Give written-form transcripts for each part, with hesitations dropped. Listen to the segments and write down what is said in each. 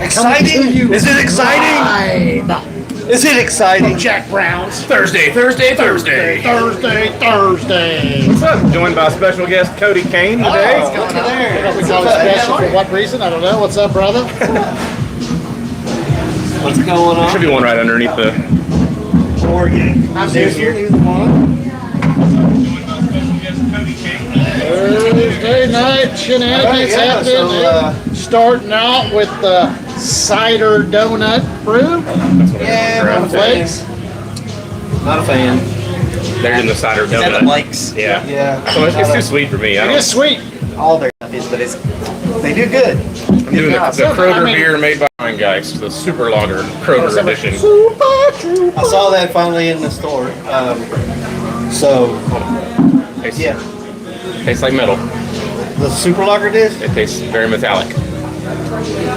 Exciting? Is it exciting? Is it exciting? Jack Brown's Thursday. Thursday. What's up? Joined by special guest Cody Kane today. Look at there. We call it special for what reason? I don't know. What's up, brother? What's going on? Should be one right underneath the. I'm here. Thursday night shenanigans happening. Starting out with the cider donut brew. Yeah, Brown flakes. Not a fan. They're in the cider Is that the donut. Blake's? Yeah. Yeah. So it's too sweet for me. I It don't. is sweet. All their stuff is, but they do good. I'm doing the Kroger beer made by Geist, the super lager Kroger edition. I saw that finally in the store. Tastes, Yeah. Tastes like metal. The super lager disc? It tastes very metallic. I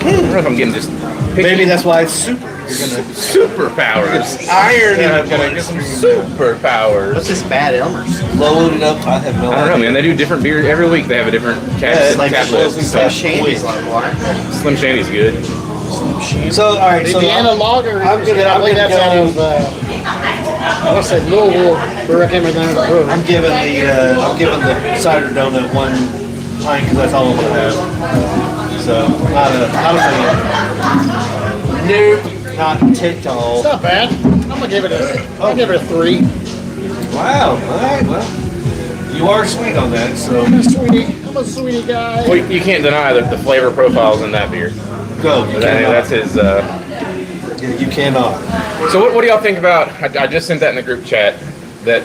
don't know if I'm getting just Maybe that's why it's super. You're gonna superpowers. iron Yeah, I'm and gonna get some superpowers. What's this bad Elmer's? load it up. I have no I don't know, man. They do different beer every week. They have a different it's like tab list. Slim Shady's like water. Slim Shady's good. So, all right. So Indiana Lager. I'm gonna- I believe I'm that's gonna out of. I want to say Louisville. Brewer. I can't remember the brewer. I'm giving the cider donut one pint because that's all I'm gonna have. So not a fan. Nope. Not TikTok. It's not bad. I'm gonna give it I'll give it a 3. Wow. All right. Well, you are sweet on that. So I'm a sweetie guy. Well, you can't deny the flavor profiles in that beer. go. You That's his. You cannot. So what do y'all think about? I just sent that in the group chat. That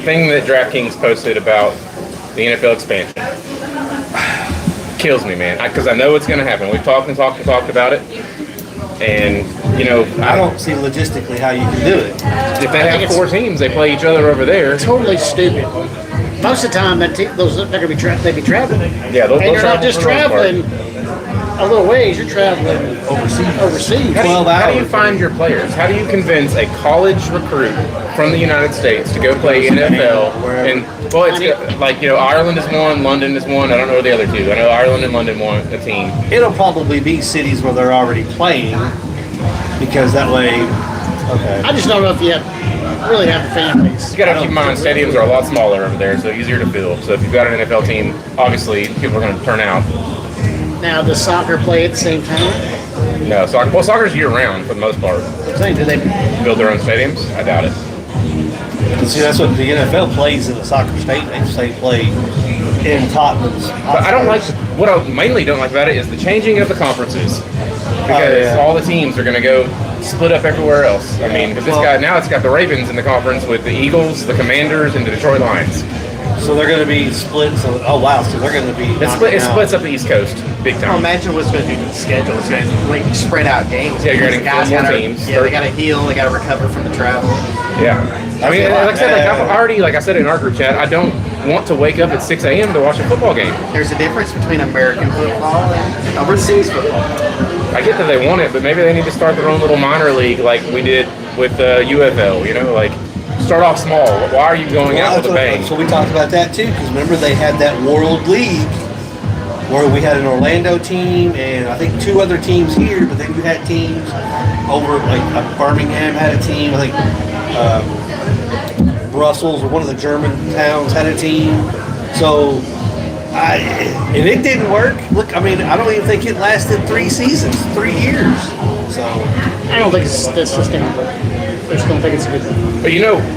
thing that DraftKings posted about the NFL expansion kills me, man. Because I know it's going to happen. We've talked about it, and I don't see logistically how you can do it. if they have 4 teams, they play each other over there. Totally stupid. Most of the time, they're gonna be they be traveling. Yeah, they'll And you're travel not just for the most part. traveling a little ways. You're traveling overseas. How do you find your players? How do you convince a college recruit from the United States to go play NFL? And it's like Ireland is one, London is one. I don't know the other two. I know Ireland and London want a team. It'll probably be cities where they're already playing because that way. Okay. I just don't know if you really have a fan base. You got to keep in mind stadiums are a lot smaller over there, so easier to fill. So if you've got an NFL team, obviously people are going to turn out. Now, does soccer play at the same time? No, soccer's year round for the most part. I'm saying, do they? Build their own stadiums? I doubt it. See, that's what the NFL plays in the soccer state. They play in Tottenham's. But I don't like what I mainly don't like about it is the changing of the conferences because all the teams are going to go split up everywhere else. I mean, because now it's got the Ravens in the conference with the Eagles, the Commanders, and the Detroit Lions. So they're going to be split. So so they're going to be. It splits up the East Coast big time. Well, imagine what's going to do to the schedule. It's going to spread out games. Yeah, you're going to guys get more gotta, teams. Yeah, they got to heal. They got to recover from the travel. Yeah. I mean, like I said, I've already, like I said in our group chat, I don't want to wake up at 6 a.m. to watch a football game. There's a difference between American football and overseas football. I get that they want it, but maybe they need to start their own little minor league like we did with UFL, like start off small. Why are you going out with a bang? So we talked about that too, because remember they had that World League where we had an Orlando team and I think 2 other teams here, but then we had teams over, like Birmingham had a team, I think Brussels or one of the German towns had a team. So, and it didn't work. Look, I mean, I don't even think it lasted 3 seasons, 3 years. So, I don't think it's sustainable. I just don't think it's a good thing. But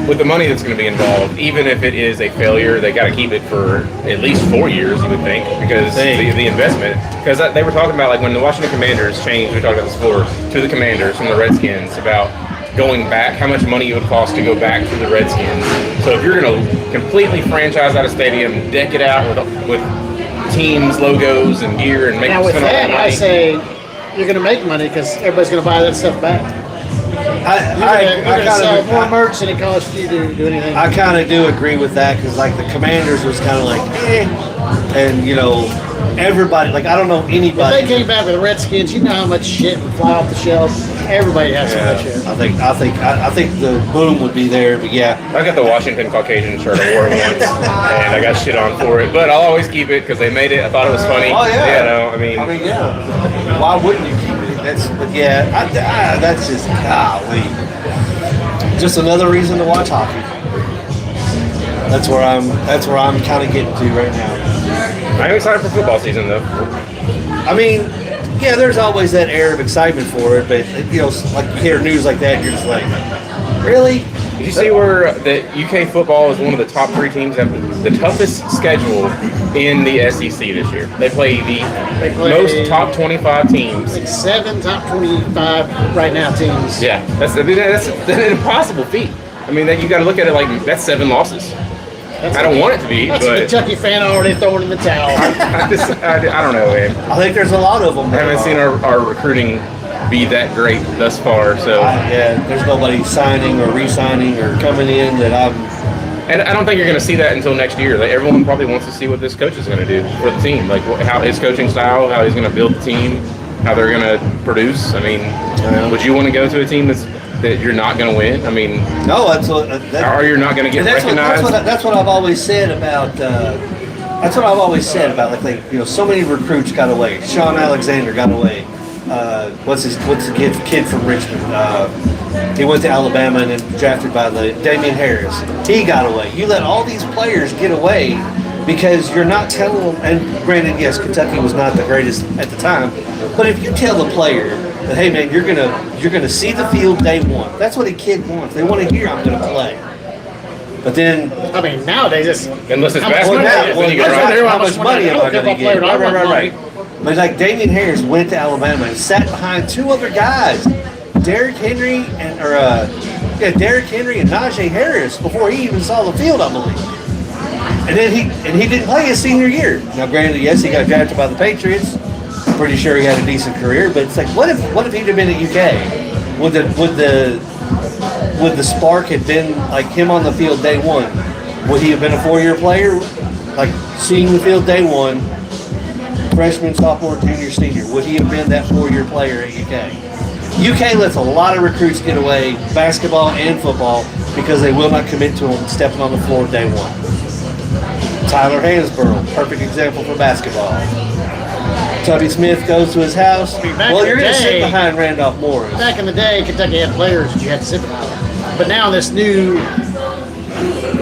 with the money that's going to be involved, even if it is a failure, they got to keep it for at least 4 years, you would think, because the investment. Because they were talking about, like, when the Washington Commanders changed, we talked about this before, to the Commanders from the Redskins, about going back, how much money it would cost to go back to the Redskins. So if you're going to completely franchise out a stadium, deck it out with teams, logos, and gear, and make Now, with spend all that that, money. I say you're going to make money because everybody's going to buy that stuff back. You're going to sell more merch than it costs you to do anything. I kind of do agree with that because, like, the Commanders was kind of like, and everybody, like, I don't know anybody. If they came back with the Redskins, you know how much shit would fly off the shelves. Everybody has so much shit. I think the boom would be there, but yeah. I got the Washington Caucasian shirt. I wore it once, and I got shit on for it. But I'll always keep it because they made it. I thought it was funny. Oh, yeah. I mean, yeah. Why wouldn't you keep it? That's just golly. Just another reason to watch hockey. That's where I'm kind of getting to right now. I'm excited for football season though. I mean, yeah, there's always that air of excitement for it, but like you hear news like that, you're just like, really? Did you see where the UK football is one of the top 3 teams that have the toughest schedule in the SEC this year? They play most top 25 teams. Like 7 top 25 right now teams. Yeah, that's an impossible feat. I mean, you got to look at it like that's 7 losses. I don't want it to be, that's but a Kentucky fan already throwing in the towel. I don't know, man. I think there's a lot of them. I haven't seen our recruiting be that great thus far. So there's nobody signing or re-signing or coming in that I'm. And I don't think you're going to see that until next year. Like, everyone probably wants to see what this coach is going to do for the team, like how his coaching style, how he's going to build the team, how they're going to produce. I mean, would you want to go to a team that you're not going to win? I mean, no, or you're not going to get recognized. That's what I've always said about. That's what I've always said about so many recruits got away. Sean Alexander got away. What's the kid from Richmond? He went to Alabama and then drafted by Damian Harris. He got away. You let all these players get away because you're not telling them. And granted, yes, Kentucky was not the greatest at the time, but if you tell the player that, hey man, you're gonna see the field day one. That's what a kid wants. They want to hear I'm gonna play. But then, I mean, nowadays it's unless it's basketball, how much money am I going to get? Right. But like Damian Harris went to Alabama and sat behind 2 other guys, Derrick Henry and Najee Harris, before he even saw the field, I believe. And then he didn't play his senior year. Now, granted, yes, he got drafted by the Patriots. I'm pretty sure he had a decent career, but it's like, what if he'd have been at UK? Would the spark have been like him on the field day one? Would he have been a 4-year player? Like seeing the field day one, freshman, sophomore, junior, senior. Would he have been that 4-year player at UK? UK lets a lot of recruits get away, basketball and football, because they will not commit to them stepping on the floor day one. Tyler Hansborough, perfect example for basketball. Tubby Smith goes to his house. Well, you're going to sit behind Randolph Morris. Back in the day, Kentucky had players that you had to sit behind. But now this new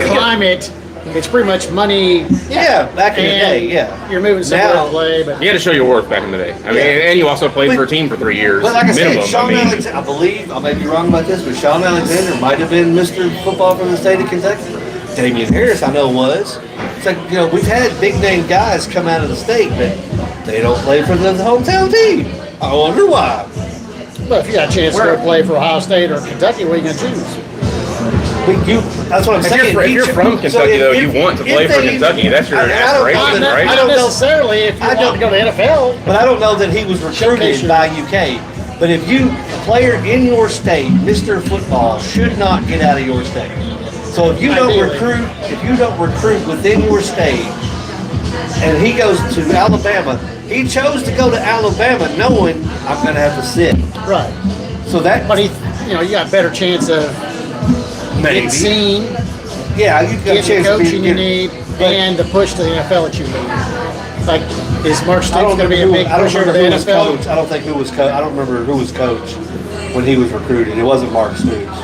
climate, it's pretty much money. Yeah, back in the day, yeah. You're moving somewhere to play. But you had to show your worth back in the day. I mean, and you also played for a team for 3 years. But like I minimum. said, Sean Alexander, I believe, I may be wrong about this, but Sean Alexander might have been Mr. Football from the state of Kentucky. Damian Harris, I know, was. It's like, we've had big name guys come out of the state, but they don't play for the hometown team. I wonder why. But if you got a chance to go play for Ohio State or Kentucky, what are you going to choose? That's what I'm saying. If you're from Kentucky, though, you want to play for Kentucky. That's your aspiration, right? I don't necessarily if you want to go to the NFL. But I don't know that he was recruited by UK. But if a player in your state, Mr. Football, should not get out of your state. So if you don't recruit within your state, and he goes to Alabama, he chose to go to Alabama knowing I'm going to have to sit. Right. So that, but you got a better chance of getting seen. Yeah, you got a getting chance the coaching you need and the push to the NFL that you need. Like, is Mark Stoops going to be a big pusher to the NFL? I don't think who was coach. I don't remember who was coach when he was recruited. It wasn't Mark Stoops.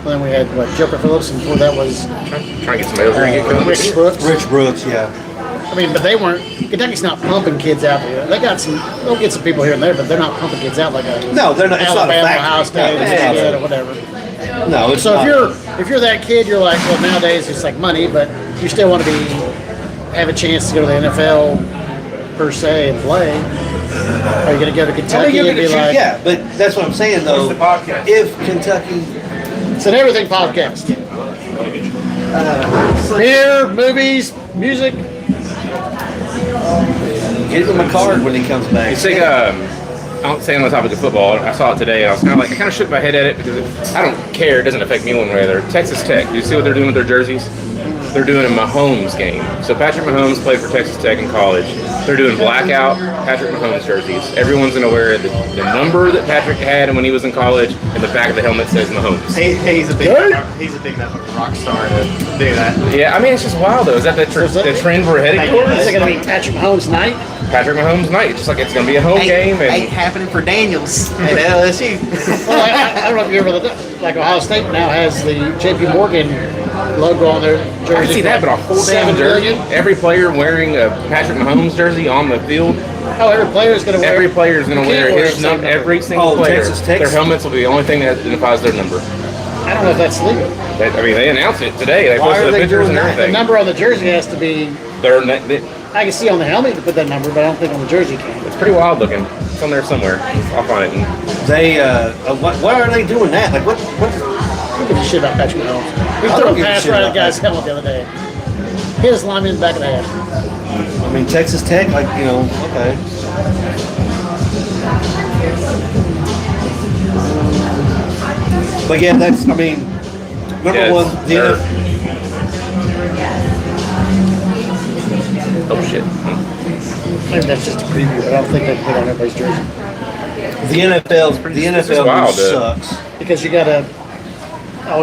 Then we had Joker Phillips, and before that was trying to get some Rich Brooks. Rich Brooks, yeah. I mean, but they weren't. Kentucky's not pumping kids out there. They got some. They'll get some people here and there, but they're not pumping kids out like a. No, they're not. It's Alabama, not a Ohio State, or whatever. No, it's so not. if you're that kid, you're like, well, nowadays it's like money, but you still want to have a chance to go to the NFL per se and play. Are you going to go to Kentucky and be like? Yeah, but that's what I'm saying though. The podcast? If Kentucky. It's an everything podcast. Beer, movies, music. Give him a card when he comes back. You think, I'll stay on the topic of football. I saw it today, and I was I kind of shook my head at it because I don't care. It doesn't affect me one way or the other. Texas Tech. Do you see what they're doing with their jerseys? They're doing a Mahomes game. So Patrick Mahomes played for Texas Tech in college. They're doing blackout Patrick Mahomes jerseys. Everyone's going to wear the number that Patrick had when he was in college, and the back of the helmet says Mahomes. He's a big enough rock star to do that. Yeah, I mean, it's just wild, though. Is that the trend we're heading towards? Is it going to be Patrick Mahomes night? Patrick Mahomes night, just like it's going to be a home game. Ain't And happening for Daniels at LSU. Well, I don't know if you ever like Ohio State now has the JP Morgan logo on their jersey. I see that, but a whole damn $7 jersey. billion. Every player wearing a Patrick Mahomes jersey on the field. Oh, every player is going to wear. Every player is going to You can't wear wear his the same number. number. Every single Oh, player. Texas. Their helmets will be the only thing that identifies their number. I don't know if that's legal. I mean, they announced it today. They Why posted are the they pictures and doing that? The everything. number on the jersey has to be. I can see on the helmet to put that number, but I don't think on the jersey you can. It's pretty wild looking. It's on there somewhere. I'll find it. They, why are they doing that? Like, what? Who gives a shit about Patrick Mahomes? He I threw don't a give a pass shit right at about the guy's that. helmet the other day. Hit his lineman in the back of the head. I mean, Texas Tech, like, you know, okay. But yeah, that's, I mean, number Yeah, one, it's the nerve. Oh shit. Maybe that's just a preview, but I don't think they can put on everybody's jersey. the NFL wild, sucks. Because you got to.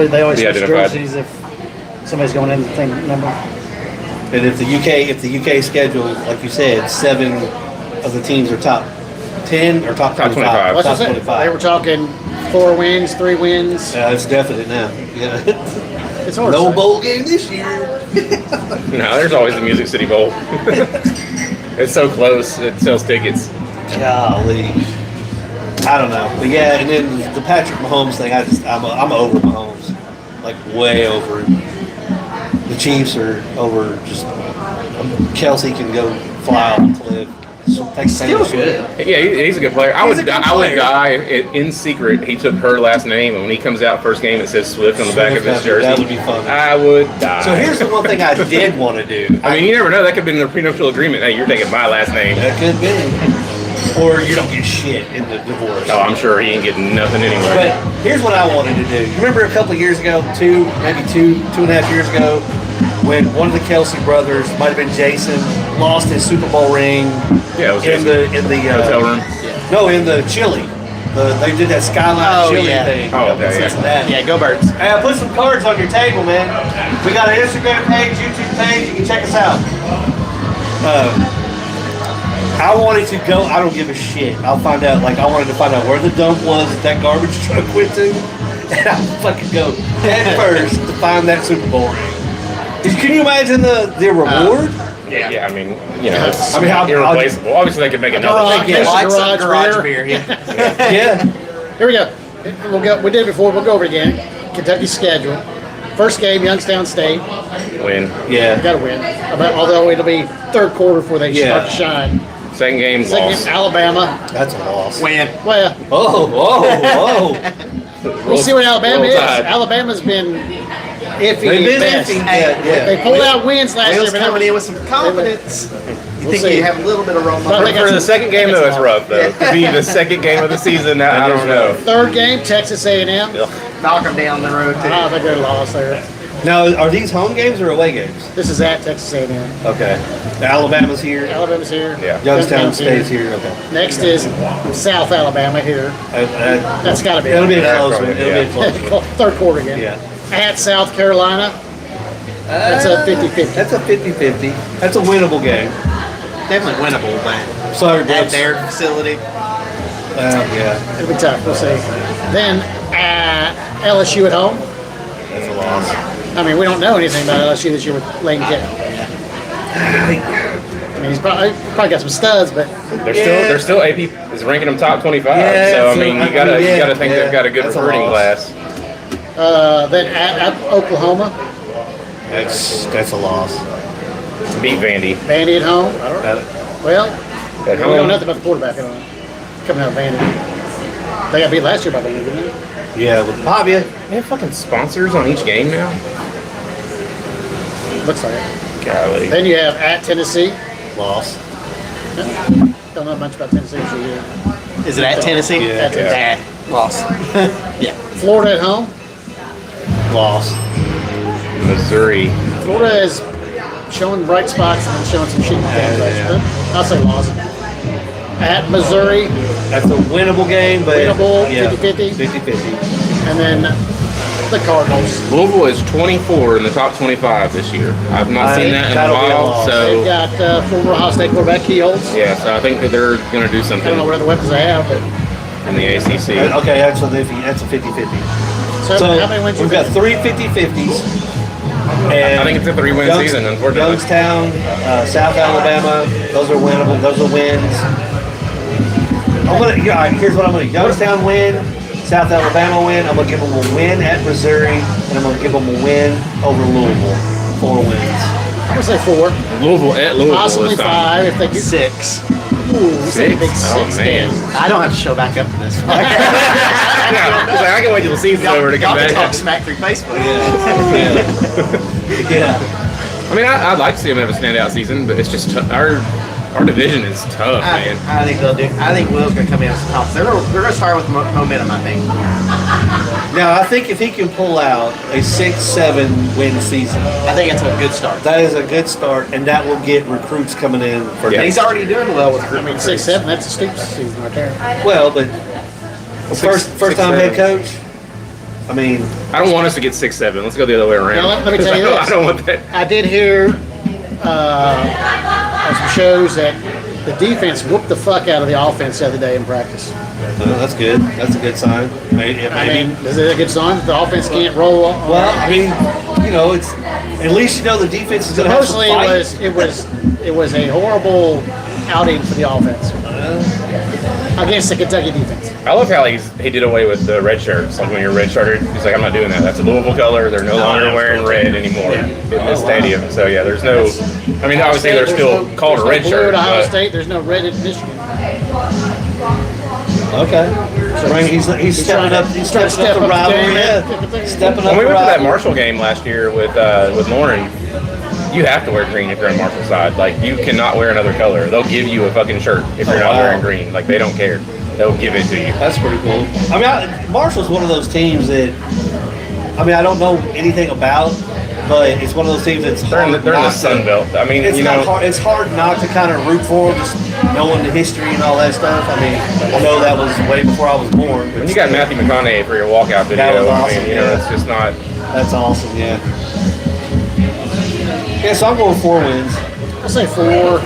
They always Be switch identified. jerseys if somebody's going in the same number. And if the UK schedule, like you said, 7 of the teams are top 10 or top 25. 25. What's Top that? 25. They were talking 4 wins, 3 wins. It's definite now. Yeah. It's hard. No to say. bowl game this year. No, there's always the Music City Bowl. It's so close. It sells tickets. Golly. I don't know. But yeah, and then the Patrick Mahomes thing, I'm over Mahomes. Like, way over him. The Chiefs are over just Kelsey can go fly off the cliff. Still good. Yeah, he's a good player. I He's would a good I would player. die in secret. He took her last name, and when he comes out first game, it says Swift on the back of his Swift, jersey. that would be fun. I would die. So here's the one thing I did want to do. I mean, you never know. That could have been their prenuptial agreement. Hey, you're taking my last name. That could be. Or you don't get shit in the divorce. Oh, I'm sure he ain't getting nothing anyway. But here's what I wanted to do. You remember a couple of years ago, maybe two and a half years ago, when one of the Kelsey brothers, might have been Jason, lost his Super Bowl ring Yeah, it was in the hotel room. No, in the chili. They did that skyline Oh, chili yeah. thing. Oh, okay, yeah. Cincinnati. Yeah, go Birds. Hey, I put some cards on your table, man. We got an Instagram page, YouTube page. You can check us out. I wanted to go. I don't give a shit. I'll find out. Like, I wanted to find out where the dump was that garbage truck went to, and I'll fucking go head first to find that Super Bowl ring. Can you imagine the reward? Yeah, I mean, you know, it's I mean, how- irreplaceable. Obviously, they could make another Garage, thing. yeah. Like some Garage garage beer. beer. Yeah. Yeah. Here we go. We'll go. We did it before. We'll go over it again. Kentucky's schedule. First game, Youngstown State. Win. Yeah. Got to win. Although it'll be third quarter before they Yeah. start to shine. Second game, Second loss. game, Alabama. That's a loss. Win. Well, Oh. we'll see what Alabama Roll is. Tide. Alabama's been iffy. They've been at best. iffy. Hey, They pulled out wins last year, Will's but coming in with some confidence. You We'll think see. you have a little bit of roll But I think For the that's- second game, though, it's rough, though. Yeah. To be the second game of the season, I don't know. Third game, Texas A&M. Knock them down the road, too. I think they're lost there. Now, are these home games or away games? This is at Texas A&M. Okay. Alabama's here. Alabama's here. Yeah. Youngstown State's here. Okay. Next is South Alabama here. That's got to be. It'll be a Yeah, close one. probably, It'll be a close one. Third quarter game. Yeah. At South Carolina. That's a 50-50. That's a 50-50. That's a winnable game. Definitely winnable, but Sorry, at Brooks. their facility. Yeah, It'll be tough. We'll see. Then LSU at home. that's a loss. I mean, we don't know anything about LSU this year with Lane Kiffin. I mean, he's probably got some studs, but They're still AP is ranking them top 25. Yeah, so I so, mean, I you gotta mean, yeah, think yeah, they've got a good that's a recruiting loss. class. then at Oklahoma, That's a loss. Beat Vandy. Vandy at home. Well, At we don't know home. nothing about the quarterback at all. Coming out of Vandy. They got beat last year by Vandy, didn't they? Yeah, with Pavia. They have fucking sponsors on each game now. Looks like it. Golly. Then you have at Tennessee. Loss. Don't know much about Tennessee this year. Is it at Tennessee? Yeah. At Tennessee. Bad. Loss. Yeah. Florida at home. Loss. Missouri. Florida is showing bright spots and showing some shit games. Yeah. I'll say loss. At Missouri, That's a winnable game, but Winnable, yeah, 50-50. 50-50. and then the Cardinals. Louisville is 24 in the top 25 this year. I've not seen that in a That'll be a while. loss. They've So got former Ohio State quarterback Keels. yeah, so I think that they're going to do I something don't know what other weapons they have, but in the ACC. Okay, that's a 50-50. so how many wins you we've got think? three 50-50s. And I think it's a 3-win season, unfortunately. Youngstown, South Alabama, those are winnable. Those are wins. All right, here's what I'm going to do. Youngstown win, South Alabama win. I'm going to give them a win at Missouri, and I'm going to give them a win over Louisville. 4 wins. I'm going to say 4. Louisville at Louisville Possibly this time. 5 if they get 6. Ooh, we said a big 6 Oh, man. game. I don't have to show back up for this one. I can wait till the season's over to come Y'all can talk back. smack through Facebook. Yeah. I mean, I'd like to see them have a standout season, but it's just our division is tough, man. I think they'll do. I think Will's gonna come in with some confidence. They're gonna start with momentum. I think. Now, I think if he can pull out a 6-7 win season, I think it's a good start. that is a good start, and that will get recruits coming in for Yeah. He's already doing well with. I mean, 6-7, that's a stupid season right there. Well, but first time 6-7. head coach. I mean, I don't want us to get 6-7. Let's go the other way around. Now, let me tell you I this. don't want that. I did hear on some shows that the defense whooped the fuck out of the offense the other day in practice. that's good. That's a good sign. Maybe. I mean, is it a good sign that the offense can't roll? Well, I mean, it's at least you know the defense is going to have some Supposedly fight. it was a horrible outing for the offense against the Kentucky defense. I love how he did away with the red shirts. Like when you're red shirted, he's like, I'm not doing that. That's a Louisville color. They're no longer wearing red anymore in this stadium. So yeah, there's no. I mean, obviously they're still called a red blue shirt. at Ohio But State. There's no red at Michigan. Okay. So I mean, he's stepping up. He's trying to stepping up step the up the rivalry. game. Yeah. Stepping up when we the went to that rivalry. Marshall game last year with Lauren, you have to wear green if you're on Marshall side. Like you cannot wear another color. They'll give you a fucking shirt if you're not wow. wearing green. Like they don't care. They'll give it to you. That's pretty cool. I mean, Marshall's one of those teams that, I mean, I don't know anything about, but it's one of those teams that's They're in hard the not Sun to- Belt. I mean, It's you not know, hard. It's hard not to kind of root for them, just knowing the history and all that stuff. I mean, I know that was way before I was born. But when you got Matthew McConaughey for your walkout video, That was I awesome, mean, you know, yeah. it's just not. That's awesome. Yeah. Yeah. So I'm going 4 wins. I'll say 4.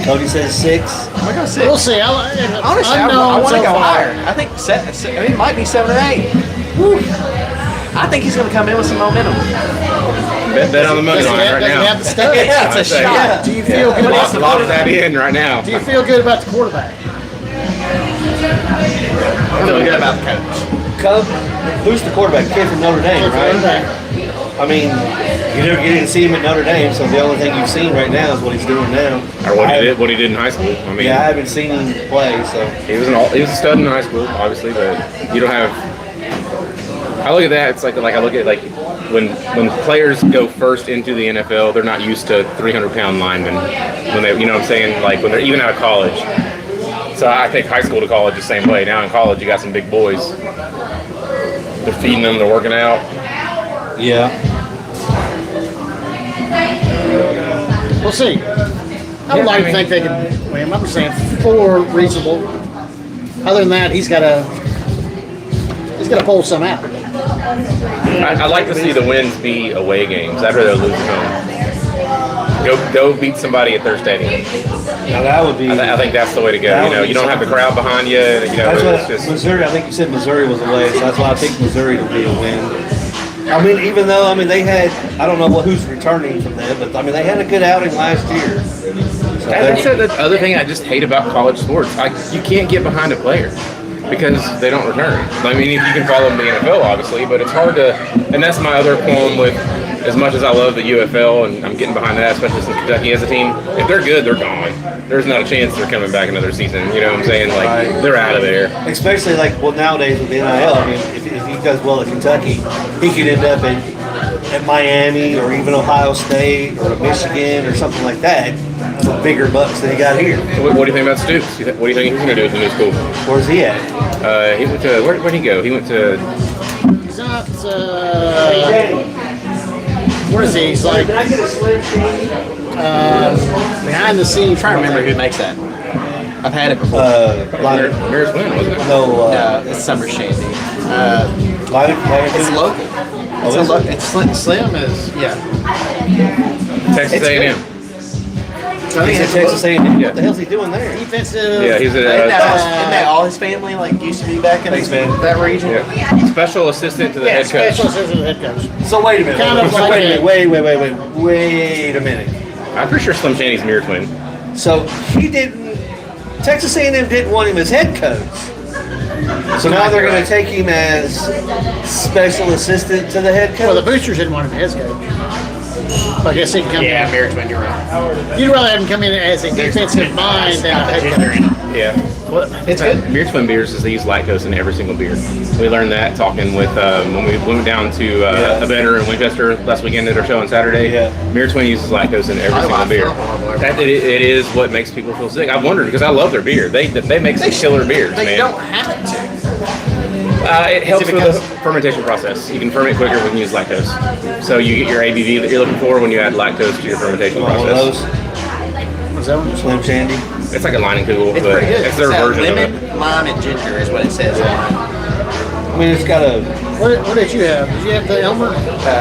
Cody says 6. I'm gonna go 6. We'll see. Honestly, I want to go higher. I think it might be 7 or 8. Woo. I think he's gonna come in with some momentum. Bet on the money Does he line have, right does he now. have the studs? Yeah, it's I'd a say, shot. yeah. Do you feel good? Lock that in right now. Do you feel good about the quarterback? I feel good about the coach. Cub, who's the quarterback? Kid from Notre Dame, right? I mean, you didn't see him at Notre Dame, so the only thing you've seen right now is what he's doing now. Or what he did in high school. I mean, Yeah, I haven't seen him play, so. he was a stud in high school, obviously, but you don't have. I look at that. It's like I look at like when players go first into the NFL, they're not used to 300-pound linemen. When they, you know what I'm saying, like when they're even out of college. So I think high school to college the same way. Now in college, you got some big boys. They're feeding them. They're working out. Yeah. We'll see. I would like to think they can win. I'm saying 4 reasonable. Other than that, he's got to pull some out. I'd like to see the wins be away games. I'd rather lose at home. Go beat somebody at their stadium. Now that would be. I think that's the way to go. That You know, would be you don't have the something. crowd behind you. You know, That's it's what just. Missouri. I think you said Missouri was away, so that's why I think Missouri will be a win. I mean, even though they had, I don't know who's returning from them, but I mean they had a good outing last year. So That's the other thing I just hate about college sports. You can't get behind a player because they don't return. I mean, if you can follow them in the NFL, obviously, but it's hard to. And that's my other qualm with. As much as I love the UFL and I'm getting behind that, especially since Kentucky as a team, if they're good, they're gone. There's not a chance they're coming back another season. You know what I'm saying? Like Right. they're out of there. especially nowadays with the NIL. I mean, if he does well at Kentucky, he could end up at Miami or even Ohio State or Michigan or something like that for bigger bucks than he got here. So what do you think about Stoops? What do you think he's going to do at the new school? Where's he at? He went to where'd he go? He went to He's not. Where is he? He's like Can I get a Slim Shady? behind the scenes. I'm trying to remember who makes that. I've had it before. Maris Wynn, wasn't it? No, It's Summer Shandy. Lion It's local. Slim is Texas A&M. He's at Texas A&M. What the hell's he doing there? Defensive. Yeah, he's Isn't a that all his family used to be back in that region? special assistant to the head coach. Special assistant head coach. So wait a minute. Kind of like wait a minute. I'm pretty sure Slim Shandy's mirror twin. So he didn't. Texas A&M didn't want him as head coach. So now they're going to take him as special assistant to the head Well, the coach. boosters didn't want him as head coach. I guess he can come in. American, you're right. You'd rather have him come in as a defensive mind than a head coach. Yeah. It's good. Mirror twin beers is they use lactose in every single beer. We learned that talking with when we went down to a vendor in Winchester last weekend at our show on Saturday. Yeah. Mirror twin uses lactose in every single beer. It is what makes people feel sick. I've wondered because I love their beer. They make some killer beers, They man. don't have to. It helps with the because- fermentation process. You can ferment quicker when you use lactose. So you get your ABV that you're looking for when you add lactose to your fermentation One of process. those. Was that one? Slim Shandy. It's like a Leinenkugel, It's but pretty good. it's their It's version of lemon, it. lime, and ginger is what it says. I mean, it's got a. What did you have? Did you have the Elmer?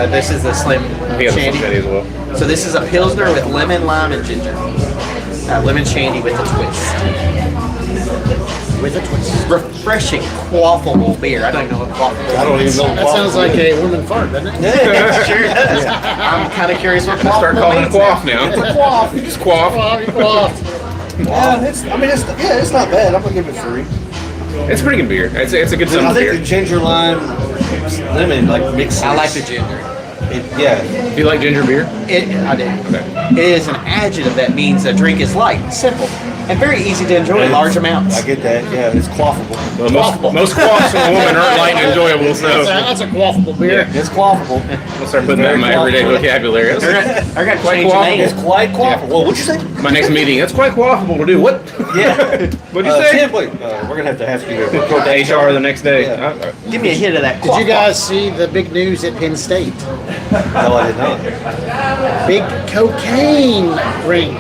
This is the Slim He has a Shandy. Shandy as well. So this is a Pilsner with lemon, lime, and ginger. Lemon Shandy with a twist. With a twist. Refreshing, quaffable beer. I don't know what quaffable I don't even know. That sounds like a woman fart, doesn't it? Yeah. Sure does. I'm kind of curious what quaffable Start calling it means quaff now. It's a quaff. You just quaff. Yeah, it's not bad. I'm gonna give it 3. It's a pretty good beer. It's a good I summer think beer. the ginger lime lemon mixes. I like the ginger. Yeah. Do you like ginger beer? I do. Okay. It is an adjective that means a drink is light, simple, and very easy to enjoy in large amounts. I get that. Yeah, it's quaffable. Well, most quaffs from a woman aren't light and enjoyable, so That's a quaffable beer. It's quaffable. I'll start putting that in my everyday vocabulary. I got to change the quaffable. name. It's quite quaffable. Well, what'd you say? My next meeting, that's quite quaffable to do. What? Yeah. What'd you say? Tim, wait, we're gonna have to ask you to report To HR the next day. Yeah. Give me a hit of that. Did you guys see the big news at Penn State? No, I did not. Big cocaine ring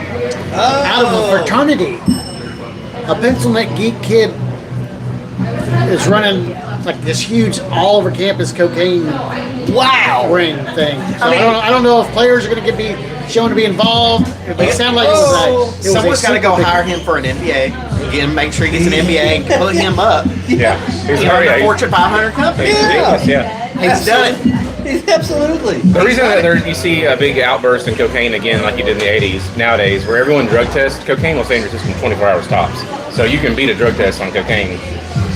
out of a fraternity. A pencil neck geek kid is running like this huge all over campus cocaine ring thing. So I don't know if players are going to be shown to be involved. It sounded like it was Someone's got to go super big- hire him for an MBA. Get him, make sure he gets an MBA, and put him up. Yeah. He's He earned a Fortune 500 company. Yeah. He's done it. Absolutely. The reason that you see a big outburst in cocaine again, like you did in the 80s, nowadays, where everyone drug tests, cocaine will stay in your system 24 hours tops. So you can beat a drug test on cocaine,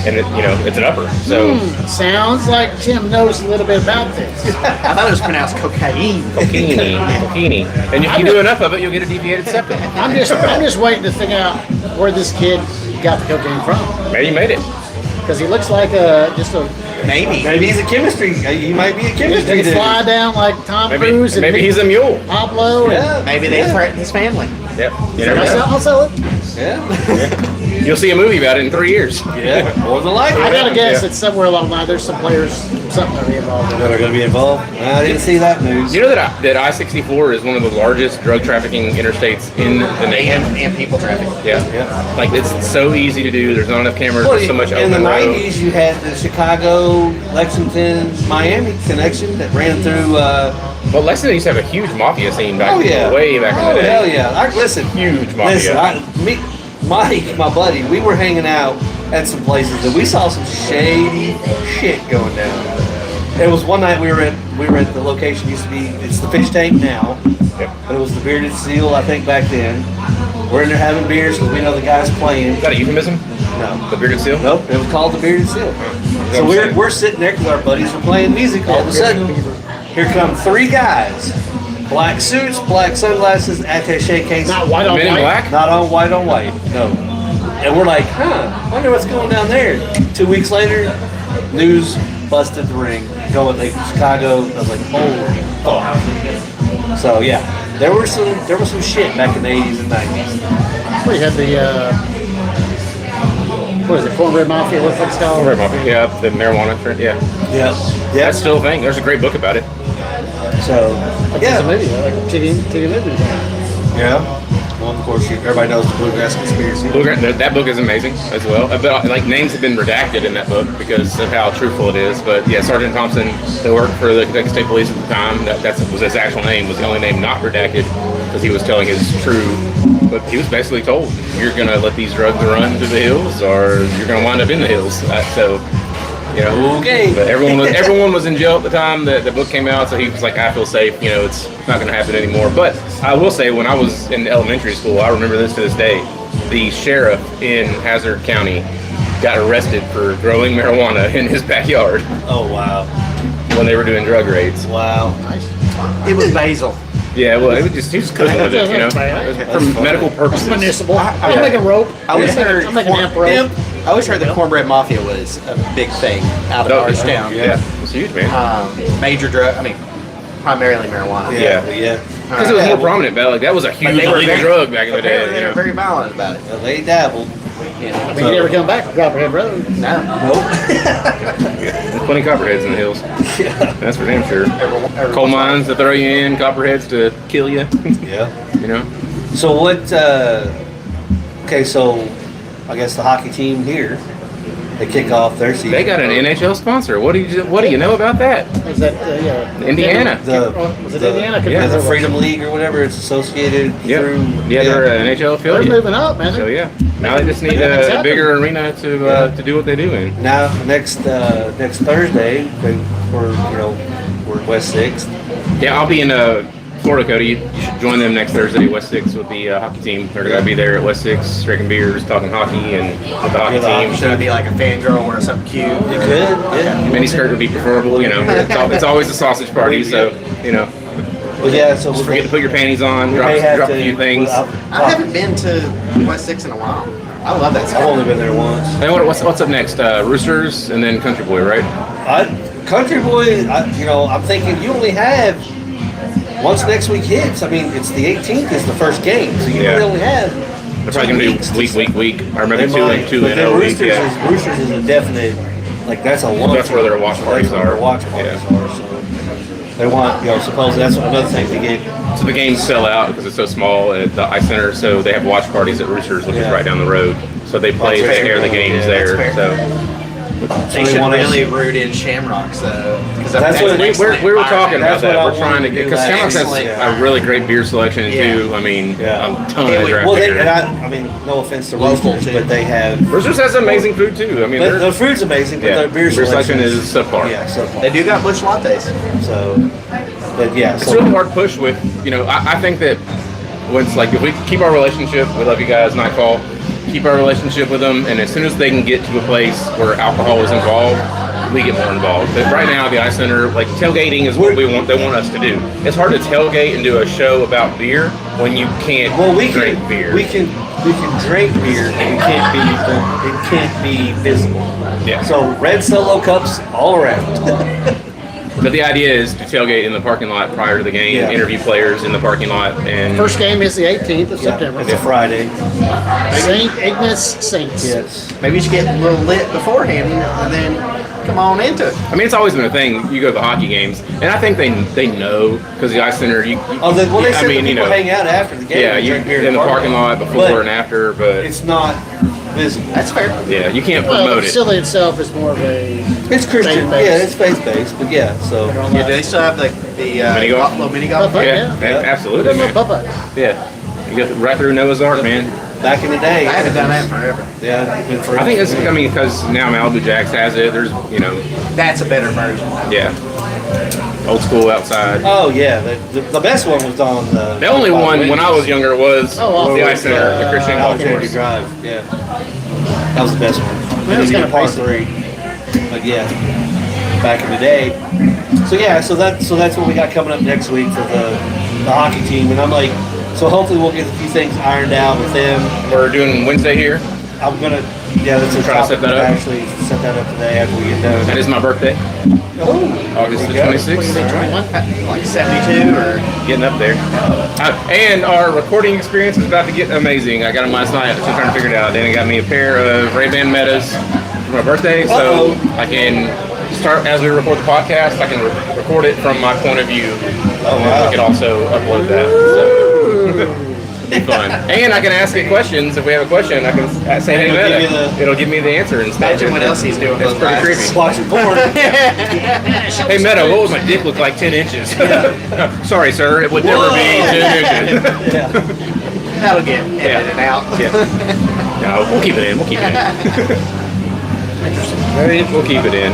and it's an upper. So Sounds like Tim knows a little bit about this. I thought it was pronounced cocaine. cocaine, and if you do enough of it, you'll get a deviated septum. I'm just waiting to figure out where this kid got the cocaine from, Maybe you made it. because he looks like just a Maybe. Maybe he's a chemistry. He might be a chemistry he dude. fly down like Tom Maybe Cruise and he's a mule. Pablo. And Yeah. Maybe they threatened his family. Yep. You never know. I'll sell it. Yeah. You'll see a movie about it in 3 years. Yeah. More than likely. I gotta guess Yeah. it's somewhere along the line. There's some players, something to be involved in. That are going to be involved. I didn't see that news. You know that I-64 is one of the largest drug trafficking interstates in the nation. And people traffic. Yeah. Like it's so easy to do. There's not enough cameras. Well, There's so much in the open road. 90s, you had the Chicago, Lexington, Miami connection that ran through. Well, Lexington used to have a huge mafia scene back way back in the day. Hell yeah! Listen, Huge mafia. Listen, Mike, my buddy, we were hanging out at some places and we saw some shady shit going down. It was one night we were at the location used to be it's the Fish Tank now, Yep. but it was the Bearded Seal I think back then. We're in there having beers because we know the guys playing. Is that a euphemism? No. The bearded seal? Nope, it was called the Bearded Seal. So we're sitting there because our buddies were playing music. All of a sudden, here come 3 guys, black suits, black sunglasses, attaché cases, Not white on Men in white. black? not on white, no. And we're like, wonder what's going down there. 2 weeks later, news busted the ring, going like Chicago. I was like, holy fuck. So yeah, there was some shit back in the 80s and 90s. We had the what is it? Cornbread Mafia. What's that called? Right, mafia. Yeah, the marijuana trend. Yeah. Yeah, That's still a thing. There's a great book about it. So It's a yeah, movie, like TV movie. yeah. Well, of course, everybody knows the Bluegrass Conspiracy. That book is amazing as well. But like names have been redacted in that book because of how truthful it is. But yeah, Sergeant Thompson, that worked for the Kentucky State Police at the time, that was his actual name, was the only name not redacted because he was telling his true. But he was basically told, you're going to let these drugs run through the hills, or you're going to wind up in the hills. So. You know, okay. But everyone was in jail at the time that the book came out, so he was like, I feel safe. You know, it's not going to happen anymore. But I will say, when I was in elementary school, I remember this to this day. The sheriff in Hazard County got arrested for growing marijuana in his backyard. Oh wow! When they were doing drug raids. Wow. It was basil. Yeah, well, he was cooking with it, you know, for medical purposes. Municipal. I'm making rope. I always heard I'm making amp rope. I always heard the cornbread mafia was a big thing out of our town. Yeah, it's huge, man. Major drug. I mean, primarily marijuana. Yeah. Because it was more prominent, but like that was a huge legal drug back in the day. They were very violent about it. Well, they dabbled. I mean, you never come back to Copperhead Road. No. There's plenty of copperheads in the hills. That's for damn sure. Coal mines to throw you in, copperheads to kill you. Yeah. You know. So what? Okay, so I guess the hockey team here, they kick off their season. They got an NHL sponsor. What do you know about that? Is that Indiana. Was it Indiana? Yeah, the Freedom League or whatever. It's associated through. Yeah, they're an NHL They're affiliate. moving up, man. So yeah, now they just need a bigger arena to do what they do in. Now next Thursday, we're West 6th. Yeah, I'll be in Florida, Cody. You should join them next Thursday. West 6 with the hockey team. They're going to be there at West 6, drinking beers, talking hockey, and with the hockey team. Should it be like a fangirl or something cute? You could. Yeah. Mini skirt would be preferable. You know, it's always a sausage party, so you know. Well, yeah. So Just forget to put your panties on. we Drop may have a to- few things. well, I haven't been to West 6 in a while. I love that I've stuff. only been there once. Hey, what's up next? Roosters and then Country Boy, right? Country Boy, I'm thinking you only have once next week hits. I mean, it's the 18th is the first game, so you really only have. They're probably going to do week. Or maybe two But and then a week. Roosters is a definite. Like that's a lunch. That's where their watch parties That's where their are. watch parties are. So they want, supposedly that's another thing to get. So the games sell out because it's so small at the Ice Center. So they have watch parties at Roosters, which is right down the road. So they air the games there. that's So. They should really root in Shamrocks, though. That's what we were talking about That's what that. I We're trying to wanted to get, do because Shamrocks has last- a really great beer selection too. I mean, a ton of draft Well, beer. I mean, no offense to Local, Roosters, too. but they have. Roosters has amazing food too. I mean, The food's amazing, but their beer selection is subpar. Yeah, subpar. They do got Busch lattes. So, but yeah, It's really hard to push with, I think that when it's like, if we keep our relationship, we love you guys, Nightfall, keep our relationship with them, and as soon as they can get to a place where alcohol is involved, we get more involved. But right now, the Ice Center, like tailgating is what they want us to do. It's hard to tailgate and do a show about beer when you can't drink beer. We can drink beer, and it can't be visible. Yeah. So red Solo cups all around. But the idea is to tailgate in the parking lot prior to the game, interview players in the parking lot, and First game is the 18th of September. It's a Friday. St. Ignace Saints. Yes. Maybe you should get a little lit beforehand and then come on into it. I mean, it's always been a thing. You go to the hockey games, and I think they know because the Ice Center. They said people hang out after the game. Yeah, and you drink beer in the parking lot before and after, but it's not visible. That's fair. yeah, you can't Well, promote the it. facility itself is more of a It's Christian. faith-based. Yeah, it's faith-based, but yeah. So Yeah, do they still have the Mini golf? little mini golf? Buffet, Yeah, yeah. absolutely, Little man. Popeyes. Yeah, you got right through Noah's Ark, man. back in the day, I haven't done that forever. Yeah, it's been forever. I think it's because now Malibu Jacks has it. There's That's a better version. yeah, old school outside. Oh yeah, the best one was on the. The only one when I was younger was the Ice Center, the Christian Golf Alexander Course. Drive. Yeah, that was the best one. That was And then kinda par pricey. 3. But yeah, back in the day. So yeah, so that's what we got coming up next week for the hockey team, and I'm like, so hopefully we'll get a few things ironed out with them. We're doing Wednesday here. I'm gonna, that's a Try to set that up. Actually, set that up today after we get done. That is my birthday, Oh, August the there we go. 26th. Like 72 or Getting up there. And our recording experience is about to get amazing. I got them last night. I was just trying to figure it out. Then I got me a pair of Ray-Ban Metas for my birthday, so I can start as we record the podcast. I can record it from my point of view. Oh, And wow. we can also upload that. So. Be fun. And I can ask it questions. If we have a question, I can say, hey, it'll give me the answer and stuff. Imagine what else he's doing. That's pretty creepy. Watching porn. Hey, Meta, what was my dick look like 10 inches? Sorry, sir. It would never be 10 inches. That'll get edited out. Yeah. No, we'll keep it in. We'll keep it in. We'll keep it in.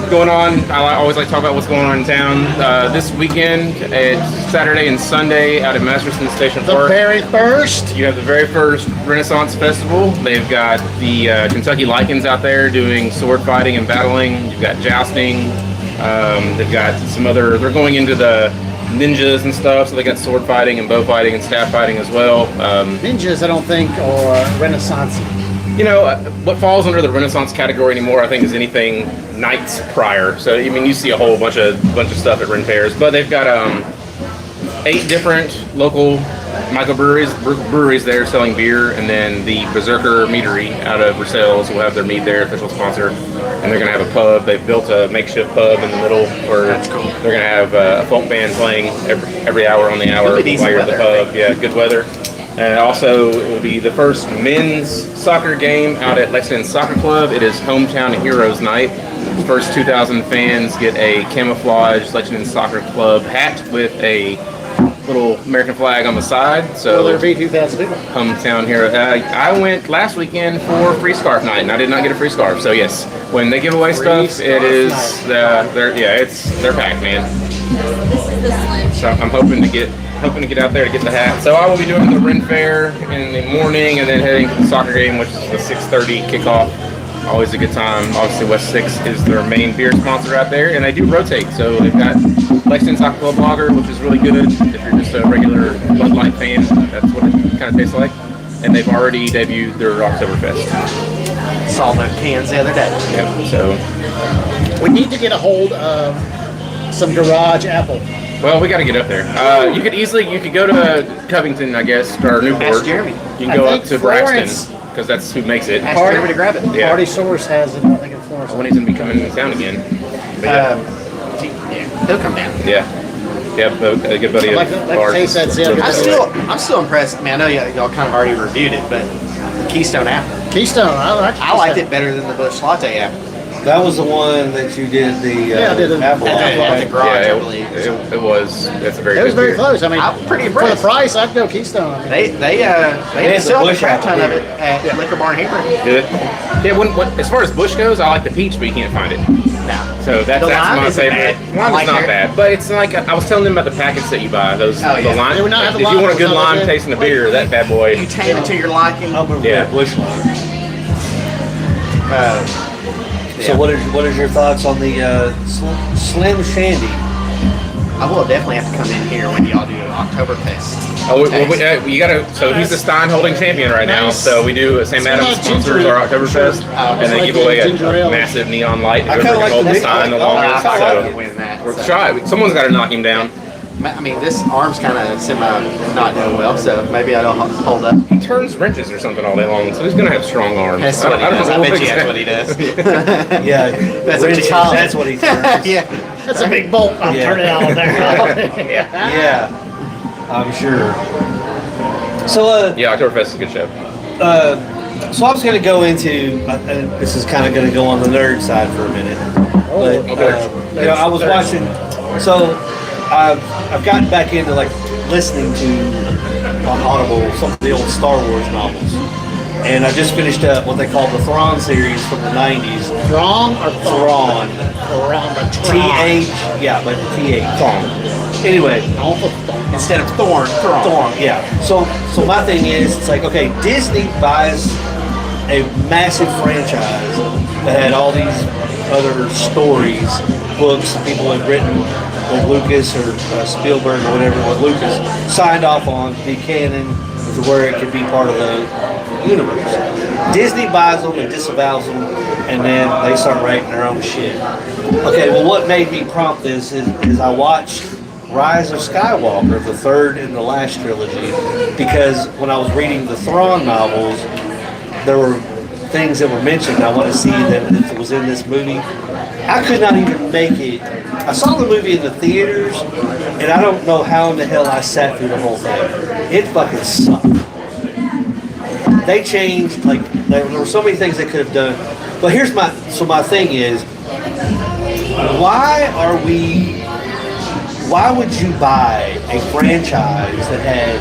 Going on, I always like to talk about what's going on in town. This weekend, it's Saturday and Sunday out at Masterson Station Park. The very first. You have the very first Renaissance Festival. They've got the Kentucky Lycans out there doing sword fighting and battling. You've got jousting. They've got some other, they're going into the ninjas and stuff, so they got sword fighting and bow fighting and staff fighting as well. Ninjas, I don't think, or Renaissance. You know, what falls under the Renaissance category anymore, I think, is anything nights prior. So, I mean, you see a whole bunch of stuff at Ren Fairs, but they've got 8 different local breweries there selling beer, and then the Berserker Meadery out of Versailles will have their mead there, official sponsor, and they're going to have a pub. They've built a makeshift pub in the middle where they're going to have a folk band playing every hour on the hour while you're at the pub. Yeah, good weather. And also, it will be the first men's soccer game out at Lexington Soccer Club. It is Hometown Heroes Night. The first 2,000 fans get a camouflage Lexington Soccer Club hat with a little American flag on the side. So Will there be 2,000 people? Hometown Hero. I went last weekend for free scarf night, and I did not get a free scarf. So yes, when they give away stuff, it is they're packed, man. So I'm hoping to get out there to get the hat. So I will be doing the Ren Fair in the morning and then heading to the soccer game, which is the 6:30 kickoff. Always a good time. Obviously, West 6 is their main beer sponsor out there, and they do rotate. So they've got Lexington Soccer Club Lager, which is really good if you're just a regular Bud Light fan. That's what it kind of tastes like. And they've already debuted their Oktoberfest. Saw the cans the other day. Yep. So We need to get a hold of some garage apple. well, we got to get up there. You could go to Covington, I guess, or Newport. Ask Jeremy. You can go I up to think Braxton Florence- because that's who makes it. Ask Jeremy to grab it. Yeah. Party Source has it, I think, in Florence. When he's gonna be coming in town again. But yeah. He'll come down. Yeah, a good buddy of Like to ours. taste that zip. I'm still impressed. I mean, I know y'all kind of already reviewed it, but Keystone apple. Keystone, I liked it better than the Busch Latte apple. That was the one that you did the Yeah, I did the apple. At the garage, I Yeah, believe. it was. It's a very. It was good very beer. close. I mean, I'm pretty for the impressed. price, I'd go Keystone. I mean, They had sell the a Busch crap ton apple of it at Liquor Barn Hebron. Did it? Yeah. As far as Bush goes, I like the peach, but you can't find it. Now, So that's The lime my isn't favorite. bad. Lime I is like not it. bad, but it's like I was telling them about the packets that you buy. Those Oh, yeah. the lime. They would not have the if lime, you want a good it's not lime good. tasting the beer, that bad you boy. tame it to your liking. Yeah. Bush Light. So what is your thoughts on the Slim Shandy? I will definitely have to come in here when y'all do Oktoberfest. Oh, you gotta. So he's the Stein holding champion right now. Nice. So we do St. It's Adams got sponsors ginger- our Oktoberfest, Sure. and they It's give like away a ginger ale. massive neon light. I It goes kinda like like hold the the Stein the Nick- I longest. like So to win that. we're try. Someone's got to knock him down. I mean, this arm's kind of not doing well, so maybe I don't hold up. He turns wrenches or something all day long, so he's gonna have strong arms. That's what he does. I bet you that's what he does. Yeah, That's what you wrenches, call it. that's what he turns. Yeah. that's a big bolt. I'm Yeah. turning out there. Yeah, I'm sure. So, Yeah, Oktoberfest is a good show. so I was going to go into, and this is kind of going to go on the nerd side for a minute. But, okay. I was watching, so I've gotten back into like listening to on Audible some of the old Star Wars novels. And I just finished up what they call the Thrawn series from the 90s. Thrawn or Thrawn. Thrawn, but T-H, yeah, but T-H. Thrawn. Anyway, Instead of Thorn. yeah. So my thing is, it's like, okay, Disney buys a massive franchise that had all these other stories, books that people had written with Lucas or Spielberg or whatever, with Lucas signed off on to be canon to where it could be part of the universe. Disney buys them and disavows them, and then they start writing their own shit. Okay, well, what made me prompt this is I watched Rise of Skywalker, the third and the last trilogy, because when I was reading the Thrawn novels, there were things that were mentioned. I want to see that if it was in this movie. I could not even make it. I saw the movie in the theaters, and I don't know how in the hell I sat through the whole thing. It fucking sucked. They changed, like, there were so many things they could have done. But here's my thing is, why would you buy a franchise that had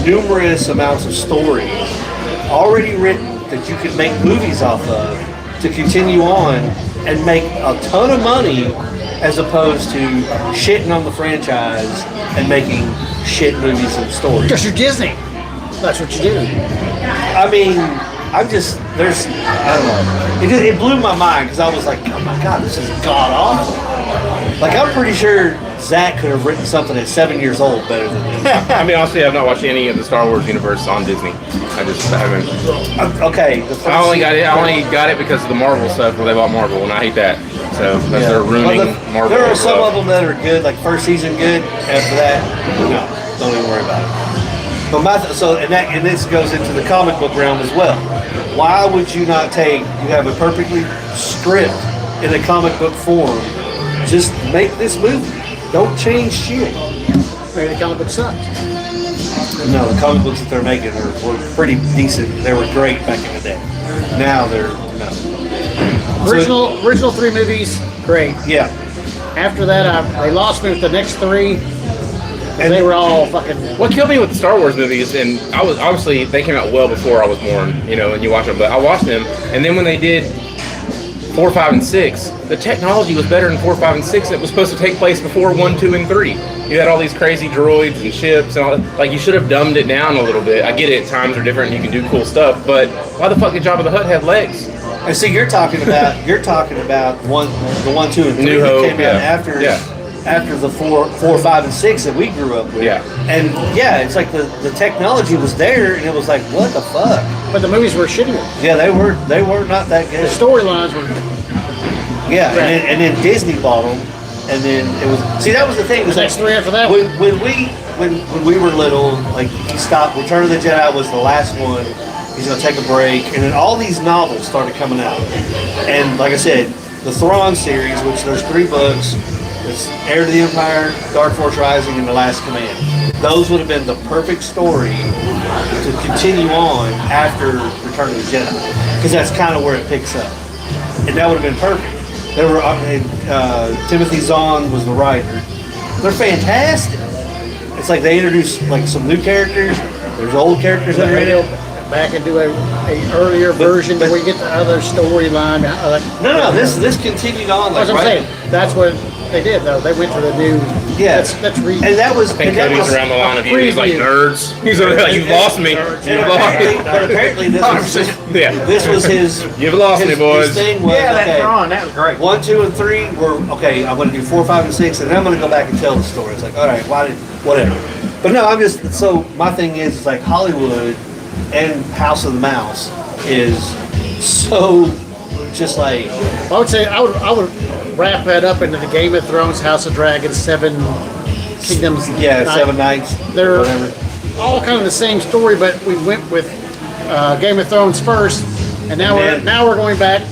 numerous amounts of stories already written that you could make movies off of to continue on and make a ton of money as opposed to shitting on the franchise and making shit movies and stories? Because you're Disney. That's what you do. I mean, I don't know. It blew my mind because I was like, oh my God, this is god awful. Like, I'm pretty sure Zach could have written something at 7 years old better than this. I mean, honestly, I've not watched any of the Star Wars universe on Disney. I haven't. Okay. I only got it because of the Marvel stuff where they bought Marvel, and I hate that. So they're ruining Marvel. There are some of them that are good, like first season good. After that, no, don't even worry about it. But and this goes into the comic book realm as well. Why would you not you have a perfectly script in a comic book form, just make this movie. Don't change shit. Maybe the comic book sucks. No, the comic books that they're making were pretty decent. They were great back in the day. Now they're no. Original three movies, great. Yeah. After that, they lost me with the next three. And they were all fucking. What killed me with the Star Wars movies, and I was obviously they came out well before I was born, and you watch them. But I watched them, and then when they did 4, 5, and 6, the technology was better in 4, 5, and 6. It was supposed to take place before 1, 2, and 3. You had all these crazy droids and ships, and all that. Like, you should have dumbed it down a little bit. I get it, times are different, and you can do cool stuff, but why the fuck did Jabba the Hutt have legs? And see, you're talking about the 1, 2, and 3 New that Hope, came out after the 4, 5, and 6 that we grew up with. Yeah. And it's like the technology was there, and it was like, what the fuck? But the movies were shittier. Yeah, they were not that good. The storylines were. Yeah, and then Disney bought them, and then it was. See, that was the thing. The next three after that. When we were little, like, he stopped. Return of the Jedi was the last one. He's gonna take a break, and then all these novels started coming out. And like I said, the Thrawn series, which there's 3 books. It's Heir to the Empire, Dark Force Rising, and The Last Command. Those would have been the perfect story to continue on after Return of the Jedi, because that's kind of where it picks up, and that would have been perfect. There were Timothy Zahn was the writer. They're fantastic. It's like they introduced like some new characters. There's old characters that are in it. Back and do a earlier version where we get the other storyline. No, this continued on. Like, that's what I'm saying. That's what they did, though. They went to the new. Yeah, that's reading. And that was. I think Cody's around the line of you. He's like, nerds. He's like, you've lost me. But apparently this was his. You've lost me, boys. His thing was, that Thrawn, that was great. 1, 2, and 3 were okay. I'm going to do 4, 5, and 6, and then I'm going to go back and tell the story. It's like, all right, whatever. But no, my thing is like Hollywood and House of the Mouse is so just like. I would say I would wrap that up into the Game of Thrones, House of Dragons, 7 Kingdoms. Yeah, 7 Nights. They're whatever. all kind of the same story, but we went with Game of Thrones first, and now we're going back.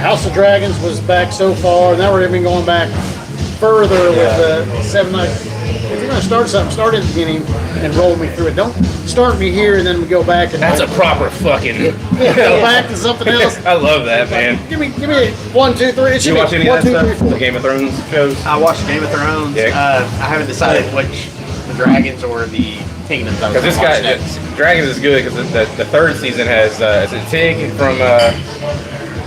House of Dragons was back so far, and now we're even going back further with the 7 Nights. If you're going to start something, start at the beginning and roll me through it. Don't start me here and then we go back. And that's a proper fucking. Go back to something else. I love that, man. Give me 1, 2, 3. It should you watch be any 1, of that 2, 3, stuff? 4. The Game of Thrones shows? I watched Game of Thrones. Yeah. I haven't decided which the dragons or the kingdoms. Because this guy, Dragons is good because the 3rd season has is it Tig from.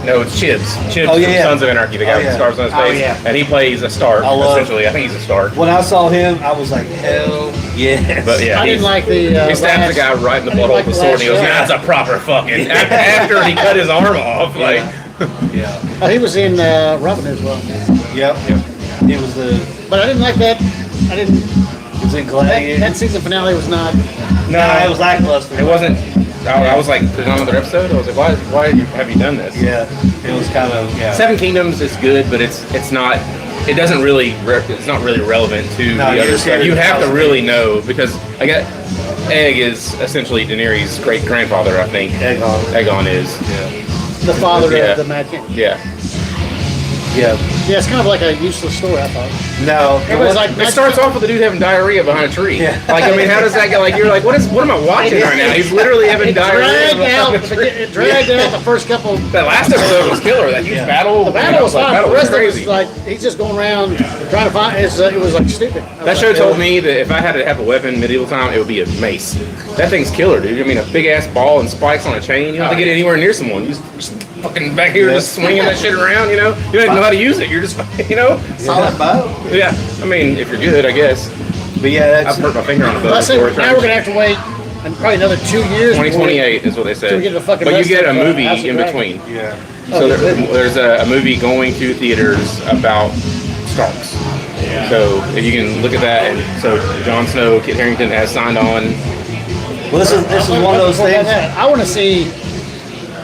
No, it's Chibs. Chibs from Sons of Anarchy, the guy with the stars on his face. And he plays a Stark, essentially. I think he's a Stark. When I saw him, I was like, hell yes. But yeah, I didn't like the. He stabs the guy right in the butthole with the sword, and he goes, that's a proper fucking. After he cut his arm off. Like, he was in Robin as well. Yep. He was the. But I didn't like that. I didn't. He was in Gladiator. That season finale was not. No, it was lackluster. It wasn't. I was like, there's another episode. I was like, why have you done this? Yeah, it was kind of 7 Kingdoms is good, but it's not. It doesn't really. It's not really relevant to the other stuff. You have to really know because Egg is essentially Daenerys' great grandfather, I think. Aegon is. The father Yeah. of the Mad King. Yeah. Yeah. Yeah, it's kind of like a useless story, I thought. No. Everybody's like, It starts off with the dude having diarrhea behind a tree. Yeah. Like, I mean, how does that go? Like, you're like, what am I watching right now? He's literally having diarrhea. It dragged out the first couple. That last episode was killer. That huge battle. The battle was fine. Battle The rest was of it was crazy. like he's just going around trying to find. It was like stupid. That show told me that if I had to have a weapon medieval time, it would be a mace. That thing's killer, dude. I mean, a big ass ball and spikes on a chain. You don't have to get anywhere near someone. You just fucking back here just swinging that shit around, you know? You don't even know how to use it. You're just, you know? Solid bow. Yeah. I mean, if you're good, I guess. But yeah, I've hurt my finger on a bow I say before. now we're gonna have to wait and probably another 2 years. 2028 is what they said. So we get the fucking but you rest get a of, movie House of in Dragon. between. Yeah. So there's a movie going to theaters about Starks. So if you can look at that, and so Jon Snow, Kit Harington has signed on. Well, this is one of those Before things. that, I want to see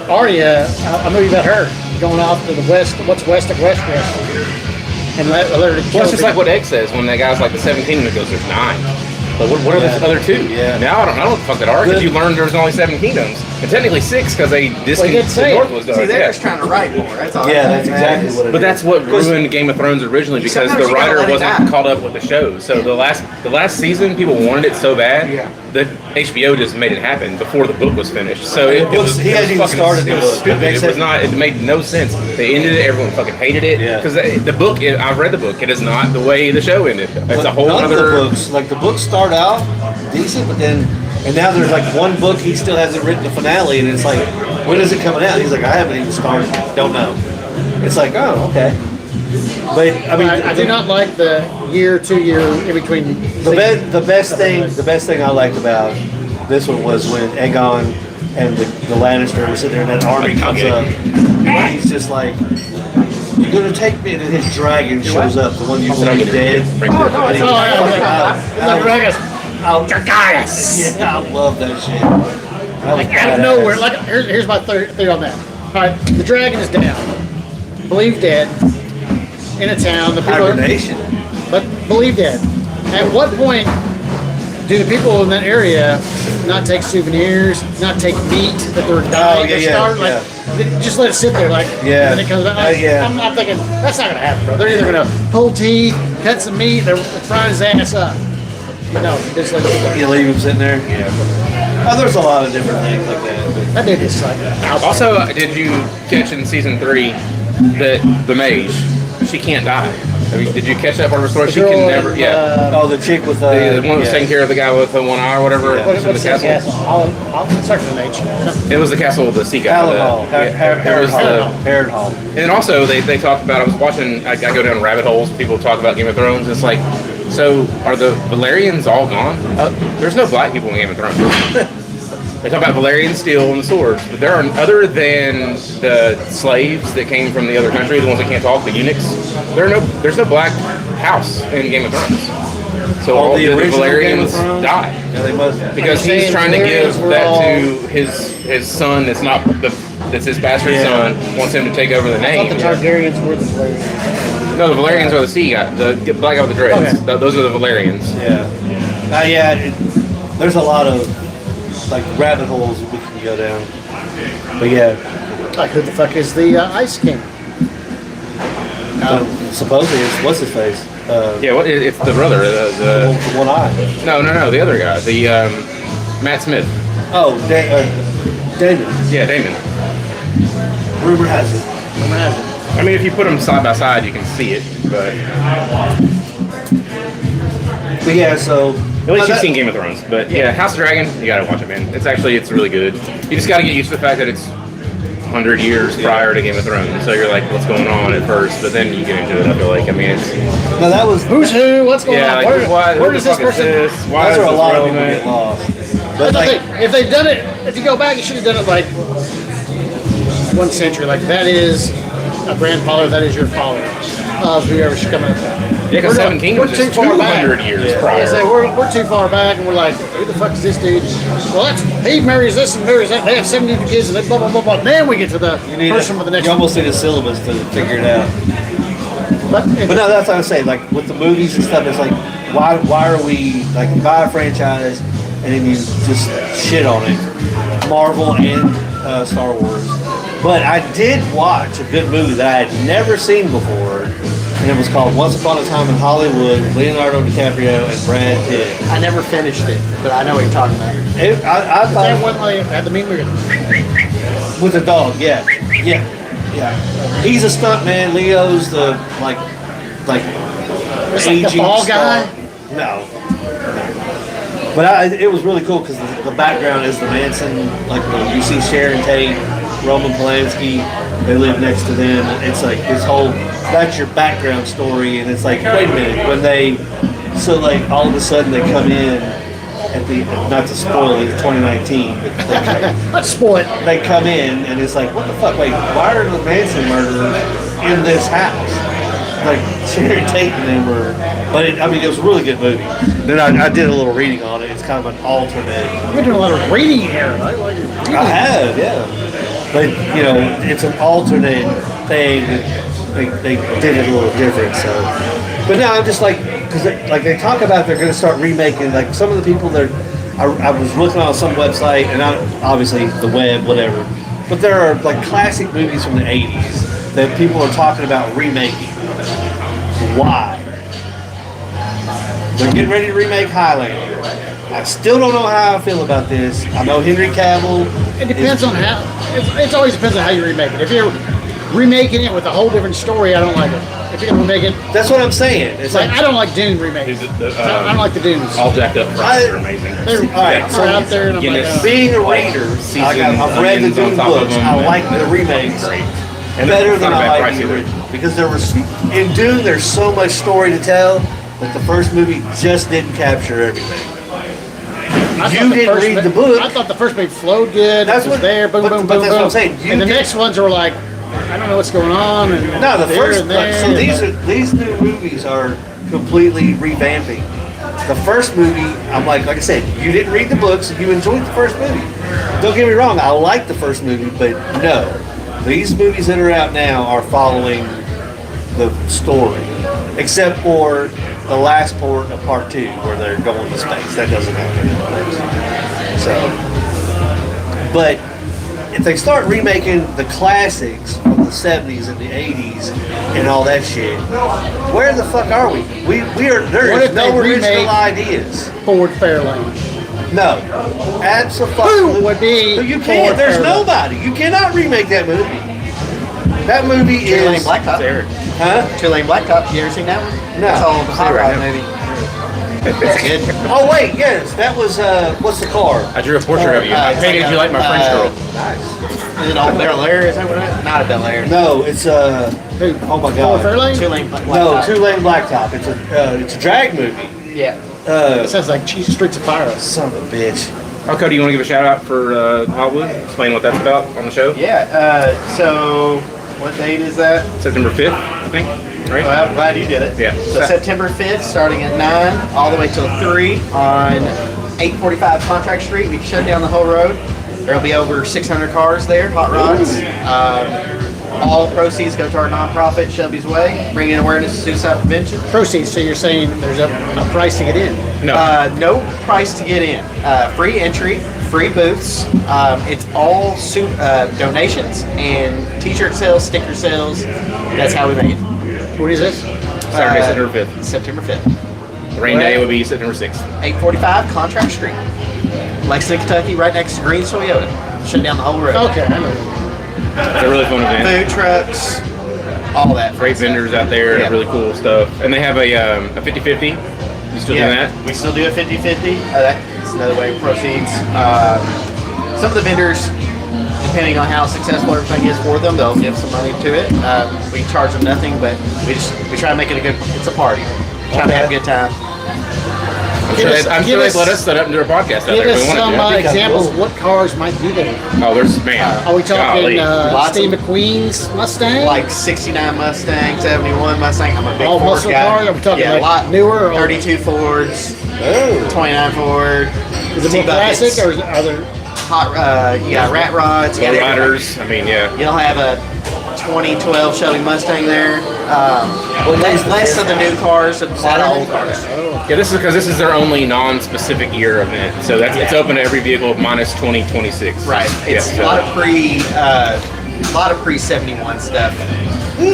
Arya, a movie about her going off to the west. What's west of Westeros? And let her. Well, it's just like what Egg says when that guy's like the 17 and it goes, there's 9. But what are the other 2? Yeah. Now I don't know what the fuck that are, because you learned there's only 7 kingdoms. And technically 6 because they did the say North it. was See, done. they're Yeah. just trying to write more. That's all. Yeah, that's exactly what it is. But that's what ruined Game of Thrones originally, because Sometimes the you gotta writer let it wasn't die. caught up with the show. So the last season, people wanted it so bad that HBO just made it happen before the book was finished. So it was He hasn't even fucking- started the it was book. stupid. They It said- was not. It made no sense. They ended it. Everyone fucking hated it. Yeah. Because the book, I've read the book. It is not the way the show ended. It's a whole None of other. the books. Like the books start out decent, but then and now there's like one book he still hasn't written the finale, and it's like, when is it coming out? He's like, I haven't even started. Don't know. It's like, oh, okay. But I mean, I do not like the year, 2 year in between. the best thing I liked about this one was when Aegon and the Lannister were sitting there, and that army comes up, and he's just like, "You're gonna take me," and then his dragon shows up, the one you said was dead. And he was The dragons. Yeah, I love that shit. That was Like out of badass. nowhere. Like here's my theory on that. All right, the dragon is down, believed dead, in a town. The people, Hibernation. but believed dead. At what point do the people in that area not take souvenirs, not take meat that they're dying? yeah, They're yeah, starving, like, they just let it sit there, like, Yeah. and then it comes back. Yeah. I'm thinking that's not gonna happen, bro. They're either gonna pull teeth, cut some meat, they're frying his ass up. No, just let it sit there. You leave him sitting there. Yeah. Oh, there's a lot of different things like that. That dude is like. Also, did you catch in season 3 that the mage, she can't die? I mean, did you catch that part of her story? She girl can never. in, Yeah. Oh, the chick with The one that was yeah. taking care of the guy with the one eye or whatever. Yeah. Was in the What's that castle. castle? I'll start from the H. It was the castle of the sea guy. Harrenhal. It was the. Harrenhal. And also, they talked about. I was watching. I go down rabbit holes. People talk about Game of Thrones. It's like, so are the Valerians all gone? There's no black people in Game of Thrones. They talk about Valerian steel and the swords, but there are, other than the slaves that came from the other country, the ones that can't talk, the eunuchs. There's no black house in Game of Thrones. So all the original Game Valerians of Thrones? die. Yeah, they must. Because You're he's saying trying to give Valerians were that all- to his son that's his bastard son, wants him to take over the I thought name. the Targaryens were the Valerians. No, the Valerians are the sea guy, the black guy with the dreads. Okay. Those are the Valerians. Yeah. There's a lot of like rabbit holes we can go down. But yeah, Like, who the fuck is the Ice King? supposedly it's what's his face. Yeah, it's the brother. The one eye. No, the other guy, the Matt Smith. Oh, Damon. Yeah, Damon. Rumor has it. I mean, if you put them side by side, you can see it. But Yeah, so at least you've seen Game of Thrones. But yeah, House of Dragon, you gotta watch it, man. It's really good. You just gotta get used to the fact that it's 100 years prior to Game of Thrones. So you're like, what's going on at first? But then you get into it. I feel like, I mean, it's no, that was Who's who? What's going yeah, on? like Where does this person? Why that's is where a this lot of people relevant? get lost. That's But the like, thing. If they've done it, if you go back, you should have done it like 1 century. Like, that is a grandfather, that is your father of whoever should come up. Yeah, because Seven Kingdoms we're too is far back. 200 years Yeah. prior. I say we're too far back, and we're like, who the fuck is this dude? Well, he marries this and marries that. They have 70 kids, and they blah blah blah blah. Then we get to the person with the next. You almost need a syllabus to figure it out. But But no, that's what I say. Like with the movies and stuff, it's like, why are we like buy a franchise? and then you just shit on it. Marvel and Star Wars. But I did watch a good movie that I had never seen before, and it was called Once Upon a Time in Hollywood with Leonardo DiCaprio and Brad Pitt. I never finished it, but I know what you're talking about. I thought That one like had the meat with with a dog, yeah. He's a stunt man. Leo's the like it's like the aging ball star. guy. No. But it was really cool because the background is the Manson, you see Sharon Tate, Roman Polanski, they live next to them. It's like this whole, that's your background story, and it's like, wait a minute, all of a sudden they come in at the, not to spoil it, 2019, but Let's spoil it. they come in and it's like, what the fuck, wait, why are the Manson murderers in this house? Like Sharon Tate and them were, but it was a really good movie. Then I did a little reading on it. It's kind of an alternate. We're doing a lot of reading here. I like it. I have, yeah. But it's an alternate thing. They did it a little different. So, but now I'm just because they talk about they're going to start remaking some of the people that I was looking on some website and obviously the web, whatever. But there are classic movies from the '80s that people are talking about remaking. Why? They're getting ready to remake Highlander. I still don't know how I feel about this. I know Henry Cavill. It depends on how. It always depends on how you remake it. If you're remaking it with a whole different story, I don't like it. If you're gonna remake it, that's what I'm saying. It's I don't like Dune remakes. I don't like the Dunes. All jacked up fries are amazing. They're out there, and I'm like, being a reader, I've read the Dune books. I like the remakes better than I like the original. Because in Dune, there's so much story to tell that the first movie just didn't capture everything. You didn't read the book. I thought the first movie flowed good. That's was there. Boom, boom, boom, but that's boom. what I'm saying. And the next ones were like, I don't know what's going on. And no, the there first. and there. So these new movies are completely revamping. The first movie, I'm like I said, you didn't read the books. You enjoyed the first movie. Don't get me wrong. I like the first movie, but no, these movies that are out now are following the story, except for the last part of part 2 where they're going to space. That doesn't happen in the first. So, but if they start remaking the classics from the 70s and the 80s and all that shit, where the fuck are we? There is no original ideas. Ford Fairlane. No, absolutely. Who would be? You can't. Ford There's Fairlane? nobody. You cannot remake that movie. That movie Two Lane is. Blacktop. Huh? Two Lane Blacktop. You ever seen that one? No. It's all hot rod movie. It's good. Oh wait, yes, that was what's the car? I drew a portrait of you. I painted you like my French girl. Is it all Bel Air? Is that what it is? Not a Bel Air. No, it's oh my Ford god. Fairlane? Two Lane Blacktop. No, 2 Lane Blacktop. It's a drag movie. Yeah. It sounds like Cheese Streets of Fire. Son of a bitch. Oh, Cody, you want to give a shout out for Hollywood? Explain what that's about on the show? Yeah. So, what date is that? September 5th, I think. Right? Well, I'm glad you did it. Yeah. So September 5th, starting at 9, all the way till 3 on 845 Contract Street. We shut down the whole road. There'll be over 600 cars there, hot rods. All proceeds go to our nonprofit, Shelby's Way, bringing awareness to suicide prevention. Proceeds, so you're saying there's a price to get in? No. No price to get in. Free entry, free booths. It's all donations and t-shirt sales, sticker sales. That's how we make it. What is this? Saturday, September 5th. September 5th. Rain day would be September 6th. 845 Contract Street. Lexington, Kentucky, right next to Green Toyota. Shut down the whole road. Okay, I know. It's a really fun event. Food trucks, all that. Great vendors out there, Yeah. really cool stuff. And they have a 50-50. You still doing that? We still do a 50-50. That's another way of proceeds. Some of the vendors, depending on how successful everything is for them, they'll give some money to it. We charge them nothing, but we try to make it it's a party. Try to have a good time. I'm sure they'd let us set up and do a podcast out Give there if us we some wanted to. examples of what cars might be there. Oh, there's, man. Are we talking Lots Steve of- McQueen's Mustang? Like 69 Mustang, 71 Mustang. I'm a big All Ford muscle guy. cars? Are we talking yeah, like a lot newer or- 32 Fords, Oh. 29 Ford. is it more T-buckets, classic or are there? hot? You got rat rods. Low riders. I mean, yeah. You'll have a 2012 Shelby Mustang there. Less of the new cars, a lot of old cars. Yeah, this is because this is their only non-specific year event, so it's open to every vehicle minus 2026. Right. It's a lot of pre 71 stuff,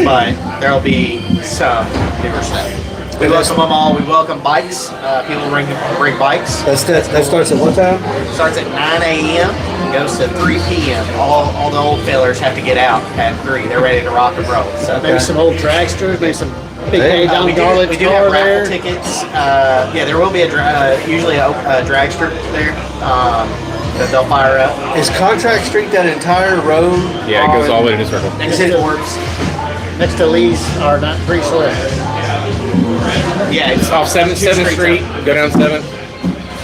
but there'll be some newer stuff. We welcome them all. We welcome bikes. People bring bikes. That starts at what time? Starts at 9 a.m. and goes to 3 p.m. All the old fellers have to get out at 3. They're ready to rock and roll. So Maybe some old dragsters, maybe some big Hey, A down we Garland's do car have raffle there. tickets. There will be usually a dragster there that they'll fire up. Is Contract Street that entire road? Yeah, it goes all the way to New Circle. Next to Forbes. Next to Lee's, or not, Priest Left. Yeah, It's off 7th Street, go down 7th.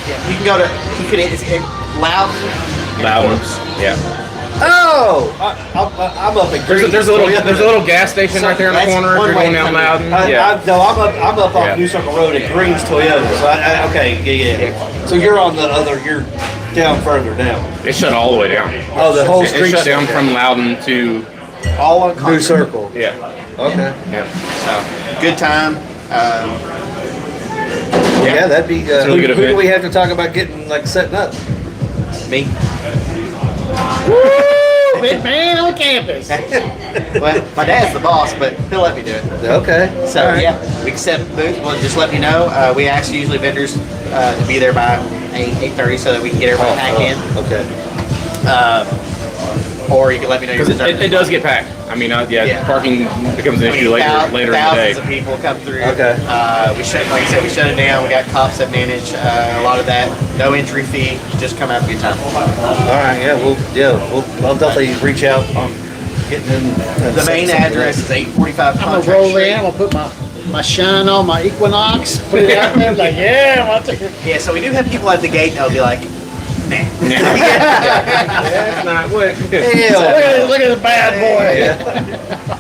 Yeah, you can go to it's Loudon. Loudon. Yeah. Oh, I'm up at Green. There's a little gas station right there in the That's corner if one you're way going down to come in. Loudon. Yeah. I'm up off Yeah. New Circle Road at Green's Toyota. So okay, yeah. So you're on the other. You're down further down. It shut all the way down. Oh, the whole It street shut down from Loudon to All on New concrete. Circle. yeah. Okay. Yeah. So, good time. Yeah, that'd be. a really good who do event. we have to talk about getting setting up? Me. Woo! Big man on campus. Well, my dad's the boss, but he'll let me do it. Okay. So All right. yeah, we can set booth. Well, just let me know. We ask usually vendors to be there by 8:30 so that we can get everybody packed in. Okay. Or you can let me know your Because reservation. it does get packed. I mean, Yeah. parking becomes an issue later in the Thousands day. of people come through. Okay. We shut, like I said, we shut it down. We got cops that manage a lot of that. No entry fee. Just come out and get time. All right. I'll definitely reach out on getting in. The main address is 845 I'm gonna Contract roll Street. in. I'm gonna put my shine on my Equinox. Put it out there. Like, yeah, I'm out there. Yeah, so we do have people at the gate that'll be like, nah. That's not what. Look at the bad boy.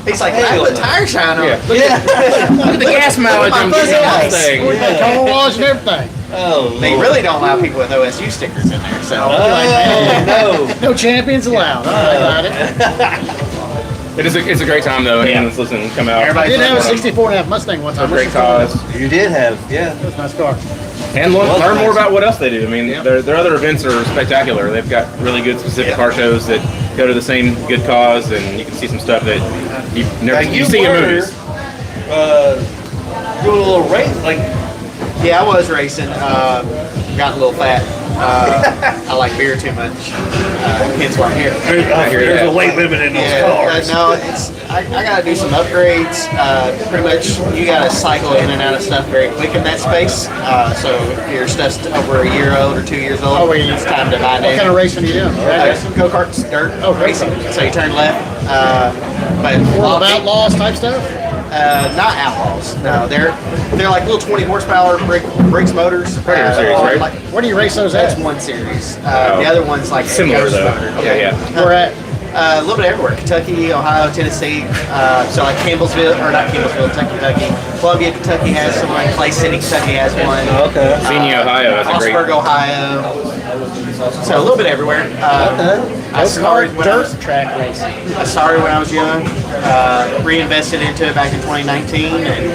He's like, I put tire shine on. Yeah. Look at Look at the gas mileage on fuzzy this lights. thing. With the car wash and everything. Oh. They really don't allow people with OSU stickers in there. So Oh no. No champions allowed. I got it. It's a great time though. Anyone that's listening, come out. I Everybody- did have a 64 and a half Mustang one It's a time. great cause. You did have, yeah. That was a nice car. And Well, learn more nice. about what else they do. I mean, their other events are spectacular. They've got really good specific car shows that go to the same good cause, and you can see some stuff that you see in movies. Doing a little race, like yeah, I was racing. Got a little fat. I like beer too much. Hence why I'm here. there's a weight limit in those cars. No, I gotta do some upgrades. Pretty much, you gotta cycle in and out of stuff very quick in that space. So if your stuff's over a year old or 2 years old, Oh, wait. it's time to buy new. What kind of racing are you doing? Go karts, dirt, racing. So you turn left, but World of Outlaws type stuff? not outlaws. No, they're like little 20 horsepower bricks motors. Predator series, right? Like, Where do you race those that's at? one series. The other one's like a Similar ghost though. motor. Yeah. Where at? A little bit everywhere. Kentucky, Ohio, Tennessee. So like Campbellsville, or not Campbellsville, Kentucky. Columbia, Kentucky has some. Like Clay City, Kentucky has one. Okay. Xenia, Ohio has a great. Augsburg, Ohio. So a little bit everywhere. I started when I was track racing. I started when I was young. Reinvested into it back in 2019, and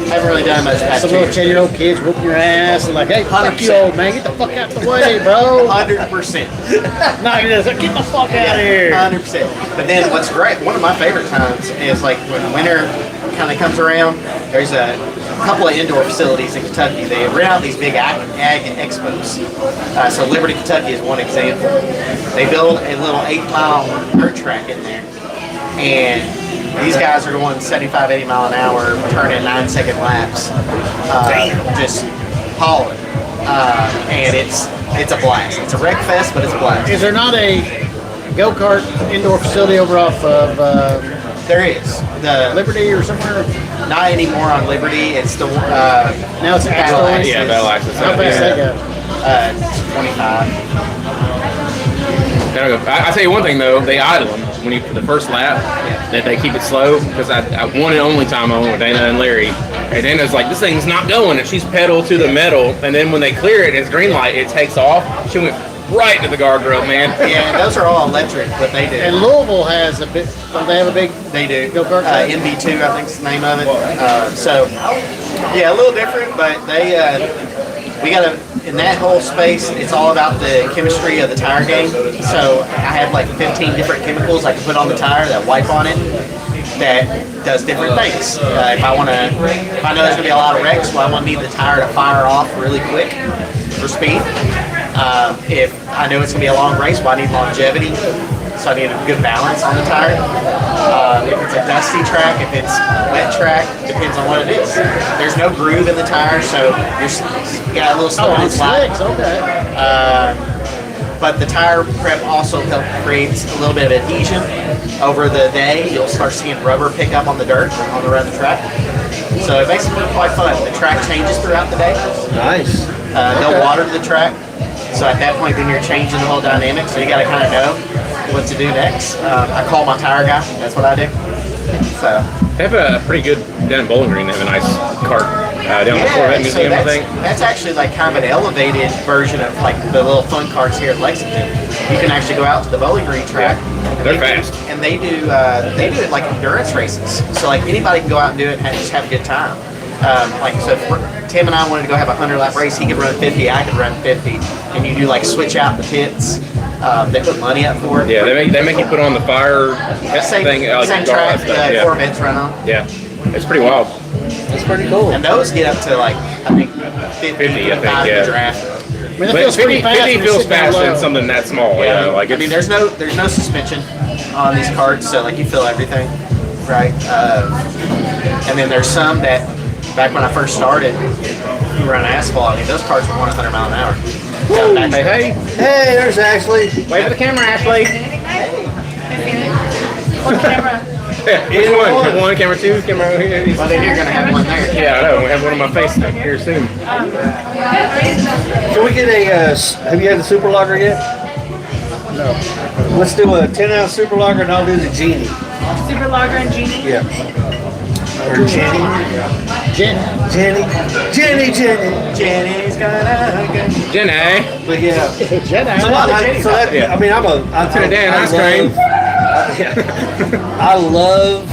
haven't really done much past Some 2 little years. 10-year-old kids whooping your ass and like, hey, fuck you, 100%. old man, get the fuck out the way, bro. 100%. Not get the fuck out of here. 100%. But then what's great, one of my favorite times is like when winter kind of comes around, there's a couple of indoor facilities in Kentucky. They rent out these big ag expos. So Liberty, Kentucky is one example. They build a little 8-mile dirt track in there. And these guys are going 75, 80 mile an hour, turning 9-second laps. Just hauling. And it's a blast. It's a wreck fest, but it's a blast. Is there not a go-kart indoor facility over off of There is. The Liberty or somewhere? Not anymore on Liberty. It's the Now it's Battle Axel. Axe. Yeah, Battle Axis. How fast that go? 25. I tell you one thing though, they idle them when you the first lap. That they keep it slow because I one and only time I went with Dana and Larry. And Dana's like, this thing's not going, and she's pedal to the metal. And then when they clear it, it's green light. It takes off. She went right into the guardrail, man. Yeah, those are all electric, but they do. And Louisville has a bit. Don't they have a big? They do. Go-kart track? MB2, I think is the name of it. So, yeah, a little different, but they, we got in that whole space, it's all about the chemistry of the tire game. So I have like 15 different chemicals I can put on the tire that wipe on it that does different things. If I know there's gonna be a lot of wrecks, well, I want to need the tire to fire off really quick for speed. If I know it's gonna be a long race, well, I need longevity. So I need a good balance on the tire. If it's a dusty track, if it's a wet track, depends on what it is. There's no groove in the tire, so you got a little slip and slide. Okay. But the tire prep also creates a little bit of adhesion. Over the day, you'll start seeing rubber pick up on the dirt on the run the track. So it makes it quite fun. The track changes throughout the day. Nice. They'll water the track. So at that point, then you're changing the whole dynamic. So you got to kind of know what to do next. I call my tire guy. That's what I do. So They have a pretty good down in Bowling Green. They have a nice cart down at the Corvette Museum, I think. That's actually like kind of an elevated version of like the little fun carts here in Lexington. You can actually go out to the Bowling Green track. They're fast. And they do it like endurance races. So like anybody can go out and do it and just have a good time. So if Tim and I wanted to go have a 100-lap race, he could run 50, I could run 50, and you do like switch out the pits. They put money up for it. Yeah, they make you put on the fire Same thing. track Yeah. Corvettes run on. Yeah, it's pretty wild. That's pretty cool. And those get up to like, I think, 50, 50, I think, 55 yeah. in the draft. I mean, it But feels pretty 50, fast. 50 when you're feels sitting down fast in low. something that small. Yeah, like I it's, mean, there's no suspension on these carts, so like you feel everything, right? And then there's some that, back when I first started, we were on asphalt. I mean, those carts were 100 miles an hour. hey, Hey, there's Ashley. wave at the camera, Ashley. What camera? Yeah, Either one, one. one, camera two, camera. Well, then you're gonna have one there. Yeah, I know. We have one on my face here soon. Can we get a, have you had the super lager yet? No. Let's do a 10-ounce super lager and I'll do the genie. Super Lager and Genie? Yeah. Or Jenny. Jenny. Jenny's gonna go. Jenny. But yeah. Jedi. So that, Yeah. I mean, I'm Turn it down, ice cream. I love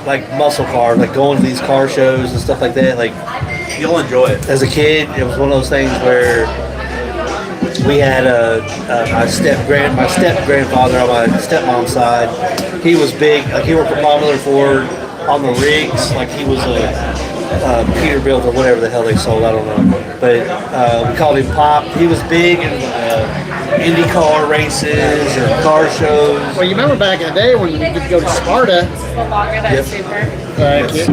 like muscle cars, like going to these car shows and stuff like that. Like You'll enjoy it. as a kid, it was one of those things where we had my step grandfather on my stepmom's side. He was big, like he worked for Palmer Ford on the rigs, like he was a Peterbilt or whatever the hell they sold, I don't know. But we called him Pop. He was big in IndyCar races or car shows. Well, you remember back in the day when you could go to Sparta. The Lager, that's Yep. super. Actually,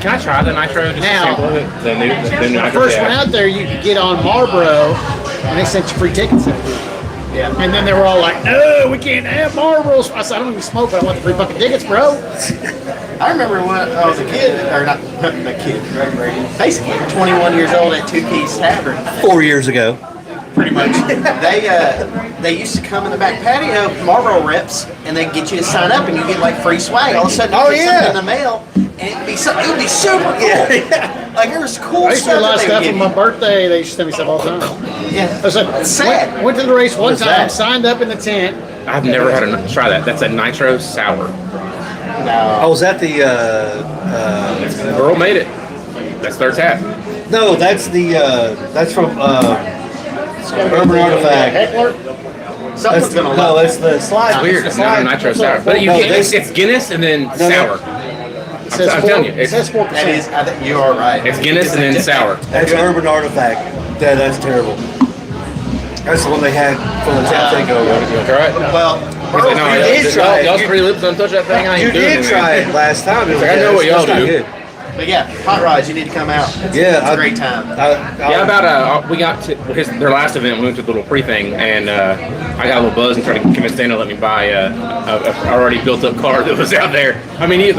can I try the nitro? Just Now- to sample it? The new When I nitro. first went out there, you could get on Marlboro, and they sent you free tickets. Yeah. And then they were all like, "No, we can't have Marlboros." I said, "I don't even smoke, but I want the free fucking tickets, bro." I remember when I was a kid, or not a kid, basically 21 years old at Two Keys Tavern. 4 years ago. Pretty much. They used to come in the back patio, Marlboro reps, and they'd get you to sign up, and you get like free swag. All of a sudden, you get something in the mail, and it'd be super cool. Yeah. Like there was cool I used to stuff do a lot of that they stuff would for give my you. birthday. They used to send me stuff all the time. Yeah. I said, It's sad. went to the race one is time, that? signed up in the tent. I've never had a try that. That's a nitro sour. No. Oh, was that the? The girl made it. That's their tap. No, that's the. That's from Urban Artifact. Heckler. Something's That's, gonna no, love it's the slide. It's weird. It's not a nitro sour. But you No, get, this- it's Guinness and then no. sour. It says I'm 4, telling you, it says 4%. That is, I think you are right. It's Guinness and then sour. That's Urban Artifact. That's terrible. That's the one they had for the tap takeover. You want to try it? Well, No, you did try it. Y'all's You- pretty lips don't touch that thing. I ain't You doing did it, try man. it last time. It was, Like, I know what y'all that's not do. good. but yeah, Hot Rods, you need to come out. It's a great time. Yeah, about we got to their last event. We went to the little pre-thing, and I got a little buzz and tried to convince Dan to let me buy a already built-up car that was out there. I mean, it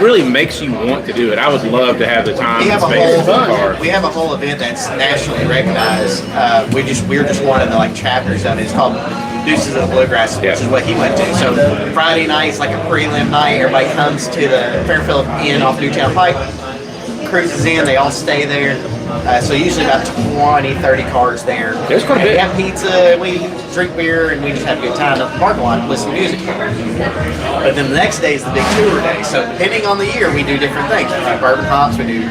really makes you want to do it. I would love to have the time We and have a space for the whole car. we have a whole event that's nationally recognized. We're just one of the like chapters of it. It's called Deuces of the Bluegrass, which is what he went to. So Friday night is like a prelim night. Everybody comes to the Fairfield Inn off Newtown Pike. cruises in, they all stay there. So usually about 20, 30 cars there. There's quite a bit. We have pizza, we drink beer, and we just have a good time at the parking lot, listen to music. But then the next day is the big tour day. So depending on the year, we do different things. We do bourbon hops, we do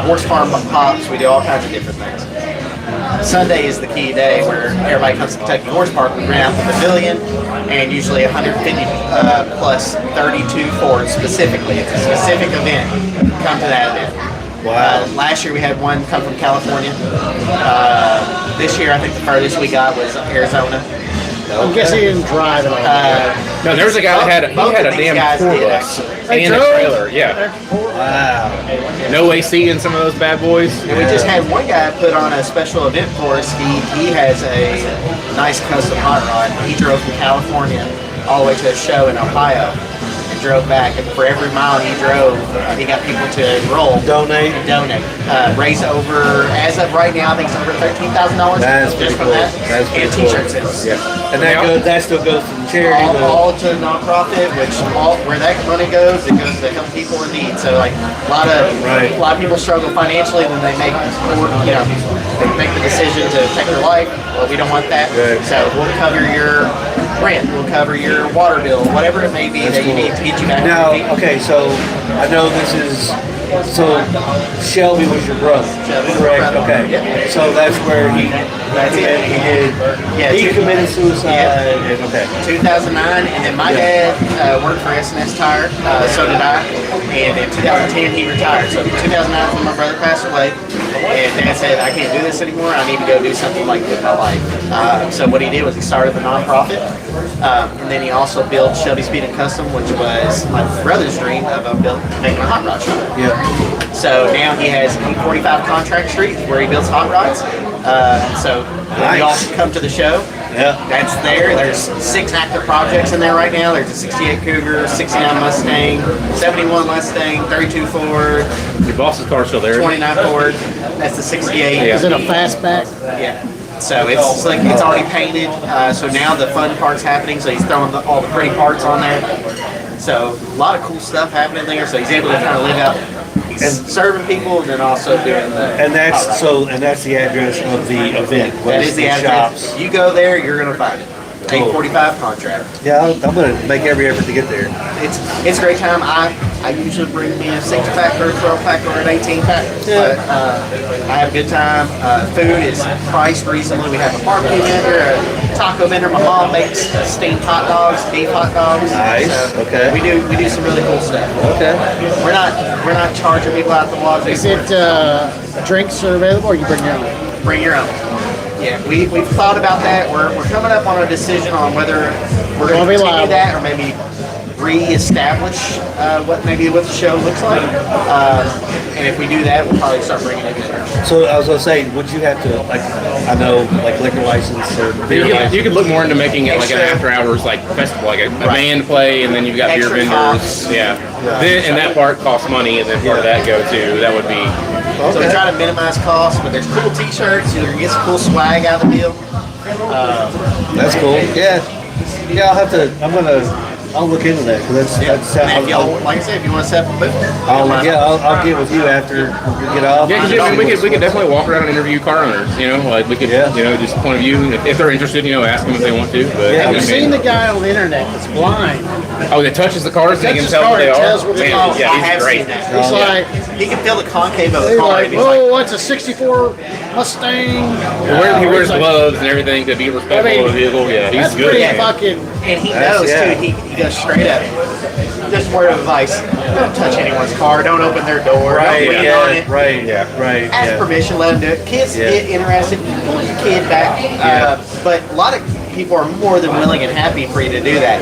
horse farm hops, we do all kinds of different things. Sunday is the key day where everybody comes to Kentucky Horse Park. We rent out the pavilion, and usually 150 plus 32 Fords specifically. It's a specific event. Come to that event. Wow. Last year we had one come from California. This year I think the furthest we got was Arizona. I'm guessing he didn't drive it all. No, there was a guy that had Both a of these damn guys tour did, bus They and a drove? trailer. Yeah, Wow. no AC in some of those bad boys. And we just had one guy put on a special event for us. He has a nice custom hot rod. He drove from California all the way to a show in Ohio and drove back. And for every mile he drove, he got people to enroll. Donate. Raise over, as of right now, I think it's over $13,000. That's just pretty from cool. that. That's pretty And cool. t-shirt sales. Yeah. And that still goes to the charity. All to nonprofit, which where that money goes, it goes to help people in need. So like a lot of people struggle financially, then they make they make the decision to take their life. Well, we don't want that. Right. So we'll cover your rent, we'll cover your water bill, whatever it may be that you need to get you back. Now, on your feet. okay, so I know this is Shelby was your brother, Shelby's my correct? brother. Okay, Yep. so that's where he Yeah, he committed suicide. Yeah. And, okay, 2009, and then my dad worked for S&S Tire, so did I. And in 2010, he retired. So in 2009 is when my brother passed away, and Dad said, I can't do this anymore. I need to go do something like with my life. So what he did was he started the nonprofit, and then he also built Shelby Speed and Custom, which was my brother's dream of making a hot rod shop. yeah. So now he has 45 Contract Street where he builds hot rods. So Nice. y'all should come to the show. Yeah. That's there. There's 6 active projects in there right now. There's a 68 Cougar, 69 Mustang, 71 Mustang, 32 Ford, Your boss's car's still there. 29 Ford. That's the 68. Yeah. Is it a fastback? Yeah. So it's like it's already painted. So now the fun part's happening. So he's throwing all the pretty parts on there. So a lot of cool stuff happening there. So he's able to kind of live out. He's serving people and then also doing the. And that's the address of the event. That is the address. shops. You go there, you're gonna find it. Cool. 845 Contract. Yeah, I'm gonna make every effort to get there. It's a great time. I usually bring me a 6-pack or a 12-pack or an 18-pack. Yeah. But I have a good time. Food is priced reasonably. We have a barbecue vendor, a taco vendor. My mom makes steamed hot dogs, beef hot dogs. Nice. Okay. We do some really cool stuff. Okay. We're not charging people out the wazoo. Is it drinks are available, or you bring your own? Bring your own. Yeah, we've thought about that. We're coming up on a decision on whether we're going to continue that or maybe re-establish what the show looks like. And if we do that, we'll probably start bringing in vendors. So I was gonna say, would you have to I know liquor license or beer license? You could look more into making it like an after hours festival, like a band play, and then you've got Extra beer vendors. costs. Yeah. Then and that part costs money, and then part of that go to that would be. So we try to minimize costs, but there's cool T-shirts. You can get some cool swag out of the deal. That's cool. Yeah. Yeah, I'll look into that because that's And if y'all, like I said, if you want to set up a booth, I'll get with you after we get off. Yeah, 'cause we could definitely walk around and interview car owners. We could just point of view if they're interested. Ask them if they want to. But Yeah, I've seen the guy on the internet that's blind. that touches the cars and he can Touches tell what car they and are. tells what they Man, are. yeah, I he's have great. seen that. He's like, He can feel the concave of the he's car. like, and he's like, what's a '64 Mustang? He wears He's like, gloves and everything to be respectful I mean, of the vehicle. Yeah, he's That's good. pretty Yeah. fucking. and he That's- knows yeah. too. He goes straight up. Just word of advice: don't touch anyone's car. Don't open their door. Right. Don't lean Yeah. on it. Right. Yeah. Right. Ask Yeah. permission. Let them do it. Kids Yeah. get interested. Pull your kid back. But a lot of people are more than willing and happy for you to do that.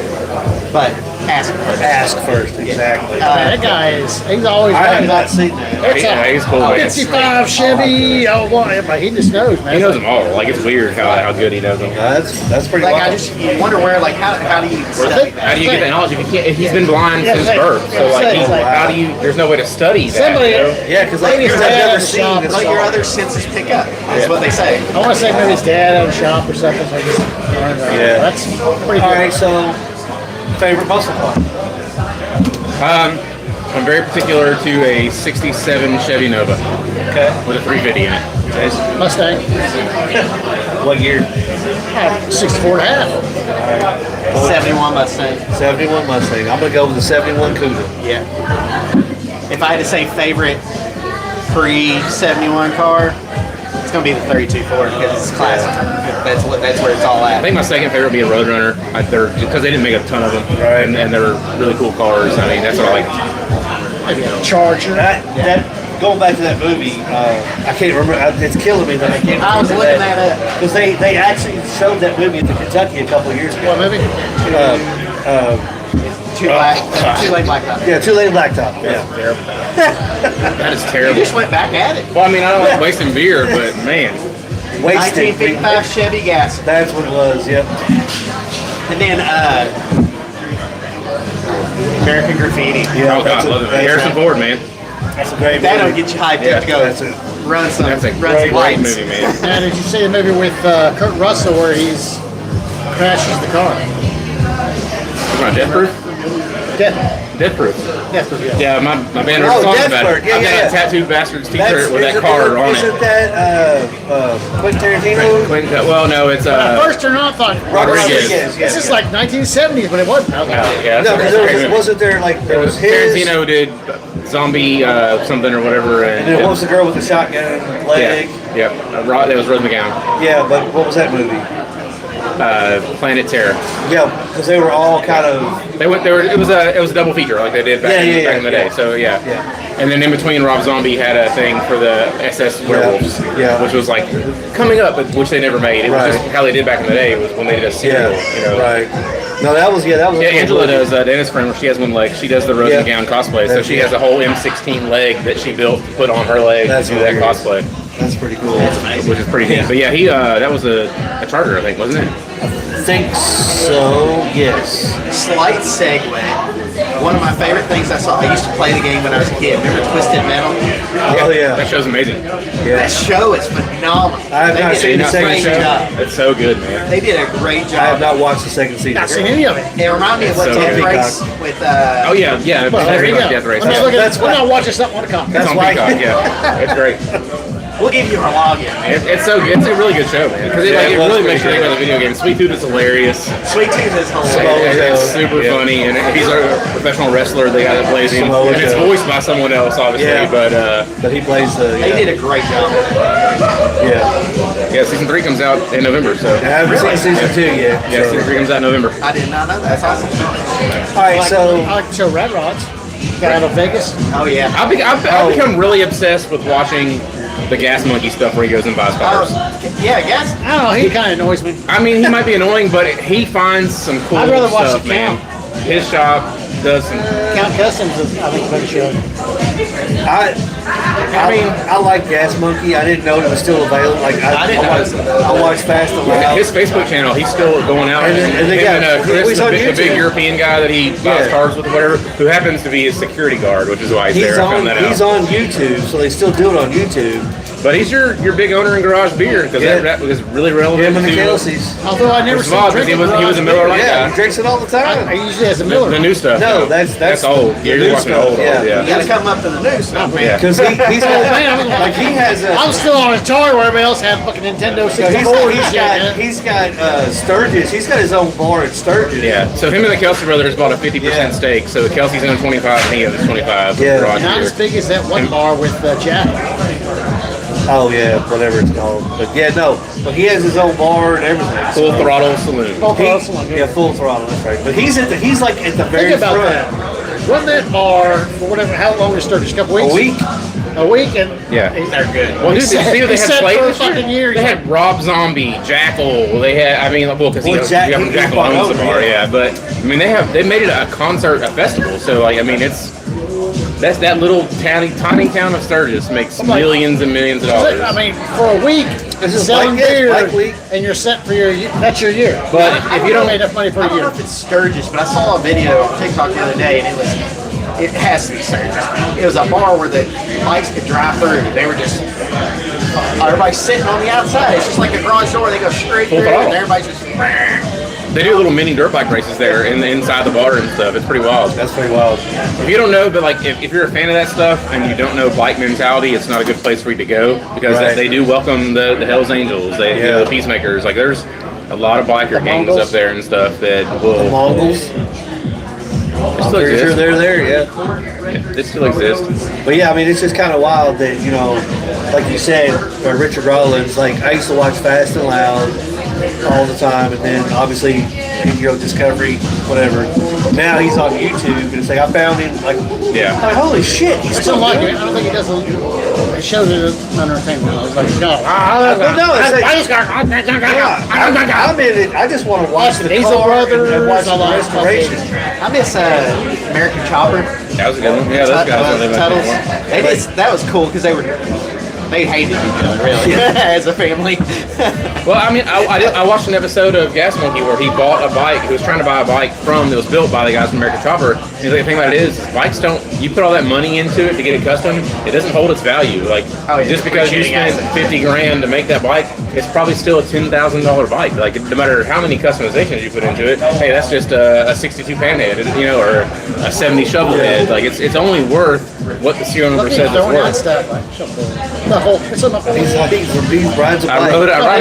But ask first. Ask first. Exactly. That guy he's always I have right. not seen that. It's Yeah, a he's cool, man. 55 Chevy. Oh, but he just knows, man. He knows them all. It's weird how good he knows them. That's pretty. Like wild. you wonder where how do you study that? How do you get that knowledge if he's been blind since birth? So how do you? There's no way to study that. Somebody- Yeah, because Ladies' I've dad never at the shop seen is Let this. your other senses pick up. Is what they say. I want to say maybe his dad owned a shop or something. So I just, Yeah. That's pretty All good. right, so favorite muscle car. I'm very particular to a 67 Chevy Nova Okay. with a 350 in it. Mustang. What year? 64 and a half. 71 Mustang. 71 Mustang. I'm gonna go with the 71 Cougar. Yeah. If I had to say favorite pre-71 car, it's gonna be the 32 Ford because it's classic. That's where it's all I at. think my second favorite would be a Roadrunner. Because they didn't make a ton of them, Right. and they're really cool cars. I mean, that's what I like. Maybe a Charger. That going back to that movie, I can't remember. It's killing me that I can't. I was looking that up. because they actually showed that movie at the Kentucky a couple of years ago. What movie? Two lane blacktop. Yeah, Two Lane Blacktop. Yeah. Terrible. That is You terrible. just went back at it. Well, I mean, I don't like wasting beer, but man, Wasted. 1955 Chevy gas. That's what it was. Yep. And then American Graffiti. Yeah. oh god, I love it. Harrison Ford, man. That's a great That'll movie. get you hyped Yeah, up to go that's it. run some That's a run some great lights. movie, man. Now, did you see the movie with Kurt Russell where he's crashes the car? Come on, Death Proof? Death. Death Proof. Death. Yeah. Yeah, my band Oh, wrote a song Death about Proof. it. Yeah, I've got yeah, a Tattooed Bastards t-shirt with that isn't car on Isn't it. that Quentin Tarantino? Well, no, it's When I first turned on, I thought, Rodriguez. this is like 1970s, but it wasn't. I was like, yeah, No, that's because a great movie. wasn't there like there It was was his, Tarantino did zombie something or whatever, and then what was the girl with the shotgun leg? yeah, that was Rose McGowan. Yeah, but what was that movie? Planet Terror. Yeah, because they were all kind of It was a double feature like they did back in the day. So yeah. And then in between, Rob Zombie had a thing for the SS Werewolves, Yeah. which was like coming up, but which they never made. It was Right. just how they did back in the day was when they did a serial. right. No, that was a Yeah, cool Angela movie. does. Dennis' friend, she has one leg. She does the Rose Yeah. McGowan cosplay, so That's- she has a whole M16 leg that she built to put on her leg That's to do that hilarious. cosplay, That's pretty cool. which is pretty neat. But yeah, he that was a Charger, I think, wasn't it? I think so. Yes. Slight segue. One of my favorite things I saw. I used to play the game when I was a kid. Remember Twisted Metal? Oh yeah. That show's amazing. Yeah. That show is phenomenal. I have They not did seen a the second great show. job. It's so good, man. They did a great job. I have not watched the second season. not seen any of it. It reminded me of what It's so Death good. Race with. Oh yeah, yeah. Well, there you go. Death Race. Let me look That's at. I'm not watching something on the copy. It's That's on why- Peacock, yeah. It's great. We'll give you our login. It's so good. It's a really good show, man. Because it, Yeah, like, it it was really pretty makes you think about the video game. Sweet Tooth is hilarious. Sweet Tooth is hilarious. Samoa It's super Yeah. funny, and he's a professional wrestler, the guy that plays him. Samoa And it's Joe. voiced by someone else, obviously. Yeah. But But he plays the. They did a great job. Yeah. yeah, season 3 comes out in November. So I haven't seen season 2 yet. yeah, so. season 3 comes out in November. I did not know that. That's awesome. All right, so I like the show Red Rods. Got out of Vegas. Oh yeah. I've become really obsessed with watching the Gas Monkey stuff where he goes and buys cars. Yeah, I guess. I don't know. He kind of annoys me. I mean, he might be annoying, but he finds some cool I'd rather watch stuff, the man. Count. His shop does some. Count Customs is, I think, a better show. I like Gas Monkey. I didn't know it was still available. Like I didn't know. I watched Fast and Loud. His Facebook channel, he's still going out. And they him got- and Chris, he's the on big YouTube. European guy that he buys Yeah. cars with, or whatever, who happens to be his security guard, which is why he's there. I found that He's out. on YouTube, so they still do it on YouTube. But he's your big owner in Garage Beer because Yeah. that was really relevant Him and the to Kelsey's. Although I never First seen of all, him because drink he was a Miller Lite Yeah, guy. he drinks it all the I time. usually has a Miller. The new stuff. No, that's old. the You're new watching stuff, old. yeah. Yeah. You gotta come up to the new stuff, man. Yeah. Because he's Oh, man, like he has a. I'm still on Atari where everybody else had fucking Nintendo So 64 and he's shit, got man. he's got Sturgis. He's got his own bar at Sturgis. Yeah. So him and the Kelsey brothers bought a 50% Yeah. stake. So Kelsey's owned 25 and he owns 25. Yeah. Garage Not Beer. as big as that one bar with Jack. Oh yeah, whatever it's called. But yeah, no. But he has his own bar and everything. Full Throttle Saloon. Oh, He- close one, yeah, full throttle. That's right. But he's like at the very Think about front. that. Wasn't that bar for whatever? How long was Sturgis? A couple weeks. A week. A week, and Yeah. They're good. Well, dude, did you see what they He had said played for a this year? fucking year. They had Rob Zombie, Jackal. They had, I mean, well, because Well, he Jack- he- Jackal he's owns the bought bar, over, yeah. But I mean, they made it a concert, a festival. So like, I mean, that's that little tiny town of Sturgis makes I'm like- millions and millions of dollars. I mean, for a week, This is selling like this, beer, Bike Week. and you're set for your. That's your year. But if you don't- made enough money for I a don't know year. if it's Sturgis, but I saw a video on TikTok the other day, and it has to be Sturgis. It was a bar where the bikes could drive through. They were just everybody's sitting on the outside. It's just like a garage door. They go straight Full through, throttle. and everybody's just. They do little mini dirt bike races there inside the bar and stuff. It's pretty wild. That's pretty wild. If you don't know, but like if you're a fan of that stuff and you don't know bike mentality, it's not a good place for you to go because Right. they do welcome the Hells Angels, the Peacemakers. Like there's a lot of biker gangs Mongols? up there and stuff that will. The Mongols. It I'm still pretty sure exists. they're there, yeah. It still exists. But yeah, I mean, it's just kind of wild that, you know, like you said, Richard Rollins, like, I used to watch Fast and Loud all the time, and then obviously, you know, Discovery, whatever. Now he's on YouTube, and it's like, I found him, like, Yeah. I'm like, holy shit, he's I still still like doing it. I don't think he does it shows it as entertainment. I was like, no. But no, it's like, I'm in it. I just want to watch the Diesel car Brothers, and watch I the like restoration. I miss American Chopper. That was a good one. Yeah, those guys. Tuttles. That was cool because they hated each other really as a family. Well, I mean, I watched an episode of Gas Monkey where he bought a bike. He was trying to buy a bike that was built by the guys from American Chopper. And he's like, the thing about it is, bikes don't. You put all that money into it to get it custom, it doesn't hold its value. Like just because you spent $50,000 to make that bike, it's probably still a $10,000 bike. Like no matter how many customizations you put into it, hey, that's just a 62 panhead, you know, or a 70 shovel head. Like it's only worth what the serial number Look, says he's it's throwing out worth. stuff like it's on the whole. He rides a I bike.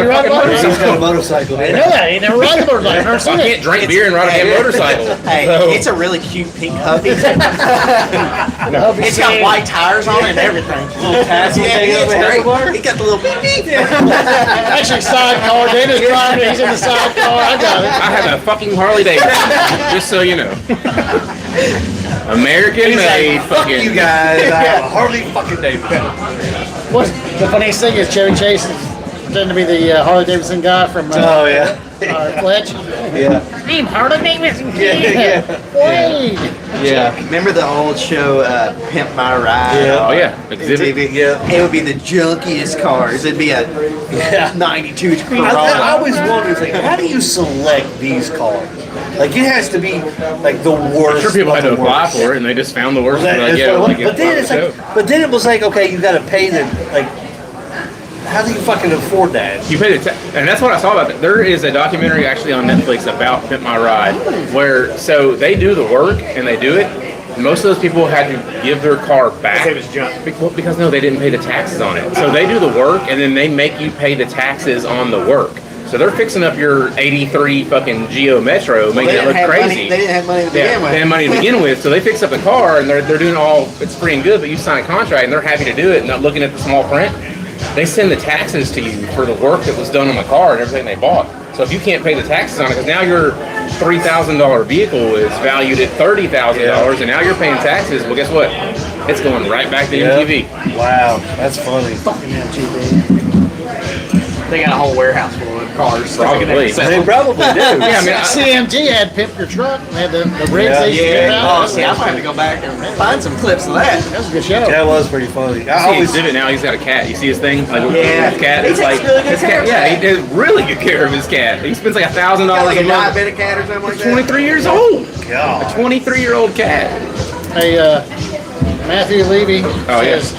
ride a fucking He's motorcycle. got a motorcycle. I know that. He never rides a motorcycle. I've never I seen can't it. drink beer and ride a damn motorcycle. Hey, So- it's a really cute pink hubby. It's got white tires on it and everything. Little tassel Yeah, thing it's over the great. handlebar. He got the little beep beep. Actually, sidecar. Dana's driving. He's in the sidecar. I got it. I have a fucking Harley Davidson, just so you know. American made Fuck fucking. you guys. I have a Harley fucking Davidson. What's the funniest thing is Chevy Chase is pretending to be the Harley Davidson guy from Oh, yeah. Fletch. Yeah. I'm Harley Davidson. Yeah. Wait. Yeah. Remember the old show Pimp My Ride? Yeah. Oh yeah, on exhibit. TV? Yeah. It would be the junkiest cars. It'd be a Yeah. 92 I Corolla. always wondered, like, how do you select these cars? Like, it has to be, like, the worst. I'm sure people had to of the apply worst. for it, and they just found the worst. That- Like, that's yeah, what- like, but then it's like, but then it was like, okay, you got to pay the, like, how do you fucking afford that? you pay the and that's what I saw about that. There is a documentary actually on Netflix about Pimp My Ride, where so they do the work and they do it. Most of those people had to give their car back. It was junk. Because no, they didn't pay the taxes on it. So they do the work and then they make you pay the taxes on the work. So they're fixing up your '83 fucking Geo Metro, making it look crazy. They didn't have money to Yeah, begin with. they had money to begin with, so they fix up the car and they're doing all, it's free and good, but you sign a contract and they're happy to do it, not looking at the small print. They send the taxes to you for the work that was done on the car and everything they bought. So if you can't pay the taxes on it, because now your $3,000 vehicle is valued at $30,000 and now you're paying taxes, well guess what? It's going right back to MTV. Wow, that's funny. Fucking MTV. They got a whole warehouse full of cars. Probably. They probably do. Yeah, I mean, CMG had Pimp Your Truck. They had the rigs Yeah. they used to give out. Oh, see, I'm going to have to go back and find some clips of that. That was a good show. That was pretty funny. I I always exhibit now. He's got a cat. You see his thing? Like Yeah. his cat. He It's takes like really good his care cat. of Yeah, his he does really good care of his cat. He spends like $1,000 Got like a a month. diabetic cat or something like that. 23 years old. God. A 23-year-old cat. Hey, Matthew Levy Oh, yeah. says,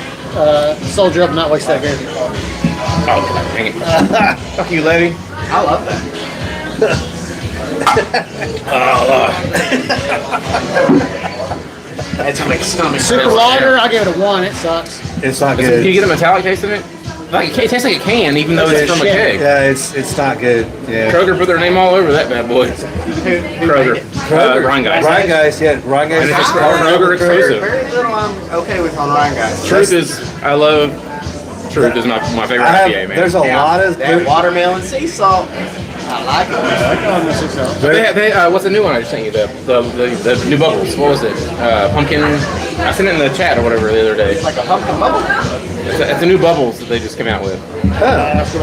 soldier up, not waste that beer. Oh, God, dang it. Fuck you, lady. I love that. That's how make stomach. Super lager, I gave it a 1. It sucks. It's not Can good. you get a metallic taste in it? Like, it tastes like a can, even though it's from a shit. keg. Yeah, it's not good. Yeah. Kroger put their name all over that bad boy. Kroger. Ryan Guys. Ryan guys, yeah, Ryan guys. And it's just Kroger Kroger exclusive. Very little I'm okay with on Ryan guys. Truth is, I love. Truth is my favorite IPA, man. There's a lot of that good. watermelon sea salt. I like it. They, what's the new one I just sent you? The new bubbles. What was it? Pumpkin. I sent it in the chat or whatever the other day. Like a pumpkin bubble. It's the new bubbles that they just came out with.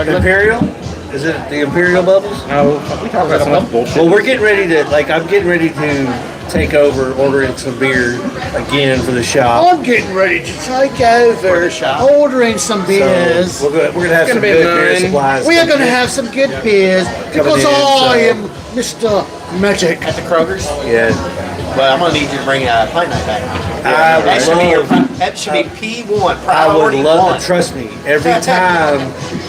Imperial? Is it the Imperial bubbles? No, we talk about so much bullshit. Well, we're getting ready to I'm getting ready to take over, ordering some beer again for the shop. I'm getting ready to take over, ordering some beers. So we're gonna have It's some gonna be good a beer 9. supplies. We are going to have some good beers because in, I so- am Mr. Magic. At the Kroger's. Yeah. Well, I'm gonna need you to bring Pint Night back. I That would should be P1. I would Priority love one. to, trust me, every time.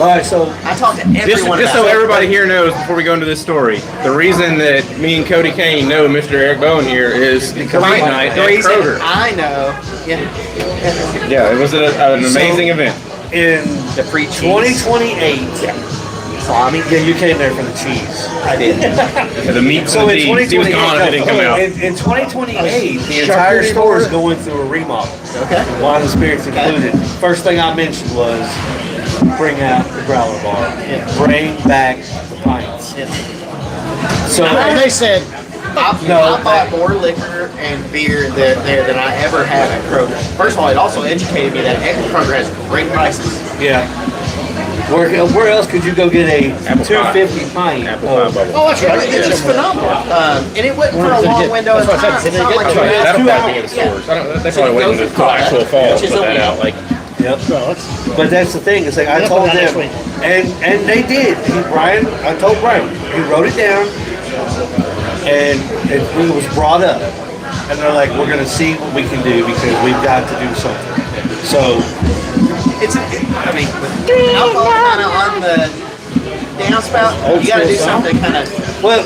All right, so I talked to Just everyone so about it. everybody here knows before we go into this story, the reason that me and Cody Kane know Mr. Eric Bowen here is Because Pint of Night The at reason Kroger. I know, Yeah, it was an amazing event. in the free cheese. 2028, Salami. yeah, you came there for the cheese. I did. The meat So and in the cheese. He was 2028, gone and it didn't come out. in 2028, the entire store is going through a remodel. Okay. Wine and spirits included. First thing I mentioned was bring out the growler bar. Bring back the pints. So And they said, I No, bought more liquor and beer there than I ever have at Kroger. First of all, it also educated me that Kroger has great prices. yeah. Where else could you go get a Apple pie. 250 pint? Apple pie bubble. oh, that's right. It's just phenomenal. And it went for a long window of time. It's not like you had That'll 2 probably be in hours. the stores. I don't, they So probably it waiting goes until with actual product, fall which to is put that okay. out. Like, Yep. No, it's, But that's the thing. It's like I Yeah, told put that them, next week. and they did. I told Brian. He wrote it down, and it was brought up. And they're like, "We're gonna see what we can do because we've got to do something." So I mean, with alcohol kind of on the downspout, you got to do something to kind of well,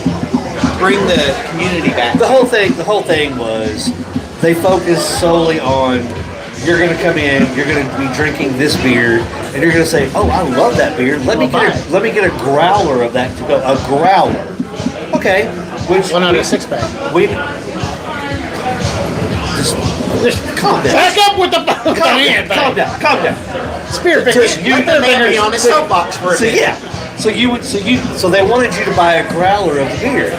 bring the community back. the whole thing was they focused solely on you're gonna come in, you're gonna be drinking this beer, and you're gonna say, "Oh, I love that beer. Let me get a growler of that to go. A growler, okay." Which one out of a 6-pack. we just calm down. Back up with the hand. Calm down. Spirit So fingers. you- Put their Man be fingers on the soapbox for a So minute. yeah, so they wanted you to buy a growler of the beer.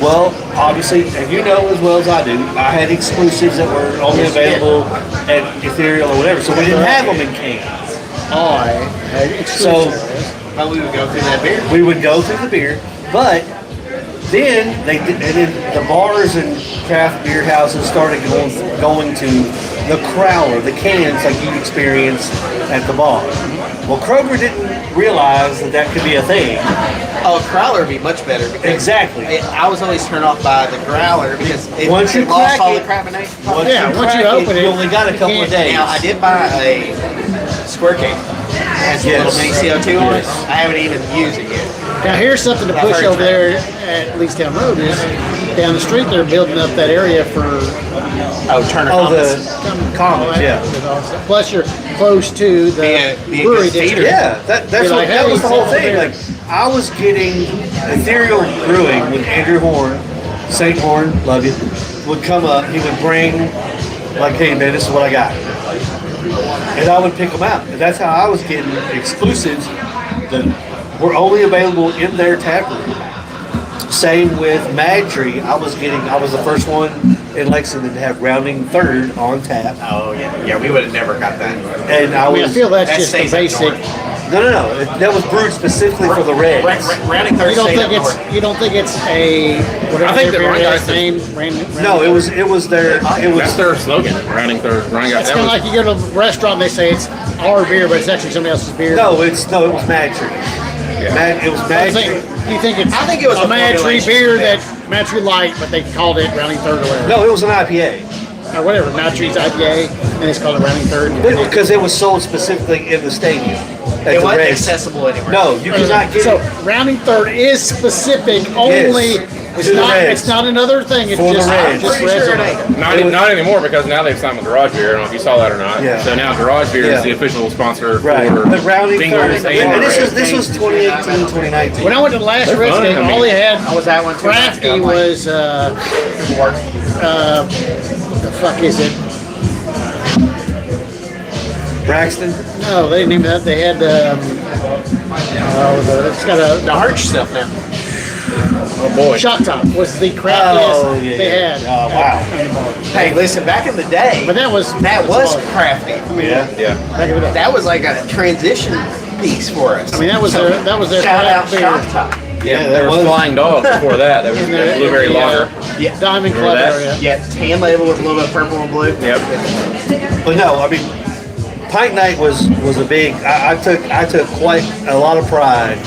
Well, obviously, and you know as well as I do, I had exclusives that were only available at Ethereal or whatever, so we didn't have them in cans. So But we would go through that beer. we would go through the beer, but then the bars and craft beer houses started going to the crowler, the cans like you experienced at the bar. Well, Kroger didn't realize that could be a thing. Oh, a growler would be much better. Because Exactly. I was always turned off by the growler because it, Once you it lost crack all it- the carbonation. Once Yeah, you once you crack open it, you only got a couple you of can't- days. Now, I did buy a square cake. It has a Yes. little mini CO2 on it. Yes. I haven't even used it yet. Now here's something to I've push heard over that. there at Leestown Road is down the street they're building up that area for Oh, Turner Oh, Commons. the commons, yeah. Plus you're close to the Be a brewery good feeder. district. Yeah, that's Be what, like, that hey, was the whole it's thing. over Like, I was getting Ethereal Brewing with Andrew Horn, St. Horn, love you, would come up. He would bring, like, hey, man, this is what I got. And I would pick them out. And that's how I was getting exclusives that were only available in their tap room. Same with Mad Tree. I was the first one in Lexington to have Rounding Third on tap. Oh, yeah. Yeah, we would have never got that. And I I mean, I was, feel that's that just the stays up basic. north. no. That was brewed specifically for the Reds. Rounding third You don't state think up north. it's you don't think it's a whatever I think their that beer Ryan is Geist name? No, it was their, it that's was, their slogan, rounding third. Ryan got It's that kind of was, like you go to a restaurant and they say it's our beer, but it's actually somebody else's beer. no, it was Mad Tree. It was I Mad think, Tree. you think it's I think it was a a Mad Tree formulation beer thing. that Mad Tree Light, but they called it Rounding Third or whatever. No, it was an IPA. Or whatever, Mad Tree's IPA, and it's called a Rounding Third. Because it was sold specifically in the stadium. At It the wasn't Reds. accessible anywhere. No, you could not get So it. Rounding Third is specific only. It's To the not. Reds. It's not another thing. It's For the just, Reds. just Pretty sure it Reds. ain't. not anymore because now they've signed with Garage Beer. I don't know if you saw that or not. Yeah. So now Garage Beer Yeah. is the official sponsor Right. for But Rounding Third. Fingers and And this Reds. was 2018, 2019. When I went to the last They're Reds fun, game, I mean- all they had I was at one 2 nights ago. crafty was what the fuck is it? Braxton. No, they didn't even have. They had it's got The arch stuff now. Oh boy. Shot Top was the craftiest Oh, yeah. they had. Oh, wow. Hey, listen, back in the day, But that was crafty. Yeah. Yeah. back in the day. That was like a transition piece for us. I mean, that was their Shout out craft beer. Shock Top. Yeah, There that was was. Flying Dogs before that. There was In the- Blueberry in the, Lager. Yeah. Diamond Remember Club that? area. Yeah, tan label with a little bit of purple and blue. Yep. But no, I mean, Pint Night was a big. I took quite a lot of pride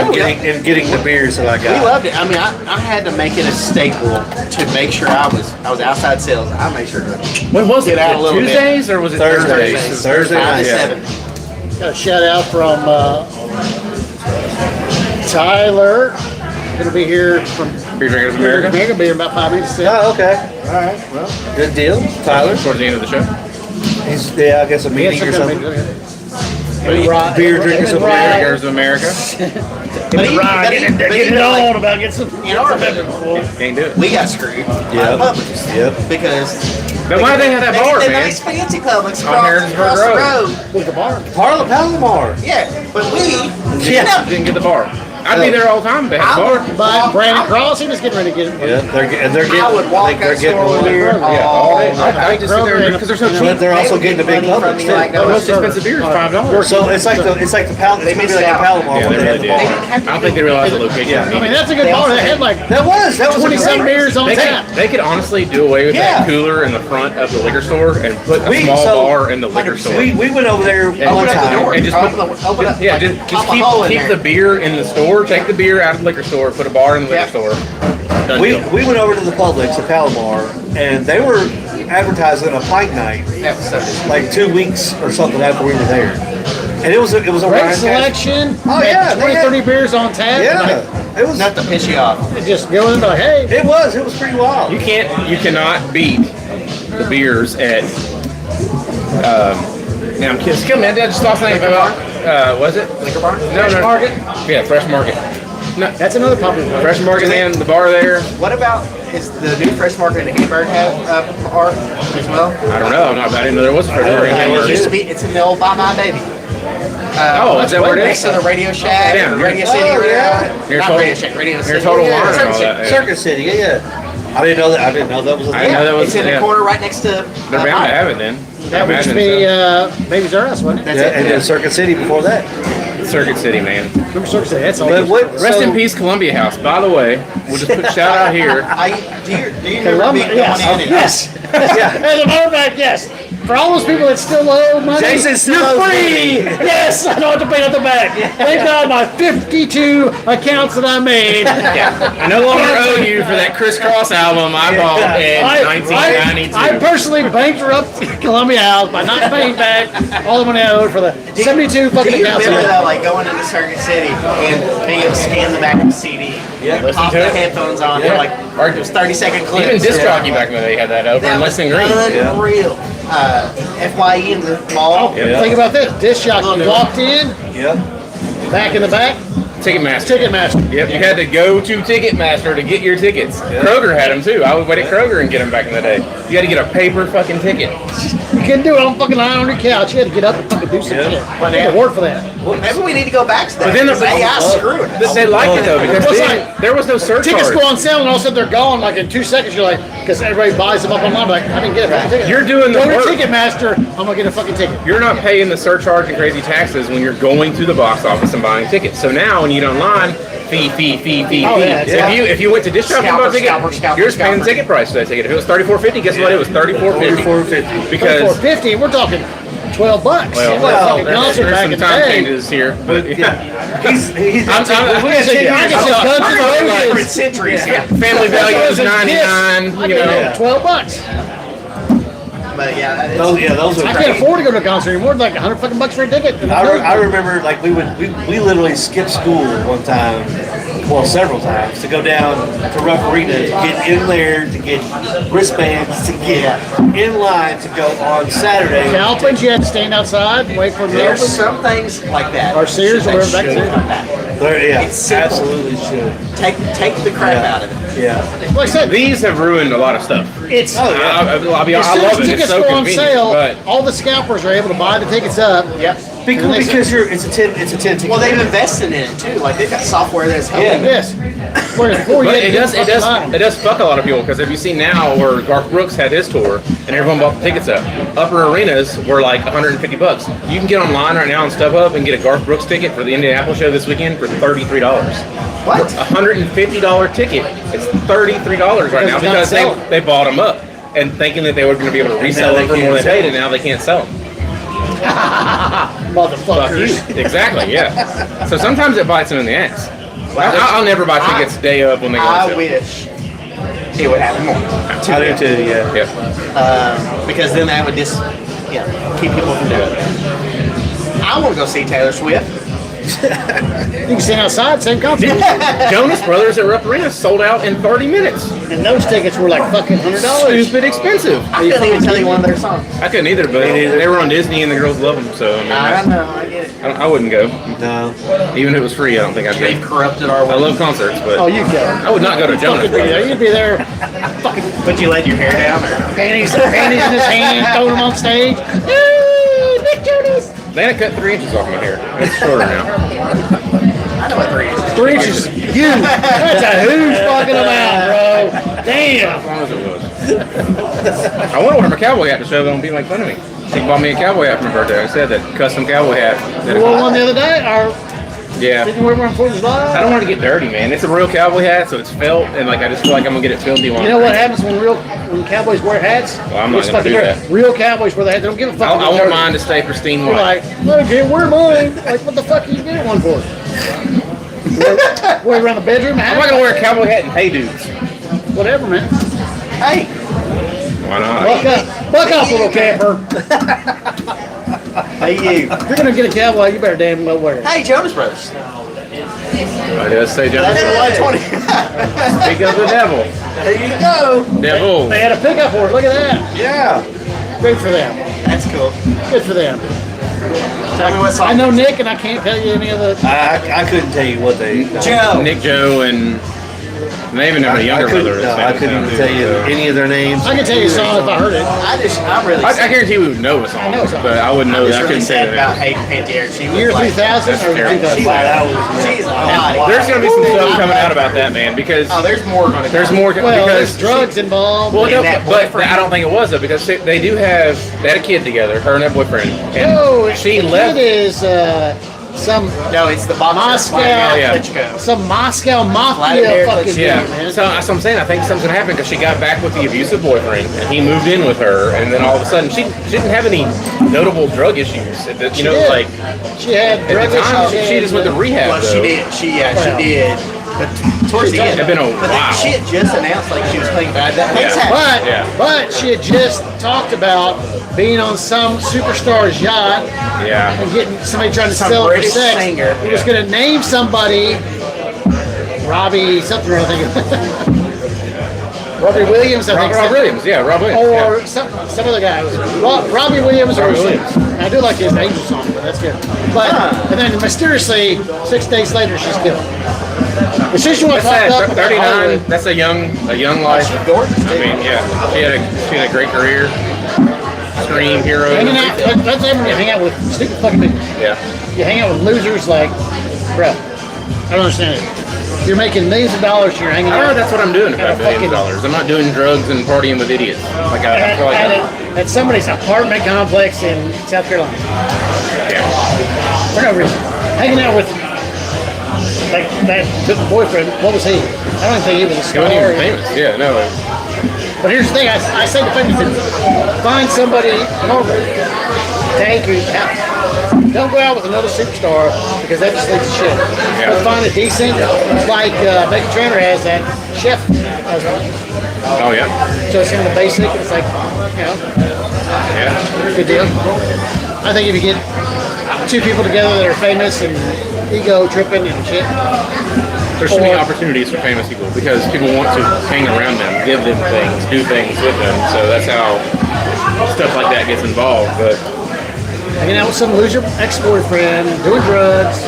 and getting the beers that I We got. loved it. I mean, I had to make it a staple to make sure I was outside sales. I made sure to When was get out a little bit. Tuesdays or was it Thursdays. Thursday 5 night. to Yeah. 7. Got a shout out from Tyler. Gonna be here from Beer Drinkers of America? America. Be here about 5 minutes. Oh, okay. All right. Well, Good deal. Tyler. Towards the end of the show. He's, yeah, I guess a meeting or something. Beer drinkers of Beer America. Drinkers of America. Get it on about get some. In our business, Can't do it. we got screwed by Yep. Publix Yep. because But why do they have that bar, the man? nice fancy Publix On across Harrisburg the Road. road. With the bar. Palomar. Yeah, but we Yeah. Didn't get the bar. I'd be there all the time if they had the bar. But Brandon Cross, he was getting ready to get it. Yeah, they're getting. I would walk like they're that getting store one with there. her Yeah, all day. I just sit there because they're so cheap. But they're also getting the big Money from Publix me too. like The that. most expensive beer is $5. So it's like the Palomar. They It's gonna be missed like a out. Palomar Yeah, when they they really have the did. bar. I don't think they realized the location. Yeah. I mean, that's a good bar. They had like That was a 27 great- beers on tap. They could honestly do away with Yeah. that cooler in the front of the liquor store and put a small so- bar in the liquor store. We went over there one Open up the time. door. And just Open up. Yeah, like, just pop a hole in keep there. the beer in the store. Take the beer out of the liquor store. Put a bar in the liquor Yeah. store. Done We deal. went over to the Publix at Palomar, and they were advertising a pint night That was so good. like 2 weeks or something after we were there, and it was a Great Ryan selection. Oh, They had yeah, they 20, had- 30 beers on tap. Yeah, Like, it was. Not to piss you off. just go in like, hey, It was pretty wild. You cannot beat the beers at. Now I'm kidding. Kill me. I just lost the name about. Was it Liquor bar? Fresh Market. Yeah, Fresh Market. No, That's another popular one. Fresh Market and the bar there. What about is the new Fresh Market in Hamburg have bar as well? I don't know. I didn't know there was a Fresh Market in It Hamburg. used to be. It's in the old Bye Bye Baby. Oh, is that where it Next is? to the Radio Shack, Yeah, Radio near- City. Oh, yeah. Near Not Total- Radio Shack, Radio City. Total Yeah, Wine and Circus all City. that. Yeah. Circus City, yeah. I didn't know that. I didn't know that was a I didn't know that was. It's in yeah. the corner right next to. They're bound to have it then. That would be Baby's R Us, wasn't it? That's Yeah, it. and then Circuit City before that. Circuit City, man. Remember Circus City? That's all. But what? Rest so- in peace, Columbia House. By the way, we'll just put shout out here. Do you remember me going Yes. in and Yes. Yeah. As a matter of fact, yes. For all those people that still owe money, Jason still you're owes free. money. Yes, I don't have to pay at the back. Thank God my 52 accounts that I made. I no longer owe you for that Crisscross album I bought in 1992. I personally bankrupt Columbia House by not paying back all the money I owed for the 72 fucking Do you accounts. remember I though, like going into Circuit City and being able to scan the back of the CD, Yeah. Listen pop to the it. headphones on, Yeah. like Or those 30-second clips. Even disc jockey back in the day had that over in That was Lexington Green. unreal. FYE in the mall. Yeah. Think about this. Disc jockey walked in, Yep. back in the back, Ticketmaster. Ticketmaster. Yep, you had to go to Ticketmaster to get your tickets. Kroger had them too. I would wait at Kroger and get them back in the day. You had to get a paper fucking ticket. You couldn't do it on fucking lying on your couch. You had to get up and fucking do some Yeah. shit. But they had to work for that. Maybe we need to go back to that. But then because AI screw it. But they liked it though because What's then that? there was no surcharge. Tickets go on sale and all of a sudden they're gone like in 2 seconds. You're like, because everybody buys them up online. Like, I didn't get a fucking ticket. You're doing the Go work. to Ticketmaster. I'm gonna get a fucking ticket. You're not paying the surcharge and crazy taxes when you're going to the box office and buying tickets. So now when you get online, fee. Oh, yeah, yeah. If you went to disc jockey and bought a ticket, Scalper, you're just paying the scalper. ticket price for that ticket. If it was $34.50, guess what? It was $34.50. $34.50. Because $4.50. We're talking $12. Well, Fucking concert there's back some in the time day. changes here, but yeah. He's I'm I said, Guns N' Different Roses. centuries. Yeah. Family value is Those are $99. You know, Yeah. $12. But yeah, it's, those are I great. can't afford to go to a concert anymore. Like $100 fucking bucks for a ticket. I remember like we literally skipped school one time, well several times, to go down to Rough Arena to get in there, to get wristbands, to get in line to go on Saturday. Calpins, you had to stand outside and wait for them to there's open. some things like that. Or Sears, that or whatever that should is. come back. Yeah, It's simple. absolutely should. Take the crap out of it. Yeah. Like I said, these have ruined a lot of stuff. it's Oh, yeah. I'll be as honest, I soon love as it. It's tickets so go on convenient, sale, but all the scalpers are able to buy the tickets up. Yep. Because it's a 10 ticket. Well, they've invested in it too. Like they've got software that's helping. Yeah. Yes. Whereas before you But had to it get does, the it fucking does, line. it does fuck a lot of people because if you see now where Garth Brooks had his tour and everyone bought the tickets up, upper arenas were like $150. You can get online right now on StubHub and get a Garth Brooks ticket for the Indianapolis show this weekend for $33. What? $150 ticket. It's $33 right now because they bought them up and thinking that they were going to be able to resell them for more than they paid, and now they can't sell them. Fuck Motherfuckers. you. Exactly, yeah. So sometimes it bites them in the ass. I'll never buy tickets day up when they go on I sale. wish it would happen more. I do too, yeah. Yeah. Because then that would just, keep people from doing it. I want to go see Taylor Swift. You can stand outside, same concert. Jonas Brothers at Rupp Arena sold out in 30 minutes. And those tickets were like fucking $100. Stupid expensive. I couldn't even tell you one of their songs. I couldn't either, but they were on Disney and the girls love them, so I mean, I know, I get it. I wouldn't go. No. Even if it was free, I don't think I'd They've go. corrupted our I way. love concerts, but Oh, you go. I would not go to Jonas Fucking be there. Brothers. You'd be there, fucking But you let your hair down, or? panties in his hand, throwing them on stage. Hey, Nick Jonas. They had to cut 3 inches off my hair. It's shorter now. I know what 3 is. 3 inches. You. That's a huge fucking amount, bro. Damn. As long as it was. I want to wear my cowboy hat to show them and be like fun of me. She bought me a cowboy hat for my birthday. I said that custom cowboy hat. You wore one the other day, or Yeah. didn't you wear one for July? I don't want to get dirty, man. It's a real cowboy hat, so it's felt, and like I just feel like I'm gonna get it filthy one. You know what happens when cowboys wear hats? Well, I'm not It's gonna fucking do dirty. that. Real cowboys wear the hat. They don't give a fuck. I if it's want dirty. mine to stay pristine You're white. like, look, dude, wear mine. Like, what the fuck are you getting one for? Wear around the bedroom? I'm not gonna wear a cowboy hat and hey dudes. Whatever, man. Hey, Why not? Buck up, little camper. hey you. If you're gonna get a cowboy, you better damn well wear it. Hey, Jonas Brothers. I just say That's Jonas. 20. Speak of the devil. There you go. Devil. They had a pickup for it. Look at that. Yeah. Good for them. That's cool. Good for them. Tell me what song. I know Nick, and I can't tell you any of the. I couldn't tell you what they. Joe. Nick, Joe, and they even have a younger brother. that's I famous couldn't now, even too, tell you so. any of their names. I can tell you a song if I heard it. I'm really I guarantee we would know a song, I know a song. but I wouldn't know I'm that. I just really couldn't say sad about that. Hayden Pantier. She was Year like, 3000 That's or terrible. 2000? she's a hottie. There's gonna be some stuff coming out about that, man, because Oh, there's more going to there's more. Well, because there's drugs involved. Well, no, And that but boyfriend. I don't think it was though, because they had a kid together, her and that boyfriend, and No, she the left. kid is some No, it's the boxer. Moscow, yeah. Klitschko. some Moscow mafia Vladimir fucking Klitschko. Yeah, dude, man. so that's what I'm saying. I think something's gonna happen because she got back with the abusive boyfriend, and he moved in with her, and then all of a sudden she didn't have any notable drug issues. You know, did. like She had at drug the time issues. she just went to rehab. Well, though. she did. She Well. did. But towards the end, It's been a but then while. she had just announced like she was clean bad. That things Yeah. happen. But Yeah. but she had just talked about being on some superstar's yacht Yeah. and getting somebody trying to Some sell it for British sex. singer. He was going to name somebody, Robbie something or other. Robbie Williams, I think. Rob Williams, yeah, Rob Williams. Or yeah. some other guy. Robbie Williams or Robbie something. Williams. And I do like his Angel song, but that's good. But and then mysteriously, 6 days later, she's killed. But since you want That's to talk sad. up 39. Hollywood, That's a young life. She's gorgeous. I mean, yeah, she had a great career. Scream hero. hanging out, that's everyone you hang out with stupid fucking people. Yeah. You hang out with losers like, bro, I don't understand it. You're making millions of dollars, you're hanging I out know that's what I'm doing if I At a have millions of fucking- dollars. I'm not doing drugs and partying with idiots. Like I feel like at somebody's apartment complex in South Carolina for no reason. Hanging out with like that boyfriend. What was he? I don't think he was a he star. wasn't even famous. Yeah, no. But here's the thing: I say to people, find somebody normal to anchor your house. Don't go out with another superstar because that just leads to shit. Yeah. Let's find a decent, like Becky Traynor has that chef husband. Oh yeah. So it's kind of basic. It's like, you know, Yeah. good deal. I think if you get two people together that are famous and ego tripping and shit, There's so many opportunities for famous people because people want to hang around them, give them things, do things with them. So that's how stuff like that gets involved. But hanging out with some loser ex-boyfriend, doing drugs,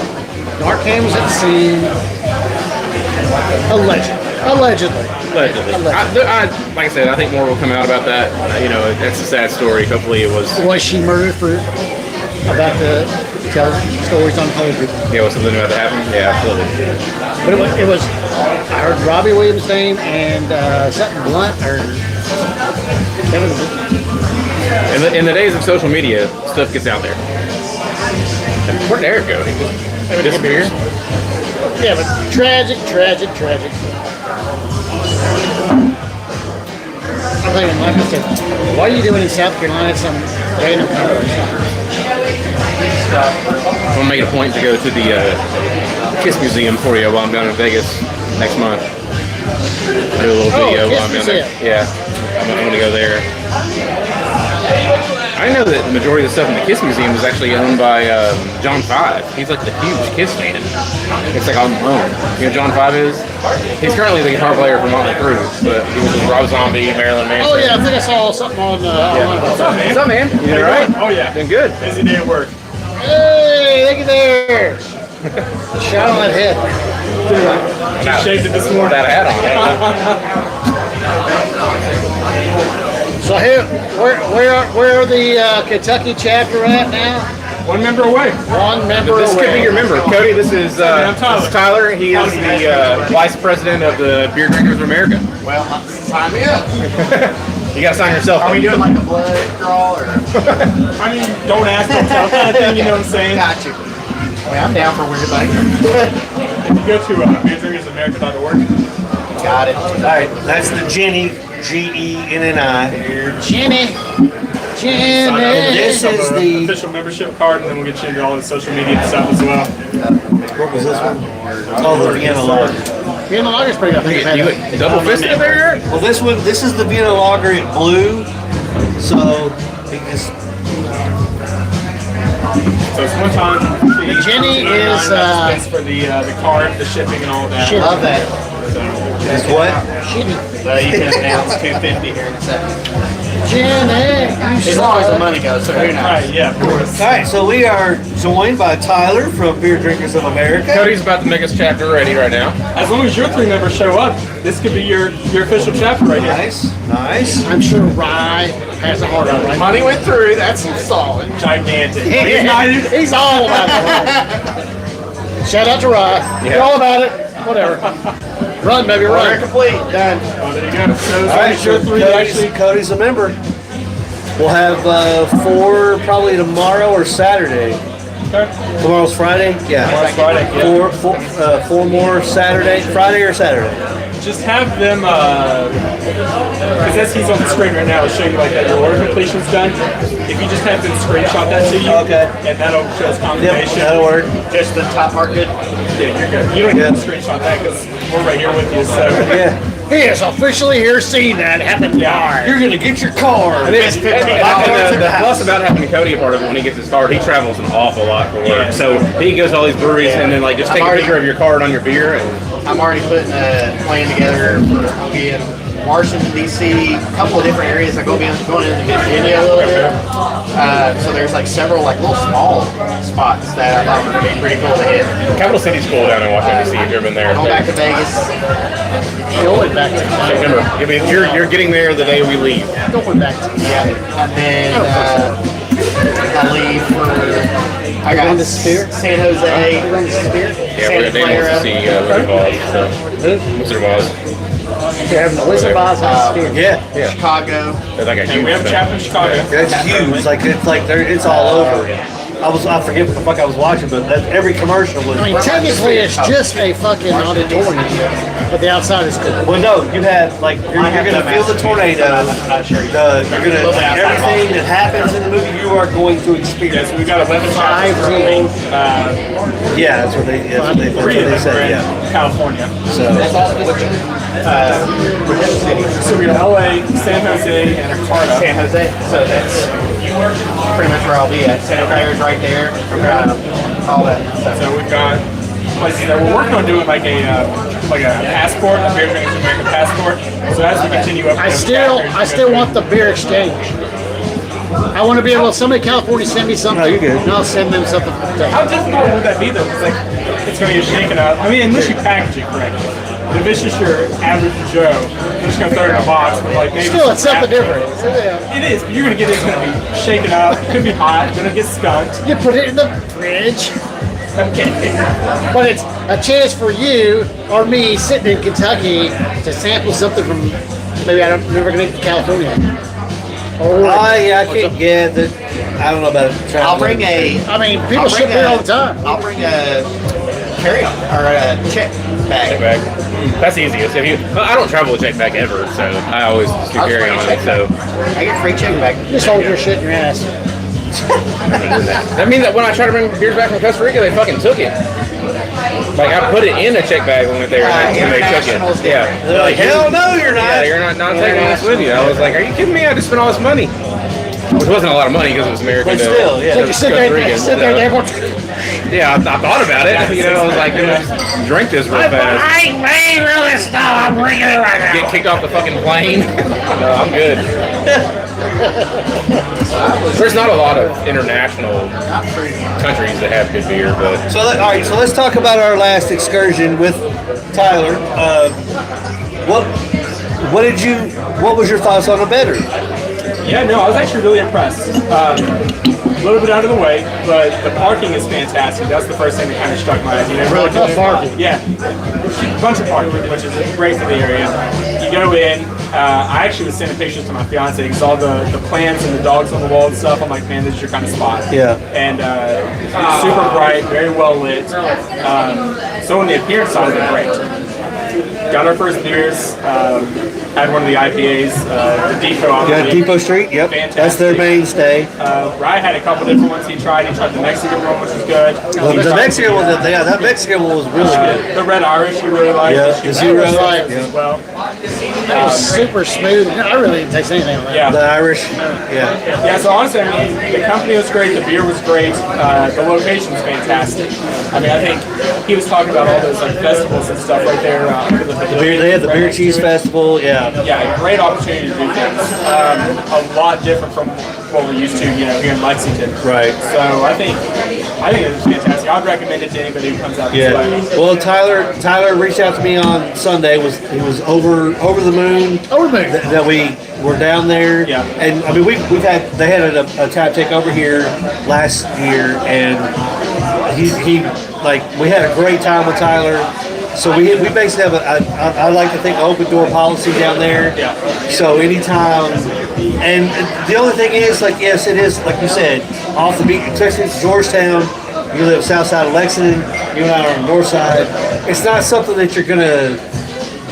dark cameras at the scene. Allegedly. like I said, I think more will come out about that. You know, that's a sad story. Hopefully, it was Was she murdered for about to tell stories on Hollywood? was something about to happen. Yeah, absolutely. But it was I heard Robbie Williams' name and something Blunt or Kevin. In the days of social media, stuff gets out there. Where'd Eric go? He disappeared. Yeah, but tragic. I'm thinking, like I said, what are you doing in South Carolina? Some random country. I'm gonna make it a point to go to the Kiss Museum for you while I'm down in Vegas next month. Do a little video Kiss while I'm down there. Museum. Yeah, I'm gonna go there. I know that the majority of the stuff in the Kiss Museum is actually owned by John Five. He's like the huge Kiss fan. It's like on loan. You know who John Five is? He's currently the guitar player for Motley Crue, but he was with Rob Zombie, Marilyn Manson. Oh yeah, I think I saw something on. What's up, man? You doing all right? Oh yeah, doing good. Busy day at work. Hey, look at there! Shot on that head. Just shaved it this morning. That hat on. So here, where are the Kentucky chapter at now? One member away. One member This away. could be your member, Cody. This is I'm Tyler. this is Tyler. He is the vice president of the Beer Drinkers of America. Well, sign me up. You gotta sign yourself. Are we doing like a blood draw or? I mean, don't ask, don't tell kind of thing, you know what I'm saying? Got you. I mean, I'm down for weird things. Go to beerdrinkersamerica.org. Got it. All right, that's the Jenny, Genni here. Jenny. Sign up. This Sign up is for the- official membership card, and then we'll get you into all the social media stuff as well. What was this one? Oh, the Vienna Lager. Vienna Lager's pretty good. I think I've had it. You double fisted over here? Well, this is the Vienna Lager in blue. So, because So it's one time. The Jenny is, That's for the card, the shipping, and all of that. Shit. Love that. is what? Shitty. So you can announce 250 here in a second. Jenny. As long as the money goes, so who knows? Right, yeah, of course. All right, so we are joined by Tyler from Beer Drinkers of America. Cody's about to make us chapter ready right now. As long as your 3 members show up, this could be your official chapter right here. Nice, nice. I'm sure Rye has a heart on right. Money went through. That's solid. Gigantic. He's all about it. Shout out to Rye. You're all about it. Whatever. Run, baby, Order run. complete. Done. Oh, there you go. So All right, your so 3 actually. Cody's a member. We'll have 4 probably tomorrow or Saturday. Okay. Tomorrow's Friday? Yeah. Tomorrow's Friday, yeah. 4 more Saturday, Friday or Saturday. Just have them, because as he's on the screen right now, it'll show you like that your order completion's done. If you just have them screenshot that to you, Okay. and that'll show us Yep, confirmation. that'll work. Just the top part good. Yeah, you're good. You don't Yeah. have to screenshot that because we're right here with you. So Yeah. He is officially here seeing that happen. yeah, You're gonna get your car. And then, the plus about having Cody a part of it when he gets his card, he travels an awful lot for work. Yeah. So he goes to all these breweries and then like just take a already- picture of your card on your beer and I'm already putting a plan together for I'll be in Washington D.C. A couple of different areas. I going into Virginia a little bit. So there's like several like little small spots that I thought would be pretty cool to hit. Capital City's cool down in Washington D.C. if you've ever been there. Going back to Vegas. Going back to September. I mean, you're getting there the day we leave. Going back to Yeah. And then I leave for I got going to Sphere? San Jose. Yeah, we're Santa Dave wants to see Wizard of Oz. So. Wizard of Oz. You're having the Wizard of Oz on the Sphere. Yeah. Chicago. There's like a and huge we have a thing. chapter in Chicago. That's huge. It's all over. I forget what the fuck I was watching, but every commercial was. I mean, technically, it's just a fucking auditorium, but the outside is cool. Well, no, you have like you're gonna feel the tornado. You're gonna everything that happens in the movie you are going to Yeah, experience. so we got 11 chapters currently. Yeah, that's what they said. Yeah. California. So So we got LA, San Jose, and Jakarta. San Jose. So that's pretty much where I'll be at. Santa Clara's right there. All that stuff. So we've got places that we're working on doing like a passport, a Beer Drinkers American passport. So as we continue up, I still want the beer exchange. I want to be able to, somebody in California send me something, No, you're good. and I'll send them something. How difficult would that be though? It's like it's going to get shaken up. I mean, unless you package it correctly. If it's just your average Joe, you're just going to throw it in a box. But like maybe Still, it's something different. So, yeah. It is, but you're going to get it's going to be shaken up. It could be hot. It's going to get skunked. You put it in the fridge, Okay. but it's a chance for you or me sitting in Kentucky to sample something from maybe I'm never going to get to California. Or yeah, I can't get that. I don't know about it. I'll bring a. I mean, people I'll bring ship beer all the time. I'll bring a carry-on or a check bag. Check bag. That's the easiest. I don't travel with check bag ever, so I always do I'll carry bring a on check it. So bag. I get free check bag. Just hold your shit in your ass. That means that when I try to bring beers back from Costa Rica, they fucking took it. Like I put it in a check bag when we went there, and they took it. Yeah, They're like, hell no, you're yeah, not. you're not taking this with you. I was like, are you kidding me? I just spent all this money. Which wasn't a lot of money because it was American. But still, yeah. So you sit there, Yeah, I thought about it. You know, I was like, drink this real fast. I may really stop. I'm drinking it right now. Get kicked off the fucking plane. No, I'm good. There's not a lot of international countries that have good beer, but So all right, so let's talk about our last excursion with Tyler. What was your thoughts on the better? Yeah, no, I was actually really impressed. A little bit out of the way, but the parking is fantastic. That's the first thing that kind of struck my eye. You know, Really tough parking. Yeah, a bunch of parking, which is great for the area. You go in. I actually was sending pictures to my fiance because all the plants and the dogs on the wall and stuff. I'm like, man, this is your kind of spot. Yeah. And it's super bright, very well lit. So on the appearance side of it, great. Got our first beers. Had one of the IPAs, the Depot. Yeah, Depot Street. Yep, Fantastic. that's their mainstay. Rye had a couple different ones he tried. He tried the Mexican one, which was good. Well, the Mexican one, that Mexican one was really good. The Red Irish, he really liked. Yeah, the zero. As well. It was super smooth. I really didn't taste anything like that. The Yeah. Irish. Yeah. Yeah, so honestly, I mean, the company was great, the beer was great, the location's fantastic. I mean, I think he was talking about all those like festivals and stuff right there. They had the Beer Cheese Festival. Yeah. Yeah, great opportunity to do things. A lot different from what we're used to, you know, here in Lexington. Right. So I think it was fantastic. I'd recommend it to anybody who comes out this Yeah. way. Well, Tyler reached out to me on Sunday. He was over the moon. Over the moon. That we were down there. Yeah. And I mean they had a tap take over here last year, and he like we had a great time with Tyler. So we basically have I like to think an open door policy down there. Yeah. So anytime, and the only thing is, like, yes, it is like you said, off the beat. Especially it's Georgetown. You live south side of Lexington. You and I are on the north side. It's not something that you're gonna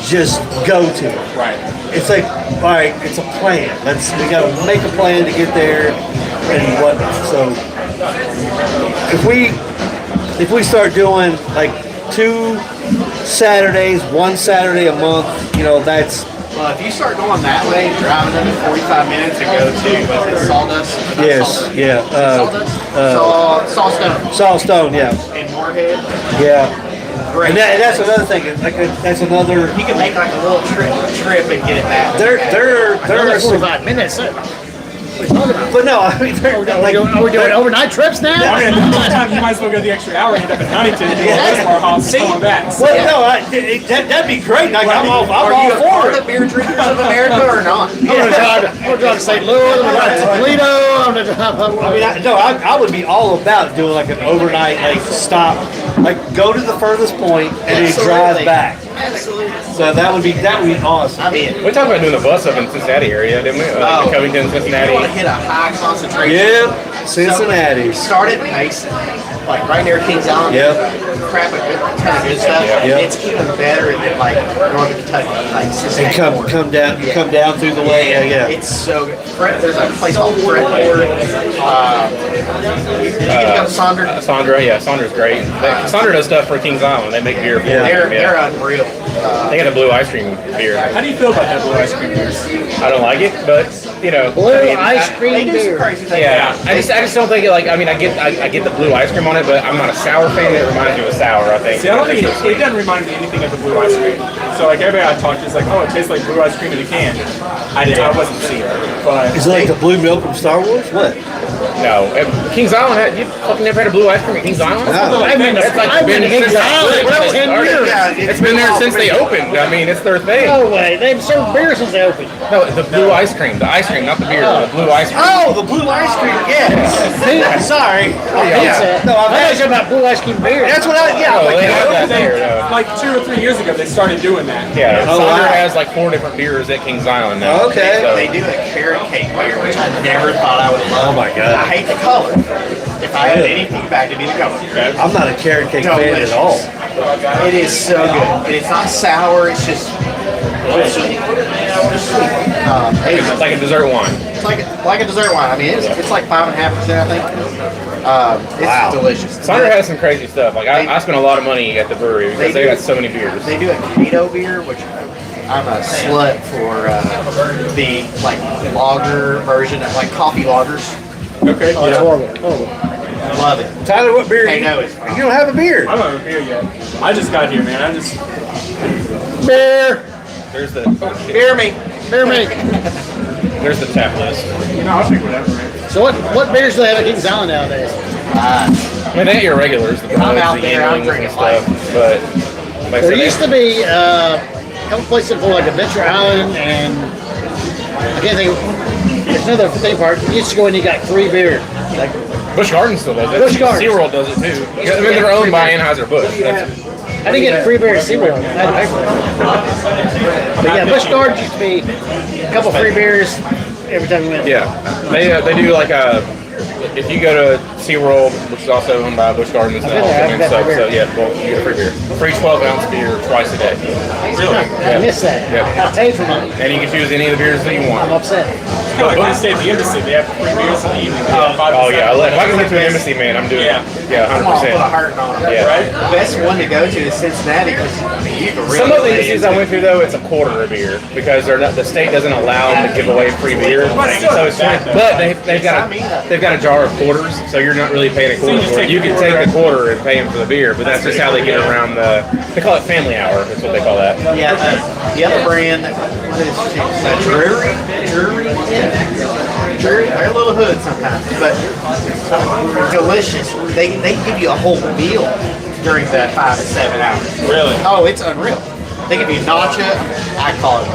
just go to. Right. It's like, all right, it's a plan. We got to make a plan to get there and whatnot. So if we start doing like 2 Saturdays, 1 Saturday a month, you know, that's Well, if you start going that way, driving another 45 minutes to go to, was it Sawdust? Not yes, Sawdust. yeah, Sawstone Saw Stone, yeah, in Moorhead. yeah. Great. And that's another thing. Like that's another. You can make like a little trip and get it back. There Another are some, 45 minutes. but no, I mean, Are we doing overnight trips now? I mean, this time you might as well go the extra hour and end up in Huntington and go to our house and come back. So, well, no, that'd be great. Like, I'm all Are you a for part it. of Beer Drinkers of America or not? I'm gonna drive to St. Louis. I'm gonna drive to Toledo. I'm gonna drive. I would be all about doing like an overnight like stop, like go to the furthest point and then drive back. Absolutely. So that would be awesome. I mean, we talked about doing a bus up in Cincinnati area, didn't we? Like Covington, if you Cincinnati. want to hit a high concentration. Yeah, Cincinnati. So, start at Mason, like right near Kings Island. Yep. Crap a ton of good stuff. Yep. It's even better than like Northern Kentucky, like And Cincinnati. come down, you come down through the way. Yeah. It's so good. There's a place called Fretboard. Did you get to go to Sonder? Sandra, yeah, Sandra's great. Sandra does stuff for Kings Island. They make beer for Yeah. them. They're unreal. They got a blue ice cream beer. how do you feel about that blue ice cream beers? I don't like it, but you know. Blue I mean, ice They cream do some beer. crazy things. Yeah, I just don't think it like. I mean, I get the blue ice cream on it, but I'm not a sour fan. It reminds me of a sour. I think. See, I don't think it doesn't remind me anything of the blue ice cream. So like everybody I talked to is like, oh, it tastes like blue ice cream in a can. I wasn't seeing it, but Is it like the blue milk from Star Wars? What? No, Kings Island. You fucking never had a blue ice cream at Kings Island? No. I've been to Kings Island for 10 years. It's been there since they opened. I mean, it's their thing. No way. They've served beer since they opened. No, the blue ice cream. The ice cream, not the beer. The blue ice cream. Oh, the blue ice cream. Yes. Sorry. Pizza. No, I've I had. thought you were about blue ice cream beer. That's what I. Yeah. Oh, Like, they have that there. like 2 or 3 years ago they started doing that. Yeah, Oh, Sandra wow. has like 4 different beers at Kings Island now. Okay. So- They do a carrot cake beer, which I never thought I would love. Oh my God. I hate the color. If I had anything bad, it'd be the color. I'm not a carrot cake fan at all. It is so good. And it's not sour. It's just It's like a dessert wine. It's like a dessert wine. I mean, it's like 5.5%, I think. It's delicious. Sonder has some crazy stuff. Like I spent a lot of money at the brewery because they got so many beers. They do a keto beer, which I'm a slut for the like lager version of like coffee lagers. Okay. Oh, it's horrible. Horrible. Love it. Tyler, what beer? I You know it. You don't have a beer. I don't have a beer yet. I just got here, man. Beer. There's the Beer me. Beer me. there's the tap list. No, I'll take whatever, man. So what beers do they have at Kings Island nowadays? I mean, they have your regulars, the I'm Buds, out the there, I'm Younglings and drinking stuff. But like I There said, used to be a couple places for like Adventure Island and I can't think of there's another theme park. You used to go and you got 3 beer. Like Busch Gardens still does it. Busch Gardens. SeaWorld does it too. I mean, they're owned by Anheuser-Busch. That's- I didn't get free beer at SeaWorld. I had to pay for it. But yeah, Busch Gardens used to be a couple free beers every time we went. Yeah, they do like if you go to SeaWorld, which is also owned by Busch Gardens and I've been there, and I've got stuff, free so beer. yeah, well, you get a free beer. Free 12-ounce beer twice a day. Really? I missed that. Yeah. I paid for money. And you can choose any of the beers that you I'm want. upset. Like when you stay at the embassy, they have free beers in the evening. Oh yeah, if I can get to an embassy, man, I'm doing it. Yeah, I'm gonna put a 100%. heart on it. Yeah. Right? The best one to go to is Cincinnati because you can really Some of the lay embassies into I went to though, it's a quarter a beer because they're not, the state doesn't allow them to give away free beer. So it's but they've got a jar of quarters, so you're not really paying a quarter for it. You can take the quarter and pay them for the beer, but that's just how they get around they call it family hour. That's what they call that. Yeah, the other brand, what is it? Brewery? Brewery? They're a little hood sometimes, but delicious. They give you a whole meal during that 5 to 7 hours. Really? Oh, it's unreal. They give you nacho, I call it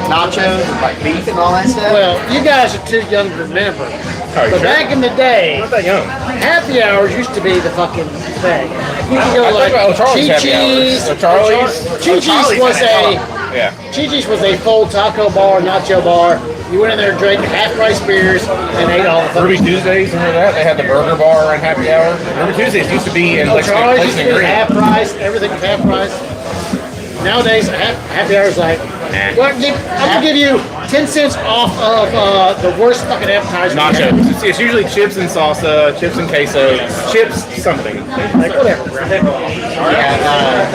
nachos, like beef and all that stuff. Well, you guys are too young to remember. Are you But sure? back in the day, Not that young. happy hours used to be the fucking thing. You could go I like think about Charlie's happy Chi-Chi's. hours. Charlie's? Chi-Chi's was Yeah. Chi-Chi's was a full taco bar, nacho bar. You went in there and drank half-price beers and ate all the Ruby fucking. Tuesdays, remember that? They had the burger bar and happy hour. Remember Tuesdays used to be in like Charlie's place used and to be green. half price. Everything was half price. Nowadays, happy hours like, well, I'm gonna give you 10 cents off of the worst fucking appetizer. Nachos. It's usually chips and salsa, chips and queso, chips something. Like whatever. Yeah,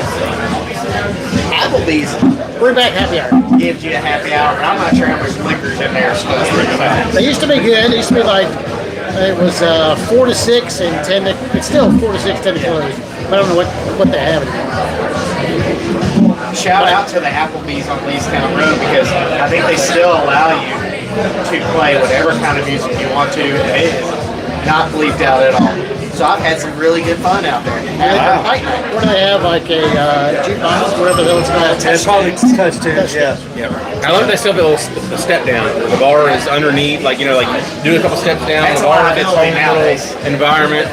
Applebee's Bring back happy hour. gives you a happy hour. I'm not sure how much liquor's in there. So They used to be good. It used to be like it was 4 to 6 and 10 to. It's still 4 to 6, 10 to close. But I don't know what they have anymore. shout out to the Applebee's on Leestown Road because I think they still allow you to play whatever kind of music you want to, and it is not bleeped out at all. So I've had some really good fun out there. What do they have? Like a jukebox, whatever the hell it's called. It's probably touch tunes, yeah. I love they still have the step down. The bar is underneath, like like do a couple steps down. That's The bar a lot is its of own building nowadays. little environment.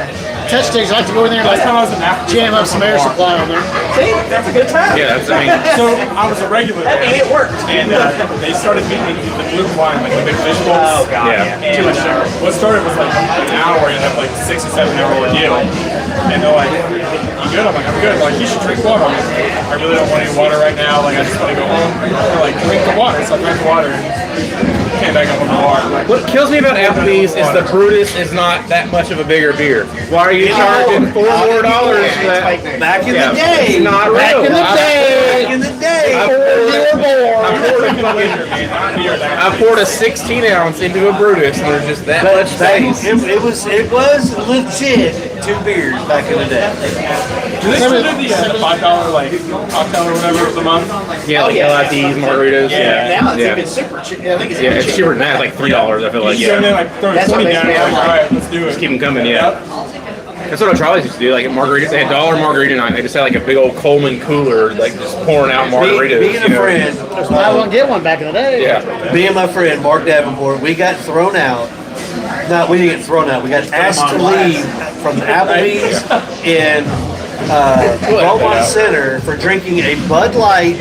Touch sticks. I like to go in there and Last time I was in like Africa, jam up some air supply on there. See, that's a good time. Yeah, that's so I was a regular And there, it worked. and they started making the blue wine, like the big fish bowls. Oh god, Yeah. yeah. Too much sugar. What started was like an hour, and have like 6 or 7 hour ordeal. And they're like, "You good?" I'm like, "I'm good." They're like, "You should drink water." I'm like, "I really don't want any water right now. Like, I just want to go home." They're like, "Drink the water." So I drank the water and came back up on the water. Like, What kills me about Applebee's is the Brutus is not that much of a bigger beer. Why are you charging $4 more Yeah, for that? it's fake news. Back in Yeah. the day. It's not Back real. in the day. Back in the day. I poured a 16 ounce into a Brutus, and there's just that much space. It was legit 2 beers back in the day. do they still do the $5 like cocktail or whatever of the month? Yeah, like LITs, margaritas. Yeah, Now it's yeah. even super cheap. I think it's Yeah, even it's cheaper than that. It's like $3. I feel like. So then Yeah. like throw That's what 20 makes down. me Like, like- all right, let's do it. Just keep them coming. Yeah. That's what Charlie's used to do. Like at margaritas, they had dollar margarita night. They just had like a big old Coleman cooler, like just pouring out margaritas. Me and a friend, I won't get one back in the day. Yeah. me and my friend Mark Davenport, we got thrown out. No, we didn't get thrown out. We got asked to leave from the Applebee's in Beaumont Center for drinking a Bud Light.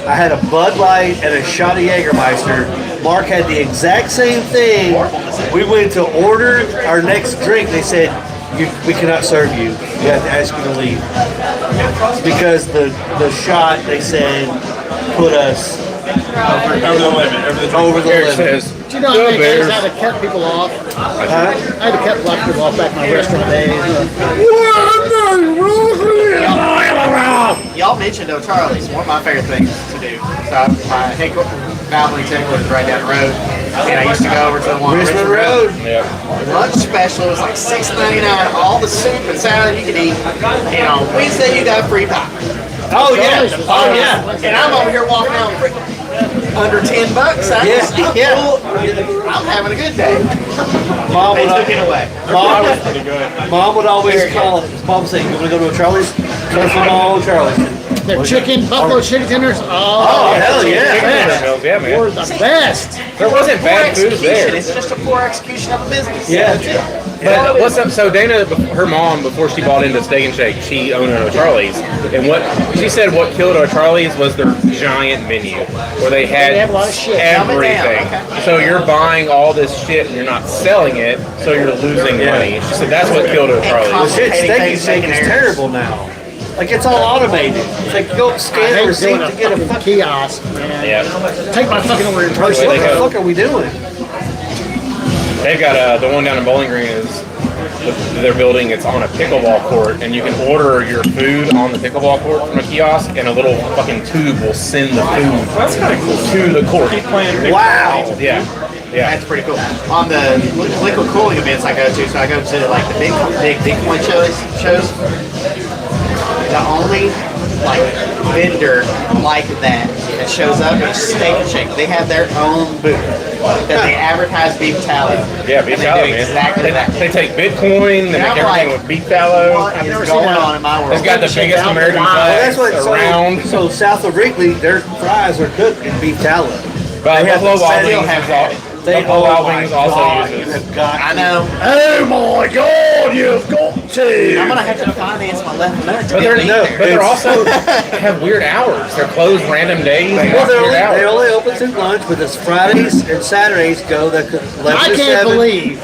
I had a Bud Light and a shot of Jägermeister. Mark had the exact same thing. We went to order our next drink. They said, we cannot serve you. We have to ask you to leave. Because the shot, they said, put us Over the limit. Over the Eric limit. says, Do you know how "Go many days Bears." I had to cut people off? Huh? I had to cut a lot of people off back in my restaurant days. Y'all mentioned O'Charlie's, one of my favorite things to do. So my family table is right down the road, and I used to go over to the one on Richmond Richmond Road. Road. Yeah. Lunch special was like $6.99, all the soup and salad you could eat. And on Wednesday you got free pie. Oh yeah. Oh yeah. And I'm over here walking out free, under $10. I'm having a good day. Mom They would, took it away. Mom would always call it. Mom would say, "You want to go to a Charlie's? Come on, Charlie's." Their chicken, buffalo chicken tenders. Oh hell yeah. Chicken yeah, Were man. the best. There wasn't Poor bad food execution. there. It's just a poor execution of a business. Yeah. That's it. But what's up? So Dana, her mom, before she bought into Steak and Shake, she owned an O'Charlie's, and what she said, what killed O'Charlie's was their giant menu, where they had They have a lot of shit. everything. Okay. So you're buying all this shit and you're not selling it, so you're losing money. She said that's what killed O'Charlie's. Shit, Steak and Things Shake is taking terrible now. Like it's all automated. It's like go I scan the hate receipt doing a to get a fucking fucking. kiosk, man. Yeah, Take my fucking order in What person. the fuck are we doing? they've got the one down in Bowling Green is they're building. It's on a pickleball court, and you can order your food on the pickleball court from a kiosk, and a little fucking tube will send the food That's kind of cool. to the court. Wow. Yeah, yeah. That's pretty cool. On the liquid cooling events I go to, so I go to like the big Bitcoin shows. The only like vendor like that shows up is Steak and Shake. They have their own booth that they advertise beef tallow. Yeah, beef And they tallow, do man. exactly that. They take Bitcoin, they And make I'm everything like, with beef tallow. What is going on in my world? They've got the biggest American Well, flags that's what. around. So south of Wrigley, their fries are cooked in beef tallow. But they have Buffalo the Wild setting- Wings They Buffalo Wild my Wings also God, uses. you have got. I know. Oh my God, you've got to. I'm gonna have to finance my left nut to But get they're me no, there. but they're It's- also have weird hours. They're closed random days. They Well, have weird they hours. only open through lunch, but it's Fridays and Saturdays go. That 11 I to can't 7. believe.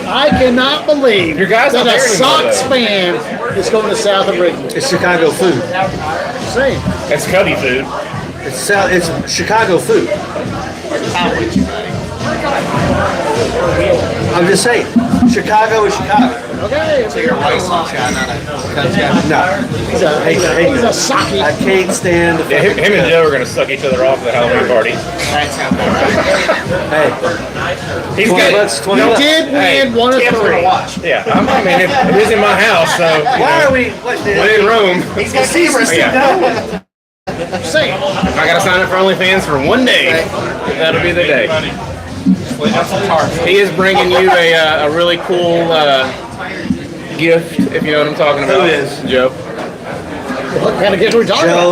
I cannot believe Your guys that not a there anymore, Sox though. fan is going to south of Wrigley. It's Chicago food. Same. It's Cubby food. It's Chicago food. I'm with you, buddy. I'm just saying, Chicago is Chicago. Okay. So you're a white Sox guy, not a Cubs guy. No, He's a Socky. I can't stand the. Yeah, him and Joe are gonna suck each other off at the Halloween party. That sounds about right. Hey, He's 20 got bucks, 20 He bucks. did Hey, win one of Tim's gonna three. watch. Yeah, I mean it is in my house, so you Why know, are we? What, when in Rome, He's got cameras. yeah. Same. I gotta sign up for OnlyFans for one day. That'll be the day. He is bringing you a really cool gift, if you know what I'm talking about. Who is? Joe. What kind of gift are we talking about?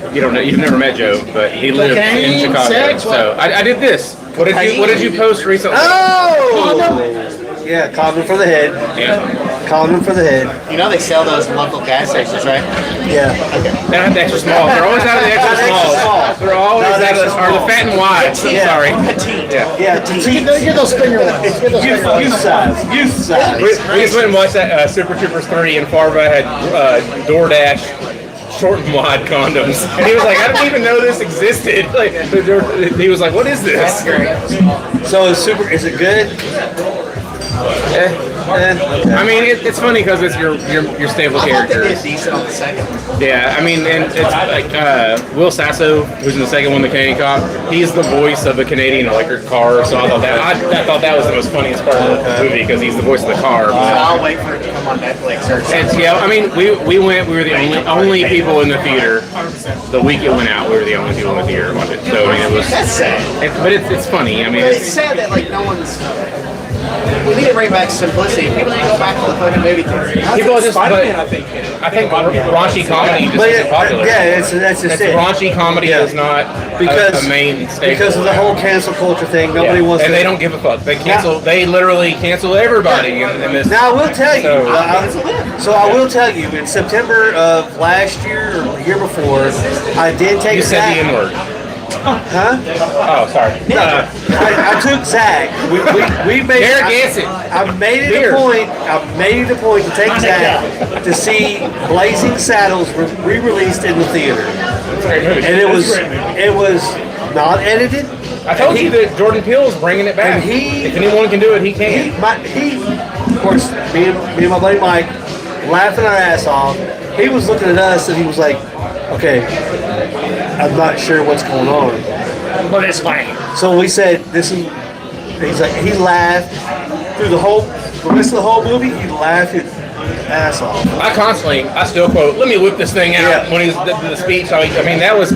Joe? You don't know. You've never met Joe, but he lives in Cocaine, Chicago. sex, So I did this. What did you post recently? Oh! Yeah, condom for the head. Yeah. Condom for the head. You know they sell those in local gas stations, right? Yeah. They don't have the extra small. They're always out of the extra Not extra small. small. They're always Not out of extra the, or the small. fat and wide. Yeah. Sorry. Petite. Yeah. Yeah, Get those finger ones. Get those finger ones. youth size. Youth size. We just went and watched that Super Troopers 3, and Farva had DoorDash short and wide condoms, and he was like, "I didn't even know this existed." Like, he was like, "What is this?" So is it good? I mean, it's funny because it's your stable I thought they character. did decent on the second one. Yeah, I mean, and it's like Will Sasso, who's in the second one, the Canadian cop. He's the voice of a Canadian electric car, so I thought that was the most funniest part of the movie because he's the voice of the car. So I'll wait for it to come on Netflix or something. And yeah, I mean, we were the only people in the theater. The week it went out, we were the only people in the theater to watch it. So I mean, it was. That's sad. But it's funny. I mean, But it's sad that like no one's. We need to bring back simplicity. People need to go back to the fucking movie theater. people are just. Spider-Man, But I think. raunchy comedy just But isn't popular. yeah, that's just It's it. raunchy comedy Yeah. is not Because a main staple. because of the whole cancel culture thing. Nobody Yeah. wants and to. they don't give a fuck. They cancel. They literally cancel everybody in this. Now I will tell you. So- So I will tell you. In September of last year or the year before, I did take You said Zach. the N word. Huh? Oh, sorry. I took Zach. We made. Narragansett. I made it Beer. a point. I made it a point to take Zach to see Blazing Saddles re-released in the theater, Great movie. and it was not edited. I told you that Jordan Peele's bringing it back. And he- if anyone can do it, he can. Of course, me and my buddy Mike, laughing our ass off. He was looking at us and he was like, "Okay, I'm not sure what's going on." But it's funny. So we said, "This is." He's like, he laughed through the rest of the whole movie. He laughed his ass off. I still quote, "Let me whip this thing out." Yeah. When he was the speech. I mean, I was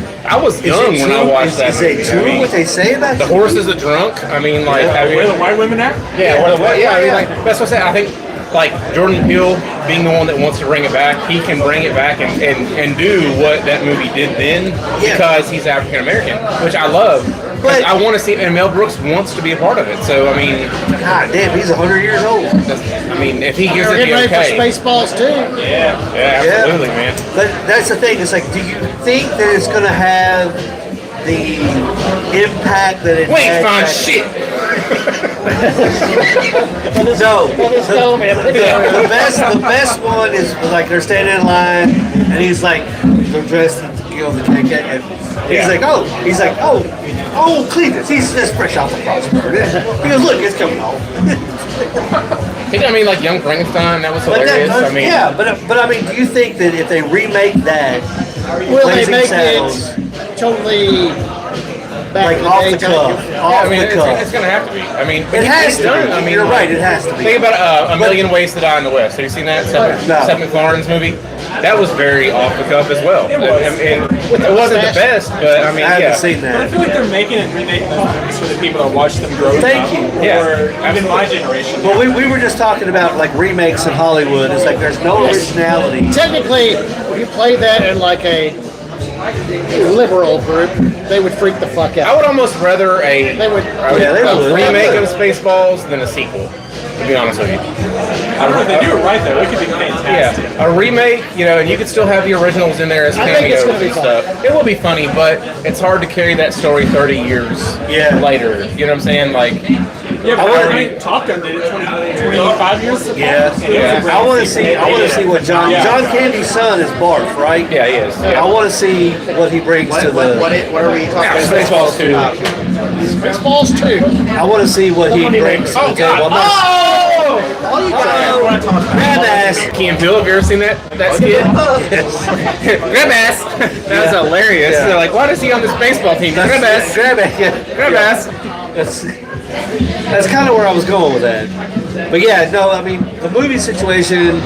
young when I watched that. Is it movie. true I mean, what they say about the horse is a drunk? I mean, like, Where the white women at? yeah, I mean, like, that's what I said. I think, like, Jordan Peele being the one that wants to bring it back, he can bring it back and do what that movie did then because he's African American, which I love. But- I want to see it, and Mel Brooks wants to be a part of it. So, I mean, God damn, he's 100 years old. if he gives We're it getting the ready for okay. Spaceballs too. Yeah, absolutely, man. But that's the thing. It's like, do you think that it's going to have the impact that it We had ain't find back- shit. No. Let's go, man. The best one is like they're standing in line and he's like, they're dressed in, the jacket, and he's like, oh, Cletus, he's just fresh off the crossboard. He goes, look, it's coming off. I mean, like Young Frankenstein, that was But hilarious. I mean, yeah, but I mean, do you think that if they remake that, Will they Blazing make Saddles, it totally back like in the off day the type? cuff, I off mean, the it's cuff? going to have to be. I mean, It has to done. be. I mean, You're right, it has to be. Think about A Million Ways to Die in the West. Have you seen that? Seth MacFarlane's movie? That was very off the cuff as well. It was. And it wasn't the best, but I mean, I haven't yeah. seen But I that. feel like they're making and remaking those movies for the people that watch them growing Thank up. you. Yeah, Or even my generation. Well, we were just talking about like remakes in Hollywood. It's like there's no originality. Technically, if you play that in like a liberal group, they would freak the fuck I out. would almost rather They would. Yeah, they would. remake of Spaceballs than a sequel, to be honest with you. I don't know if they do it right though. It could be fantastic. Yeah, a remake, and you could still have the originals in there as I think it's cameos gonna be and stuff. It will be funny, but it's hard to carry that story 30 years later. You know what I'm saying? Like, Yeah, but I I mean, Top Gun did it 25 years ago. Yeah. I want to see what John Candy's son is Barf, right? yeah, he is. I want to see what he brings to What the. are we talking about? Spaceballs 2. Spaceballs too. I want to see what he brings to the table. I'm not- All you guys want to talk about. Grab ass. Key and Peele, have you ever seen that skit? Grab ass. That was hilarious. Yeah. They're like, why is he on this baseball team? Grab ass. Grab ass. Grab ass. That's kind of where I was going with that. But yeah, no, I mean, the movie situation,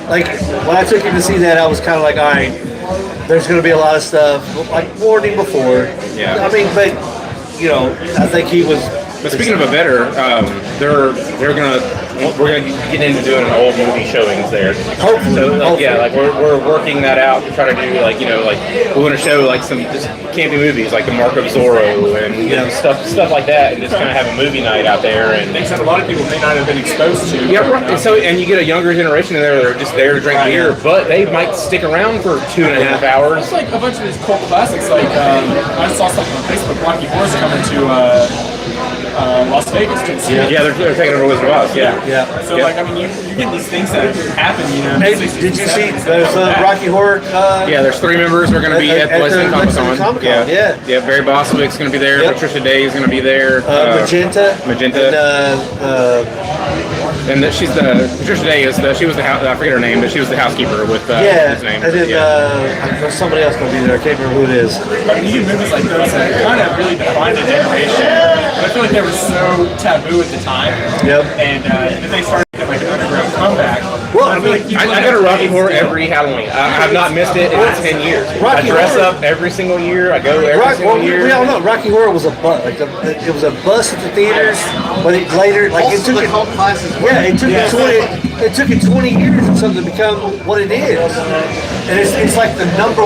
like, when I took him to see that, I was kind of like, all right, there's going to be a lot of stuff, like warning before. Yeah. I mean, but, I think he was. But speaking of a better, we're gonna get into doing an old movie showings there. Hopefully. So like we're working that out to try to do like we want to show like some just campy movies like the Mark of Zorro and stuff like that, and just kind of have a movie night out there and Things that a lot of people may not have been exposed to. yeah, right. And you get a younger generation in there that are just there to drink beer, but they might stick around for 2.5 hours. It's like a bunch of these cult classics. Like I saw something on Facebook. Rocky Horror's coming to Las Vegas to see. Yeah, they're taking over Wizard of Oz. Yeah. Yeah. So like, I mean, you get these things that happen, Hey, did you see there's a Rocky Horror? Yeah, there's 3 members who are going to be at the Lexington Lexington Comic Con. Comic-Con, yeah. Yeah, Barry Bostwick's going to be there. Yep. Patricia Day is going to be there. Magenta. And she's Patricia Day she was the I forget her name, but she was the housekeeper with his name. And then there's somebody else going to be there. I can't remember who it is. I mean, you do movies like those that kind of really defined a generation. But I feel like they were so taboo at the time. Yep. And if they started like an underground comeback, Well, I feel like you I go to Rocky Horror every Halloween. I have not missed it in 10 years. Rocky I dress Horror- up every single year. I go every single year. We all know Rocky Horror was a bust. It was a bust at the theaters, but it later it took the it. cult classes. Yeah, it took it 20. It took it 20 years or something to become what it is, and it's like the #1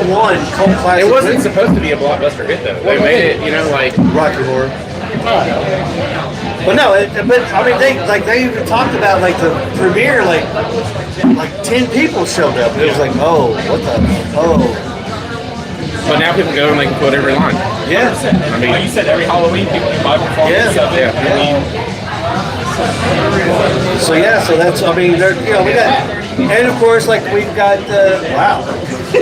cult classic. It wasn't movie. supposed to be a blockbuster hit though. They made it, like Rocky Horror. But no, but I mean, they even talked about like the premiere, like 10 people showed up. It was like, oh, what the, But now people go and they can quote every line. yeah, I mean, like you said, every Halloween people do Bible performance Yeah, stuff. yeah. I mean, so that's, I mean, we got, and of course, like we've got, wow, So,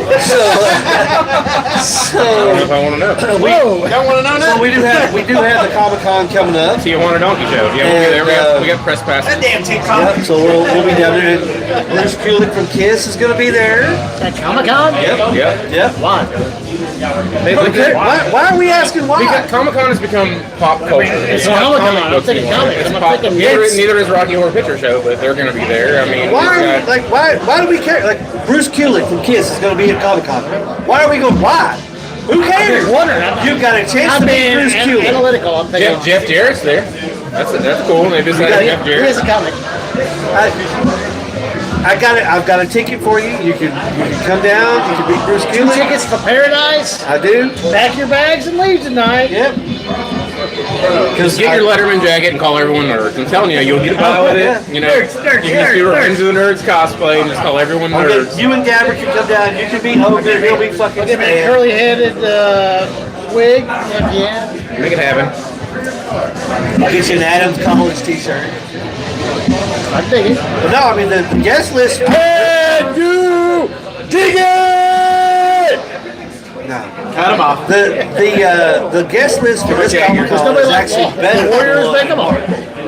I don't know if I want to know. Don't want to know so nothing. we do have the Comic-Con coming up. Tijuana Donkey Show. Yeah, we'll be there. We got press passes. That damn TikTok. Yep, so we'll be down there. And Bruce Kulick from Kiss is going to be there. At Comic-Con? Yep. Why? Why are we asking why? Because Comic-Con has become pop culture. It's not Comic-Con. comic I'm books thinking anymore. comics. It's I'm pop. thinking Neither is Rocky Horror Picture Show, but they're going to be there. I mean, Why are we, why do we care? Like Bruce Kulick from Kiss is going to be at Comic-Con. Why are we going? Why? Who cares? You've got a chance I'm to meet being Bruce Kulick. analytical. I'm thinking. Jeff Jarrett's there. That's cool. Maybe it's like Jeff He is Jarrett. a comic. I've got a ticket for you. You can come down. You can meet Bruce 2 Kulick. tickets for Paradise. I do. Pack your bags and leave tonight. Yep. Just get your Letterman jacket and call everyone nerds. I'm telling you, you'll get by with it. You know, you can just do Revenge of the Nerds cosplay and just call everyone nerds. You and Gabbard can come down. You can be Hogan. He'll be fucking Give me a Stan. curly-headed wig. Yeah. Make it happen. I'll get you an Adams College t-shirt. I dig it. But no, I mean the guest list. Can you dig it? No. Cut him off. The guest list for this Comic Con nobody is like actually the better. Warriors. Make them all.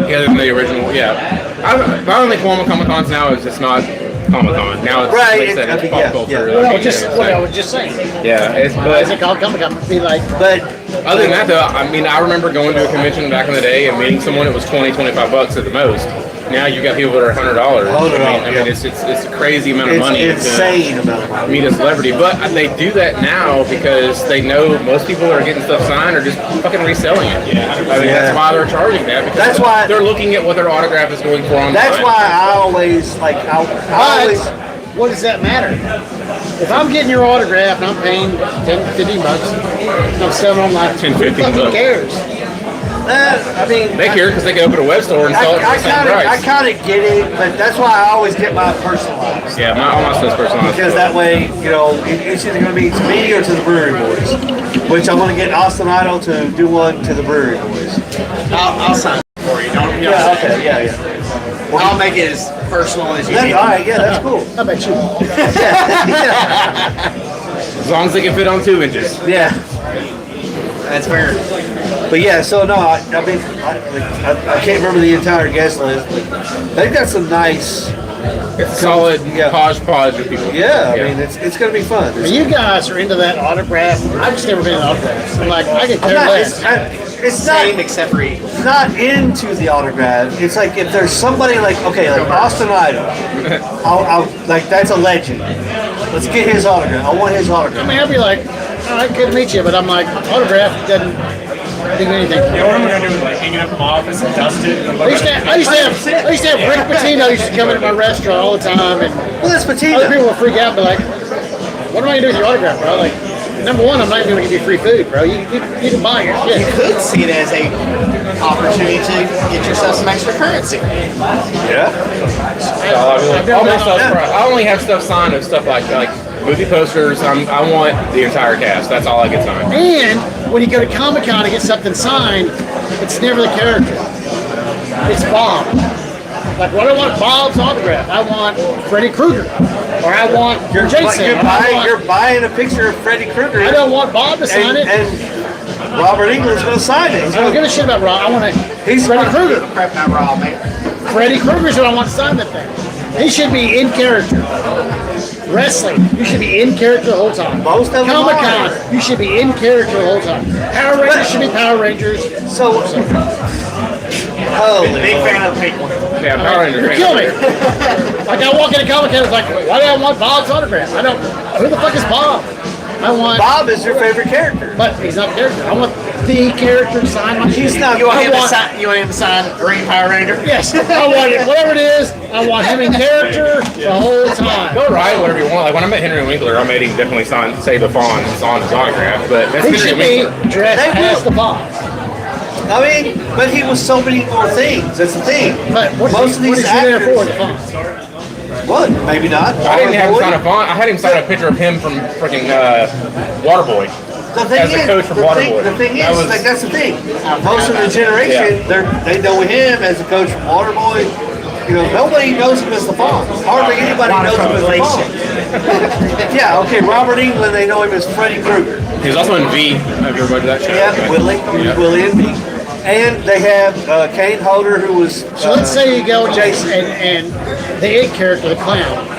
Yeah, than the original. Yeah. My only qualm with Comic Cons now is it's not Comic Con. Now it's Right, like I said, it's yeah, pop yeah, culture. yeah. What Like, I was just saying. yeah, it's Why is it but called Comic-Con? Be like, But other than that though, I mean, I remember going to a convention back in the day and meeting someone that was $20-$25 at the most. Now you got people that are $100. I mean, it's a crazy amount of it's money insane amount of to money. meet a celebrity. But they do that now because they know most people that are getting stuff signed are just fucking reselling it. I mean, that's why they're charging that. Because That's why- they're looking at what their autograph is going for online. That's why I always like. I always. what does that matter? If I'm getting your autograph and I'm paying $10-$15, and I'm selling online, 10, who 15 fucking bucks. cares? I mean, They care because they can open a web store and sell it for the same I price. kind of get it, but that's why I always get my personalized. Yeah, all my stuff's personalized. Because that way, you know, it's either going to be to me or to the Brewery Boys. Which I'm going to get Austin Idol to do one to the Brewery Boys. I'll sign it for you. Don't. Yeah, okay, yeah. I'll make it as personal as you That's, need. all right, yeah, that's cool. I bet you. As long as they can fit on 2 inches. Yeah. That's fair. But yeah, so no, I mean, I can't remember the entire guest list, but they've got some nice. It's a solid Yeah. hodgepodge of people. Yeah, I mean, it's going to be fun. When you guys are into that autograph, I've just never been in autographs. I'm like, I could care less. It's Same not. except for you. It's not into the autograph. It's like if there's somebody like like Austin Idol, I'll like that's a legend. Let's get his autograph. I want his I autograph. mean, I'd be like, all right, good to meet you, but I'm like, autograph doesn't do anything. You know what I'm gonna do is like hang it up in my office and dust it. And I used to have Rick Pitino used to come into my restaurant all the time, and Well, that's other Patino. people would freak out, but like, what am I gonna do with your autograph, bro? Like, number one, I'm not even gonna give you free food, bro. You can buy your You shit. could see it as a opportunity to get yourself some extra currency. Yeah. All my stuff. I only have stuff signed of stuff like movie posters. I want the entire cast. That's all I get signed. And when you go to Comic-Con and get something signed, it's never the character. It's Bob. Like, what do I want Bob's autograph? I want Freddy Krueger. Or I want Jason. You're buying a picture of Freddy Krueger. I don't want Bob to sign it. And Robert Englund's going to sign it. I don't give a shit about Rob. I want He's Freddy Krueger. Crap not raw, man. Freddy Krueger's what I want to sign that thing. He should be in character. Wrestling, you should be in character the whole time. Most of them Comic-Con, are. you should be in character the whole time. Power Rangers should be Power Rangers. So, holy Big fan of the pink one. Yeah, Power Rangers. You kill me. Like I walk into Comic-Con, it's like, why do I want Bob's autograph? I don't. Who the fuck is Bob? I want. Bob is your favorite character. But he's not a character. I want the character to sign my shit. He's not. You want him to want- sign? You want him to sign Green Power Ranger? Yes, I want it. Whatever it is, I want him in character the whole time. Go right, whatever you want. Like when I met Henry Winkler, I made him definitely say the Fawn on his autograph. But that's He Henry should be Winkler. dressed They as will. the Bob. I mean, but he was so many more things. That's the thing. But what Most of these is he there for? actors. The fun. What? Maybe not. I didn't have him sign a Fawn. I had him sign a picture of him from freaking Waterboy. The thing as a is, coach from the Waterboy. thing That is, was- like that's the thing. Most of the generation, they know him as a coach from Waterboy. You know, nobody knows him as the Fawn. Hardly anybody knows him as the Fawn. Yeah, okay, Robert England, they know him as Freddy Krueger. He was also in V. Have you ever watched that show? Yeah, Willie. He was Willie and me. And they have Kane Hodder, who was. So let's say you go Jason. and the it character, the clown.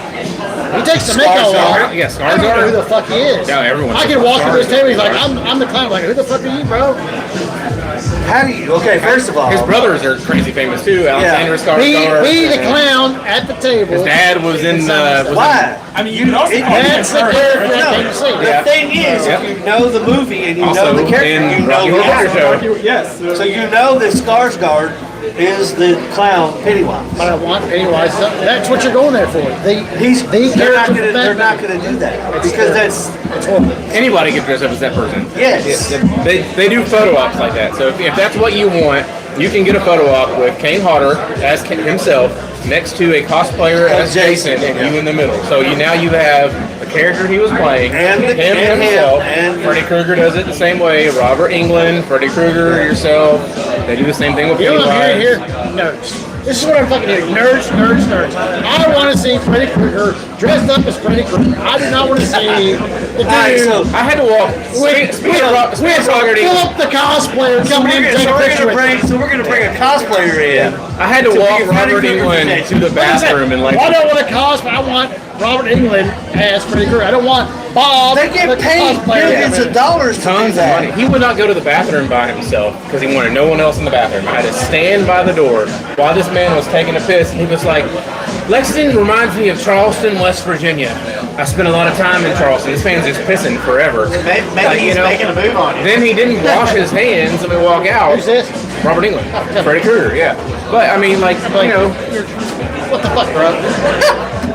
He takes the makeup off. Yeah, I don't know who the fuck he is. Yeah, everyone. I can walk to this table. He's like, I'm the clown. I'm like, who the fuck are you, bro? How do you? Okay, first of all, His brothers are crazy famous too. Alexander Skarsgård. Be the clown at the table. His dad was in. why? I mean, you can also That's the character I can see. The thing is, if you know the movie and you Also know the character, in you know Rocky the Horror actor. Show. Yes. So you know that Skarsgård is the clown Pennywise. But I want Pennywise. That's what you're going there for. The They're not character. gonna do that because that's Anybody can dress up as that person. yes. They do photo ops like that. So if that's what you want, you can get a photo op with Kane Hodder as himself next to a cosplayer as Jason and you in the middle. So now you have the character he was playing, And him him, himself. and- Freddy Krueger does it the same way. Robert Englund, Freddy Krueger, yourself. They do the same thing with You know what I'm Pennywise. hearing here? Nerds. This is what I'm fucking hearing. Nerds. I want to see Freddy Krueger dressed up as Freddy Krueger. I do not want to see the dude Alright, so I had to walk. with Speaking of Robert Englund, Philip the cosplayer coming in to take a picture with him. we're gonna bring a cosplayer in. I had to To walk be a Freddy Robert Krueger Englund protection. to the bathroom and like. I don't want a cosplay. I want Robert Englund as Freddy Krueger. I don't want Bob. They get the paid cosplayer. millions of dollars to do Tons of that. money. He would not go to the bathroom by himself because he wanted no one else in the bathroom. I had to stand by the door while this man was taking a piss. And he was like, Lexington reminds me of Charleston, West Virginia. I spent a lot of time in Charleston. This man's just pissing forever. Maybe Like, he's making a move on you. Then he didn't wash his hands and we walk out. Who's this? Robert Englund. Freddy Krueger, yeah. But I mean, like, you know, What the fuck, bro?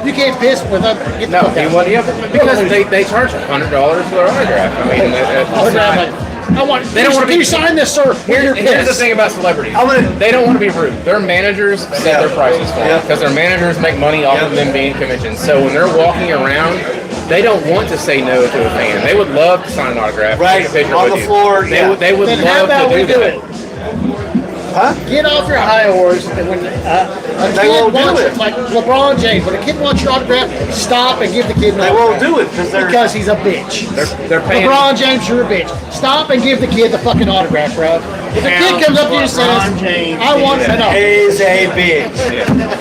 You can't piss without get the no, fuck he out. was, yeah, because they charge $100 for their autograph. I mean, that's Autograph, not- like, I want. They don't wanna Can be- you sign this, sir? Here's the thing about celebrities. They don't want to be rude. Their managers set their prices for them because their managers make money off of them being conventions. So when they're walking around, they don't want to say no to a fan. They would love to sign an autograph, Right, take a picture on with the you. floor, They, yeah. they would Then how love about to we do do that. it? Get off your high horse, and when a They kid won't do wants it. like LeBron James, when a kid wants your autograph, stop and give the kid an They autograph. won't do it Because he's a bitch. They're paying. LeBron James, you're a bitch. Stop and give the kid the fucking autograph, bro. If the kid comes up to you and says, LeBron James I want to know. Is a bitch.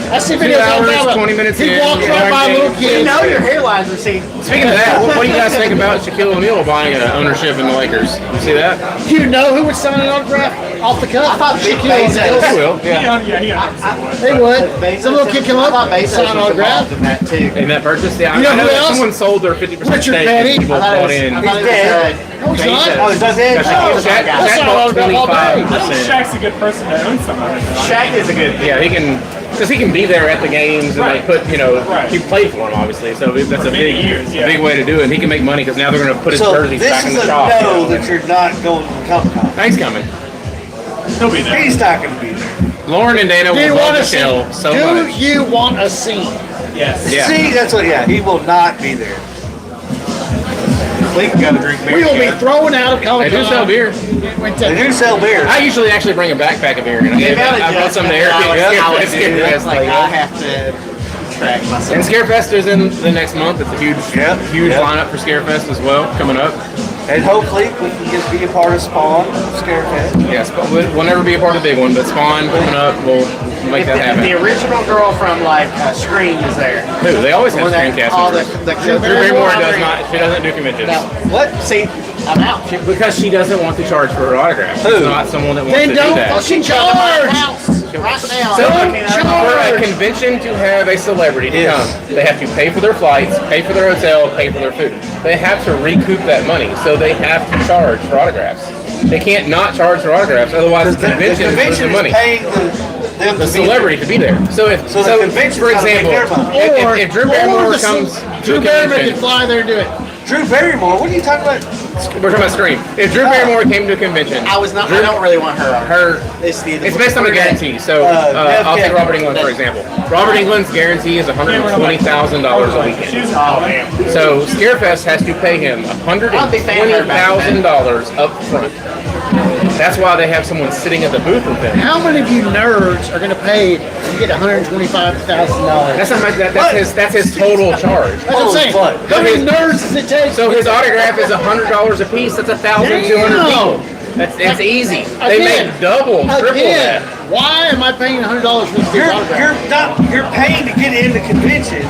I see 2 videos all the hours, time. 20 minutes He in, walks LeBron right by a little James. kid. You know your hairline's receding. Speaking of that, what do you guys think about Shaquille O'Neal buying an ownership in the Lakers? You see that? Do you know who would sign an autograph off the cuff? I thought Big Shaquille Bezos. O'Neal. He will. Yeah. he understands. They would. Some little kid come I up, thought Bezos sign an was autograph. involved in that too. In that purchase, yeah. You know I know who that else? someone sold their 50% Richard stake Petty. and people I thought bought it in. was, I thought it dead. No, he's not. Oh, is that it? Shaq That's not bought autograph all day. I think 25%. Shaq's a good person to own something. Shaq is a good. Yeah, he can, because he can be there at the games and like put, you know, Right. he played for him obviously, so that's a many big, years, yeah. a big way to do it. And he can make money because now they're going to put his So jerseys this back in is the a shop. no that you're not going to Comic-Con. He's coming. He'll be there. He's not going to be there. Lauren and Dana Do you will love want a Michelle scene? so Do much. you want a scene? Yes. Yeah. See, that's what. Yeah, he will not be there. We can go to drink beer. We will be thrown out of They Comic do sell Con. beer. They do sell beer. I usually actually bring a backpack of beer. And I brought some to Eric. It's like I have to track myself. And Scarefest is in the next month. It's a huge, Yep, huge yep. lineup for Scarefest as well coming up. And hopefully we can get be a part of Spawn, Scarefest. Yes, but we'll never be a part of the big one. But Spawn coming up, we'll make that If the happen. original girl from like Scream is there. Who? They always have When they- all screencasters. the Drew Barrymore does not. She doesn't do conventions. No. What? See, I'm out. Because she doesn't want to charge for her autograph. She's Who? not someone that wants Then to don't do that. fucking Come to my charge. house right now. So I mean, for a convention to have a celebrity to Yes. come, they have to pay for their flights, pay for their hotel, pay for their food. They have to recoup that money, so they have to charge for autographs. They can't not charge for autographs, otherwise the The convention is convention losing is money. paying them The to be celebrity to be there. So if So the convention's for gotta make example, their money. if Drew Barrymore comes to Drew a Barrymore can convention, fly there and do it. Drew Barrymore. What are you talking about? we're talking about Scream. If Drew Barrymore came to a convention, I was not. I don't really want her on. her It's it's based on a guarantee. So Bev I'll take Kennedy. Robert England for example. Robert England's guarantee is $120,000 a weekend. She's So Scarefest has to pay him $120,000 up front. That's why they have someone sitting at the booth with them. How many of you nerds are going to pay to get $125,000? That's not like that. That's his total charge. That's what I'm saying. Holy fuck. How many nerds does it take? So his autograph is $100 a piece. That's 1,200 people. It's easy. They make double, triple that. Why am I paying $100 for this dude's autograph? You're paying to get in the convention,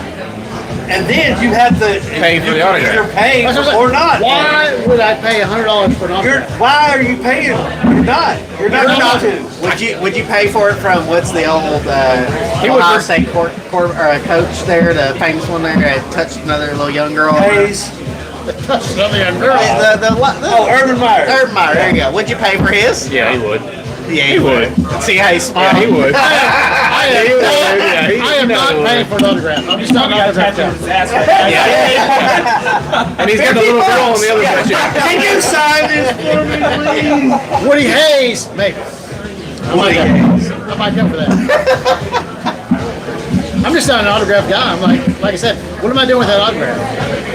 and then you have to Pay for the autograph. You're paying That's what I'm or saying. not. Why would I pay $100 for an autograph? Why are you paying? You're not. You're not to. Would you pay for it from what's the old Ohio State coach there, the famous one there that touched another little young girl? Hayes. Another young girl. Urban Meyer. Urban Meyer, there you go. Would you pay for his? Yeah, he would. Yeah, he would. See how he smiled? Yeah, he would. I am not paying for an autograph. I'm just not an autograph guy. And he's got the little girl on the other side. Can you sign this for me, please? Woody Hayes, maybe. I might come for that. I'm just not an autograph guy. I'm like I said, what am I doing with that autograph?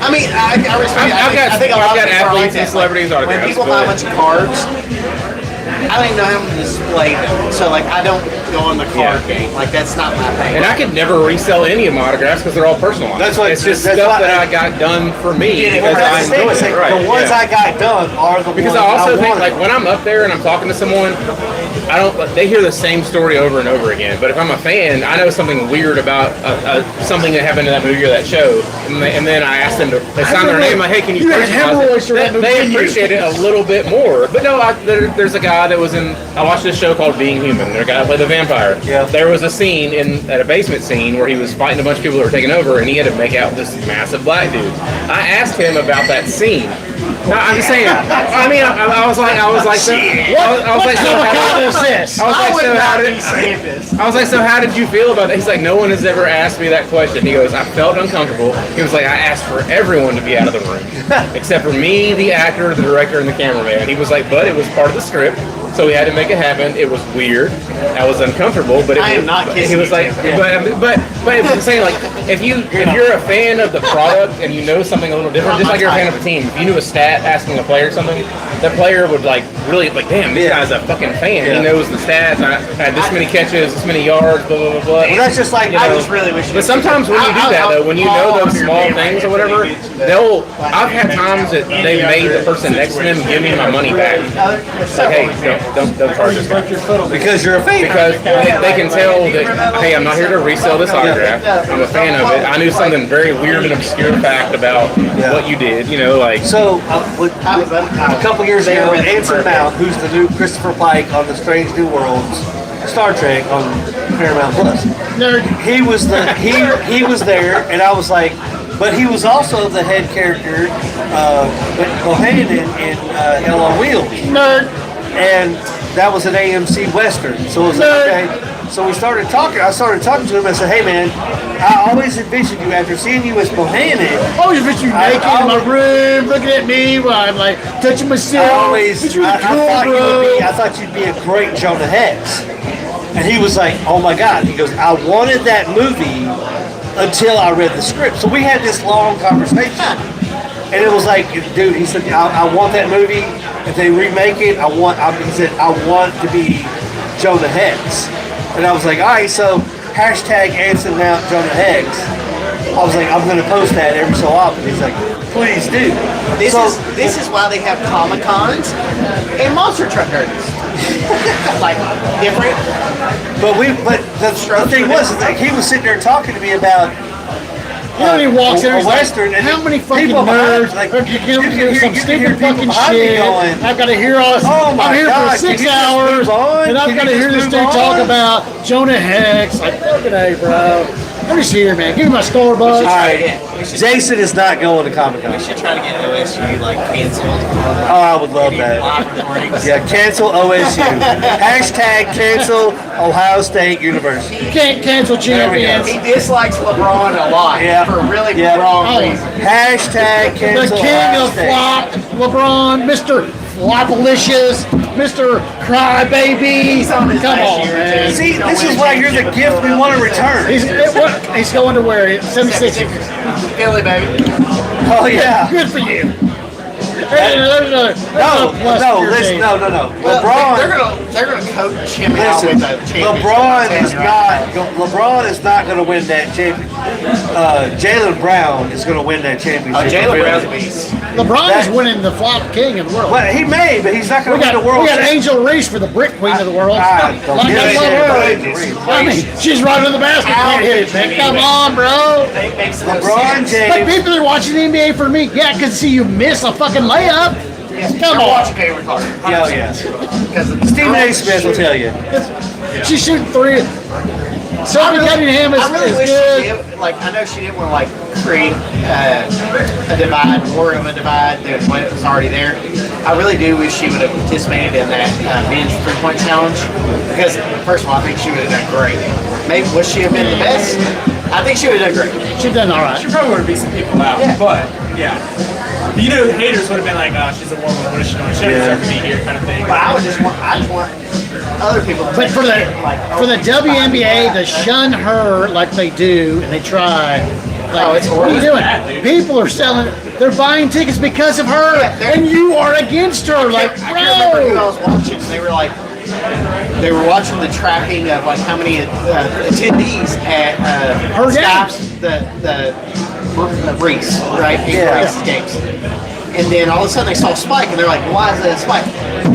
I mean, I respect. I think a lot of people are like athletes and that. celebrities When autographs. people buy a bunch of cards, I don't even know how to display them. So like, I don't go on the card game. Like that's not my thing. And I could never resell any of my autographs because they're all personalized. That's what- it's just that's stuff why- that I got done for me because I That's the enjoy thing, it. Right? the ones yeah. I got done are the Because ones I also think wanted. like when I'm up there and I'm talking to someone, they hear the same story over and over again. But if I'm a fan, I know something weird about something that happened in that movie or that show, and then I ask them to sign their name. Like, hey, can you? You had hemorrhoids for that movie, They didn't you? appreciate it a little bit more. But no, there's a guy that was in. I watched this show called Being Human. There's a guy that played the vampire. Yeah. There was a scene at a basement scene where he was fighting a bunch of people that were taking over, and he had to make out this massive black dude. I asked him about that scene. No, I'm just saying. I mean, I was like, so. I was like, so how What is this? I was like, so how did I was like, so how did you feel about that? He's like, no one has ever asked me that question. He goes, I felt uncomfortable. He was like, I asked for everyone to be out of the room, except for me, the actor, the director, and the cameraman. He was like, but it was part of the script, so we had to make it happen. It was weird. I was uncomfortable, but I am not kissing he was you, like, Tim. but I'm saying like, if you're a fan of the product and you know something a little different, just like you're a fan of a team, if you knew a stat asking a player something, that player would like really like, damn, this guy's a fucking fan. He knows the stats. I had this many catches, this many yards, blah blah blah blah. Well, that's just like I just really wish. But sometimes when you do that though, when you know those small things or whatever, I've had times that they've made the person next to them give me my money back. Like, hey, don't charge this guy. because you're a fan. Because they can tell that, hey, I'm not here to resell this autograph. I'm a fan of it. I knew something very weird and obscure fact about what you did, like. So, a couple years ago, Anson Mount, who's the new Christopher Pike on the Strange New Worlds, Star Trek on Paramount Plus, Nerd. he was he was there, and I was like, but he was also the head character, Bohannon in Hell on Wheels, Nerd. and that was an AMC Western. So it was like, okay. So we started talking. I started talking to him. I said, hey man, I always envisioned you after seeing you as Bohannon. Always picture you naked in my room, looking at me while I'm like touching myself. I thought you'd be a great Jonah Hex. And he was like, oh my God. He goes, I wanted that movie until I read the script. So we had this long conversation. And it was like, dude, he said, I want that movie. If they remake it, he said, I want to be Jonah Hex. And I was like, all right, so hashtag Anson Mount Jonah Hex. I was like, I'm going to post that every so often. He's like, please do. This is why they have Comic Cons and monster truck artists. Like different. But the thing was, is like, he was sitting there talking to me about He walks in a and he's Western, like, and how many fucking people behind, nerds like, are you you going to can hear hear- some you can hear stupid people fucking behind me shit? going, I've got to hear all this. oh my I'm here God, for can 6 you just hours, move on? and I've Can got you to hear just this dude move talk on? about Jonah Hex. Like, fucking A, bro. I'm just here, man. Give me my score, buzz. all right, Jason is not going to Comic Con. We should try to get OSU like canceled. Oh, I would love that. Yeah, cancel OSU. Hashtag cancel Ohio State University. You can't cancel we go. champions. He dislikes LeBron a lot for really wrong Oh. reasons. Hashtag The cancel king Ohio of State. flop, LeBron, Mr. Flopalicious, Mr. Crybaby. He's on his Come last on, year, man. too. See, this is why you're the gift we want to return. He's going to wear it. 76. Philly, baby. Oh yeah. Good for you. No. Well, LeBron. they're gonna coach him out Listen, with a championship. LeBron is not going to win that championship. Jalen Brown is going to win that championship. Jalen Brown's a beast. LeBron is winning the flop king of the world. Well, he may, but he's not going We to win got, the world. we got Angel Reese for the brick queen of the world. Don't Like, give I a love shit her. about Angel Reese. I mean, she's right on the basket. Can't hit it, man. Come on, bro. It makes no LeBron sense. Like James. people are watching the NBA for me. Yeah, I can see you miss a fucking layup. Come You're on. watching Caitlin Clark. Yes. Because Stephen A. Smith will tell you. She's shooting three. Sophie Cunningham is, I really is wish good. she did, like, I know she didn't want to, like, create a divide, more of a divide than what was already there. I really do wish she would have participated in that men's three-point challenge. Because, first of all, I think she would have done great. Maybe, would she have been the best? I think she would have done great. She's done all right. She probably would have beat some people out, but yeah. You know, haters would have been like, "Oh, she's a woman. What is she doing? She doesn't deserve to be here," kind of thing. But I just want other people to But for the WNBA to shun her like they do and they try, like, it's what are you horrible. It's bad, doing? dude. People are selling, they're buying tickets because of her, and you are against her. Like, I can't remember who I bro. was watching. They were watching the tracking of like how many attendees at Her Scott's, the Reese, right? Yeah. Reese's games. And then all of a sudden they saw a spike, and they're like, "Why is that a spike?"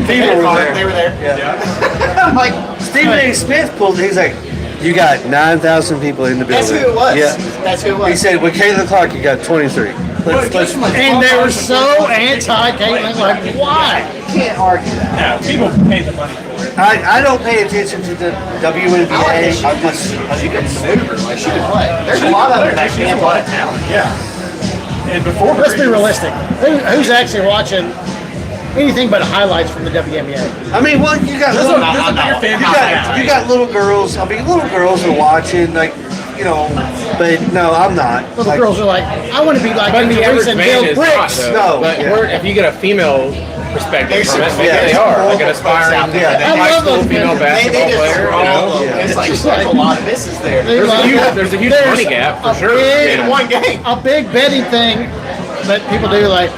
People were there. They were there. Yeah. I'm like, Stephen A. Smith pulled. He's like, you got 9,000 people in the building. that's who it was. Yeah. That's who it was. He said, with Caitlin Clark, you got 23. Let's And they were so anti-Caitlin. Like, why? You can't argue that. Yeah, people pay the money for it. I don't pay attention to the WNBA. I like that I'm just, she could sue her. Like, she could play. There's a lot of them that She has can't a lot of play. talent. Yeah. And before her, Let's be realistic. Who's actually watching anything but highlights from the WNBA? I mean, well, you got There's a little, bigger fan you base got now, you got little girls. I mean, little girls are watching, like, you know. But no, I'm not. Little Like, girls are like, I want to be like But the Angel Reese average and man build is not, bricks. though. No, But yeah. if you get a female perspective from it, maybe Yeah. they are. Like an aspiring Yeah. I high love school those female men. basketball player, you know? Yeah. It's like just there's like- a lot of misses there. There's There's a huge money gap for sure. big- Yeah. One game. A big betting thing that people do, like,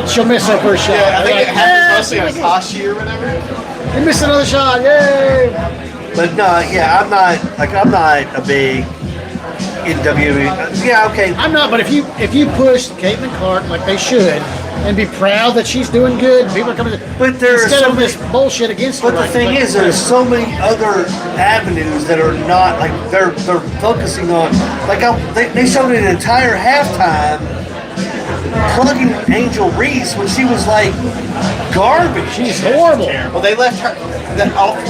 she'll miss her first shot. Yeah, I think They're it like, happens mostly "Eh, on Kashi or whatever. you missed another shot, yay! But no, yeah, I'm not a big in WWE. Yeah, okay. I'm not, but if you push Caitlin Clark like they should, and be proud that she's doing good, people are coming. But there are instead so of this bullshit against her. But the like- thing like- is, there's so many other avenues that are not like they're focusing on. Like they showed an entire halftime plugging Angel Reese when she was like garbage. she's horrible. Well, they left her.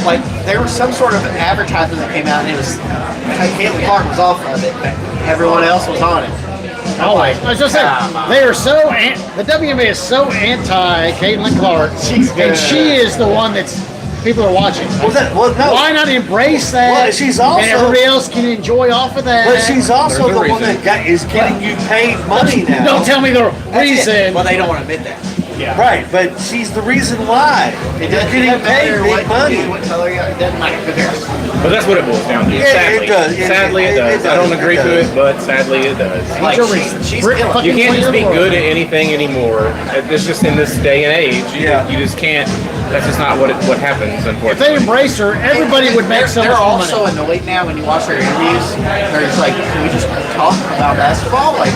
Like there was some sort of advertisement that came out, and it was Caitlin Clark was off of it, but everyone else was on it. Always. I was just saying, they are so. The WNBA is so anti Caitlin Clark, and she is the one that's people are watching. Well, no. Why not embrace that? Well, she's also- and everybody else can enjoy off of that. But she's also There's the a one reason. that is getting you paid money now. Don't tell me the That's it. reason. Well, they don't want to admit that. Right, but she's the reason why. You're getting paid big money. What color you are, it doesn't matter. Who cares? But that's what it boils down to. Yeah, Sadly, it does. Sadly, it does. I don't agree to it, but sadly, it does. Like, Angel she's- Reese, she's Brick killing it. fucking You can't just be queen of the good world. at anything anymore. It's just in this day and age. Yeah. You just can't. That's just not what happens, If they unfortunately. embrace her, everybody would make so They're much more also money. annoyed now when you watch their interviews. They're just like, can we just talk about basketball? Like,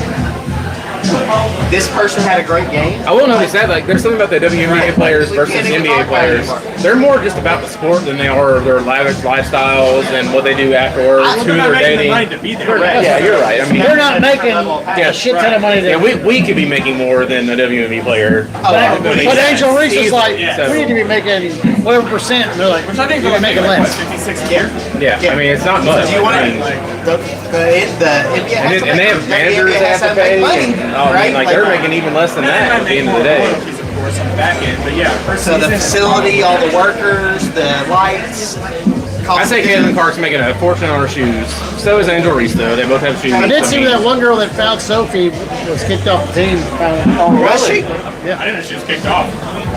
this person had a great game. I will notice that, like, there's something about the WNBA players versus NBA players. They're more just about the sport than they are their lifestyles and what they do afterwards, who They're not they're making the dating. money to be there. Yeah, you're right. I mean, They're not making a shit ton of money. yeah, we could be making more than a WNBA player. But Angel Reese is like, Yeah. we need to be making whatever percent, and they're like, Which I think you're they're making like, less. 56 a year. Yeah, I mean, it's not much. Do you want I to? mean, The NBA has to and they make- have the managers NBA that has have to pay. make money, And, oh, I right? mean, like they're making even less than that at the end of the day. Royalties, of course, on the back end. But yeah, per So the season, facility, all the workers, the lights. I say Caitlin Clark's making a fortune on her shoes. So is Angel Reese, though. They both have shoes. I did see mean, that one girl that found Sophie was kicked off the team. Was she? I didn't know she was kicked off.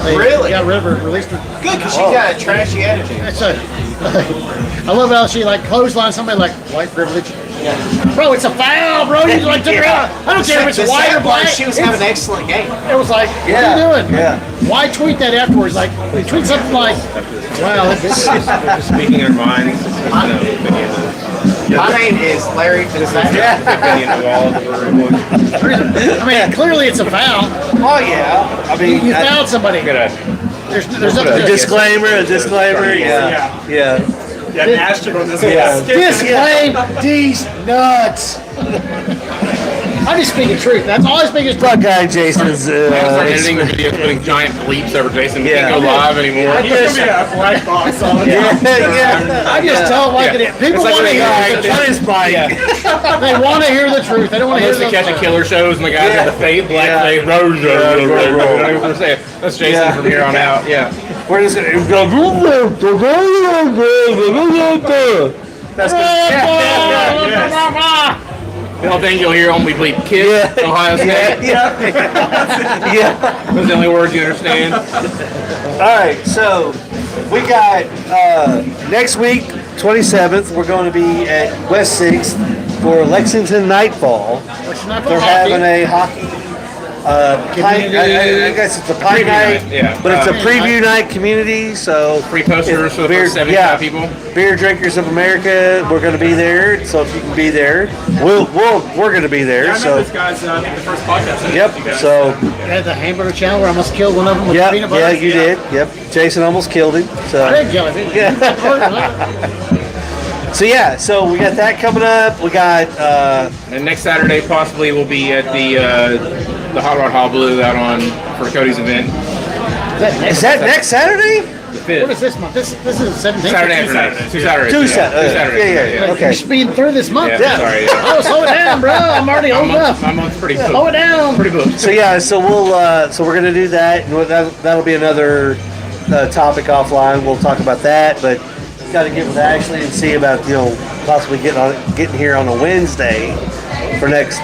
They Really? got rid of her, released her. Good, because she's got a trashy attitude. That's a, I love how she like clothesline somebody like white privilege. Bro, it's a foul, bro. You like took her out. I don't care if The it's white or sad part black. is she was having an excellent game. It was like, what are you doing? Yeah. Why tweet that afterwards? Like, we tweet something like, wow, this is Speaking our minds, My name is Larry Fitzpatrick. opinion of all the Brewery Boys. I mean, clearly it's a foul. Oh yeah. I mean, You fouled somebody. Got a There's nothing a to disclaimer. A disclaimer. Yeah. Yeah. Yeah, an asterisk on this. Yeah. disclaim these nuts. I'm just speaking truth. That's all I speak is truth. That guy Jason's. start editing the video, putting giant bleeps over Jason. We Yeah. can't go live anymore. It's gonna be a black box on it. yeah. I just tell them like it is. People It's like want to when hear the the guy- truth. his bike. They want to hear the truth. They don't want to hear Mostly the catching killer shows, and the guys Yeah. have the fade, black Yeah. fade, road. That's Jason Yeah. from here on out. Yeah. We're just gonna go. That's good. The whole thing you'll hear only bleep kids, Yeah. Ohio State. Yeah. Those are the only words you understand. All right, so we got next week, 27th. We're going to be at West 6th for Lexington Nightfall. They're having a hockey. Pint, I guess it's a pint Preview night, night, yeah. but it's a preview night community. So Free posters for the beer, first 75 people. Beer Drinkers of America. We're going to be there. So if you can be there, we're going to be there. Yeah, I met So this guy's I think the first podcast. I yep. did with you guys. So At the hamburger channel where I almost killed one of them with yeah, peanut butter. yeah, you did. Yep. Jason almost killed him. So. I didn't kill it. So yeah, so we got that coming up. We got And next Saturday possibly we'll be at the Hot Rod Hall Blue out on for Cody's event. is that next Saturday? The What is 5th. this month? This is 17th. Saturday after that. Two Saturdays. Two yeah. Saturdays. Two Saturdays. Yeah. Okay. You're speeding through this month. Yeah, sorry. Yeah. Oh, slow it down, bro. I'm already old enough. My month's pretty Slow it down. Pretty booked. So yeah, so we're gonna do that, and that'll be another topic offline. We'll talk about that, but got to get with Ashley and see about possibly getting here on a Wednesday for next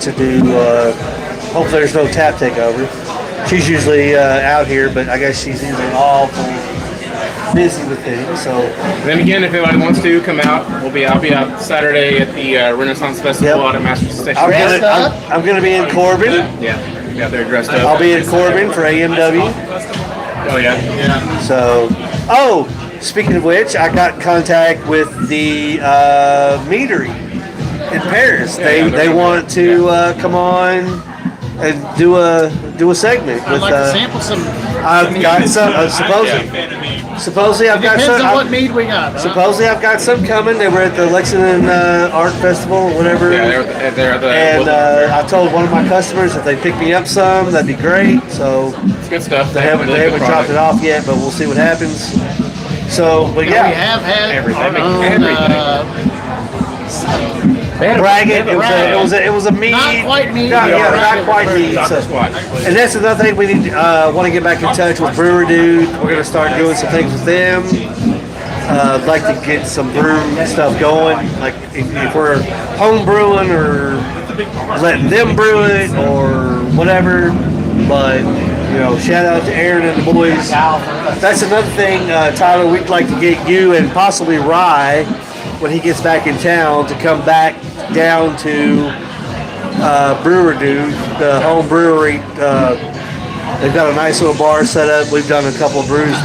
to do. Hopefully there's no tap takeover. She's usually out here, but I guess she's either off or busy with things. So Then again, if anybody wants to come out, I'll be out Saturday at the Renaissance Festival Yep. out at Massachusetts Station. I'm gonna be in Corbin. Yeah, be out there dressed up. I'll be in Corbin for AMW. Oh yeah. So, speaking of which, I got in contact with the meadery in Paris. They want to come on and do a segment I'd with. like to sample some. I've got some. Supposedly I've got Depends some. on what mead we got. Huh? Supposedly I've got some coming. They were at the Lexington Art Festival, or whatever. Yeah, they're at the. And I told one of my customers if they pick me up some, that'd be great. So it's good stuff. they haven't dropped it off yet, but we'll see what happens. So, but We yeah, have had Everything. our own, Everything. bragging. It was a mead. Not quite mead. Not, Yeah, yeah, bragging not quite for mead. Dr. So, Squatch. and that's another thing we need. Want to get back in touch with Brewer Dude. We're gonna start doing some things with them. I'd like to get some brew stuff going. Like if we're home brewing or letting them brew it or whatever. But shout out to Aaron and the boys. That's another thing, Tyler. We'd like to get you and possibly Rye when he gets back in town to come back down to Brewer Dude, the home brewery. They've got a nice little bar set up. We've done a couple of brews.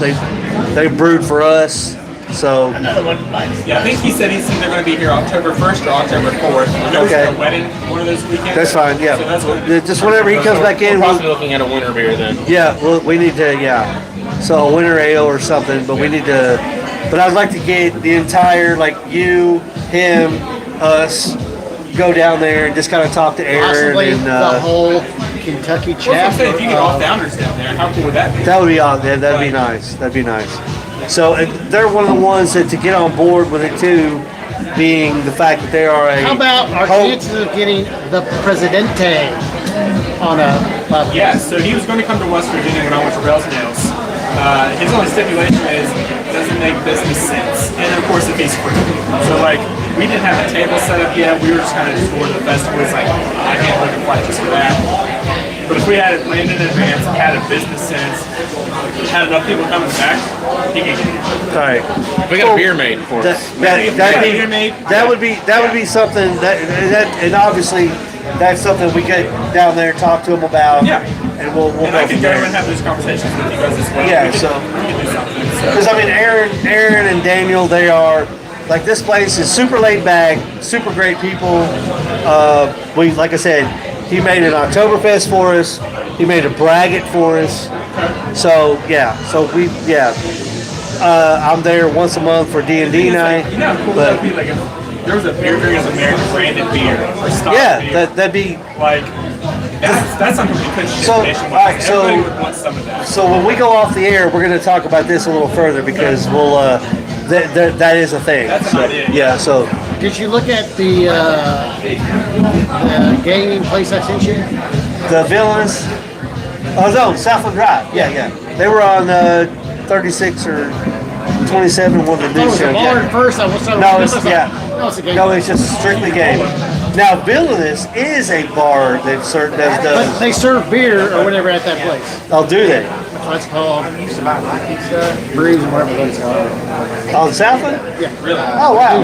They've brewed for us. So Yeah, I think he said he's either going to be here October 1st or October 4th. I know Okay. it's a wedding one of those weekends. that's fine. Yeah, So that's what, Yeah, just whenever he comes back in, We're possibly looking at a winter beer then. we need to. Yeah, so a winter ale or something. But we need to. But I'd like to get the entire you, him, us, go down there and just kind of talk to Aaron possibly and. the whole Kentucky well, I'm chapter. saying if you get all founders down there, how cool would that be? That would be awesome. Yeah, that'd be nice. That'd be nice. So they're one of the ones that to get on board with it too, being the fact that they are a. How about our home- chances of getting the Presidente on a podcast? Yeah, so he was going to come to West Virginia when I went to Rails Nails. His only stipulation is doesn't make business sense, and of course if he's free. So we didn't have a table set up yet. We were just kind of just going to the festival. It's I can't book a flight just for that. But if we had it planned in advance, had a business sense, had enough people coming back, he could get it. All right. We got a beer made for us. That would be something that and obviously that's something we get down there, talk to them about. Yeah. And we'll And go I can from go there. and have those conversations with you guys as well. Yeah, We can- so- we can do something. So. Because I mean, Aaron and Daniel, they are like this place is super laid back, super great people. We like I said, he made an Oktoberfest for us. He made a braggot for us. So I'm there once a month for D&D night. You know how cool but that would be? Like if there was a beer as American branded beer or style yeah, beer. that'd be Like that's something we could ship So, nationwide. alright, so- Everybody would want some of that. so. When we go off the air, we're going to talk about this a little further because we'll that is a thing. That's an So, idea. yeah. So Did you look at the gaming place I sent you? the villains. Oh no, Southland Drive. Yeah. They were on 36 or 27. One of the Oh, it new was a shows. bar Yeah. at first. I was so No, it's No, it's a game. No, it's just strictly gaming. Now, Villainous is a bar that But does. they serve beer or whatever at that place. I'll do that That's what it's called. Brews and whatever it's called. on Southland. Yeah. Oh wow!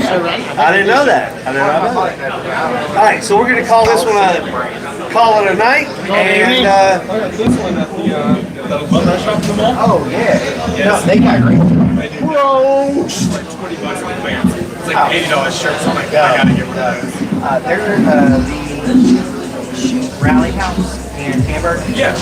I didn't know that. I did not know that. All right, so we're gonna call this one call it a night, and This one at the alumni shop in the mall. Oh yeah. No, they got great. It's like $20 in advance. It's like $80 shirts. I'm like, I gotta get one of those. They're the Rally House in Hamburg. Yeah.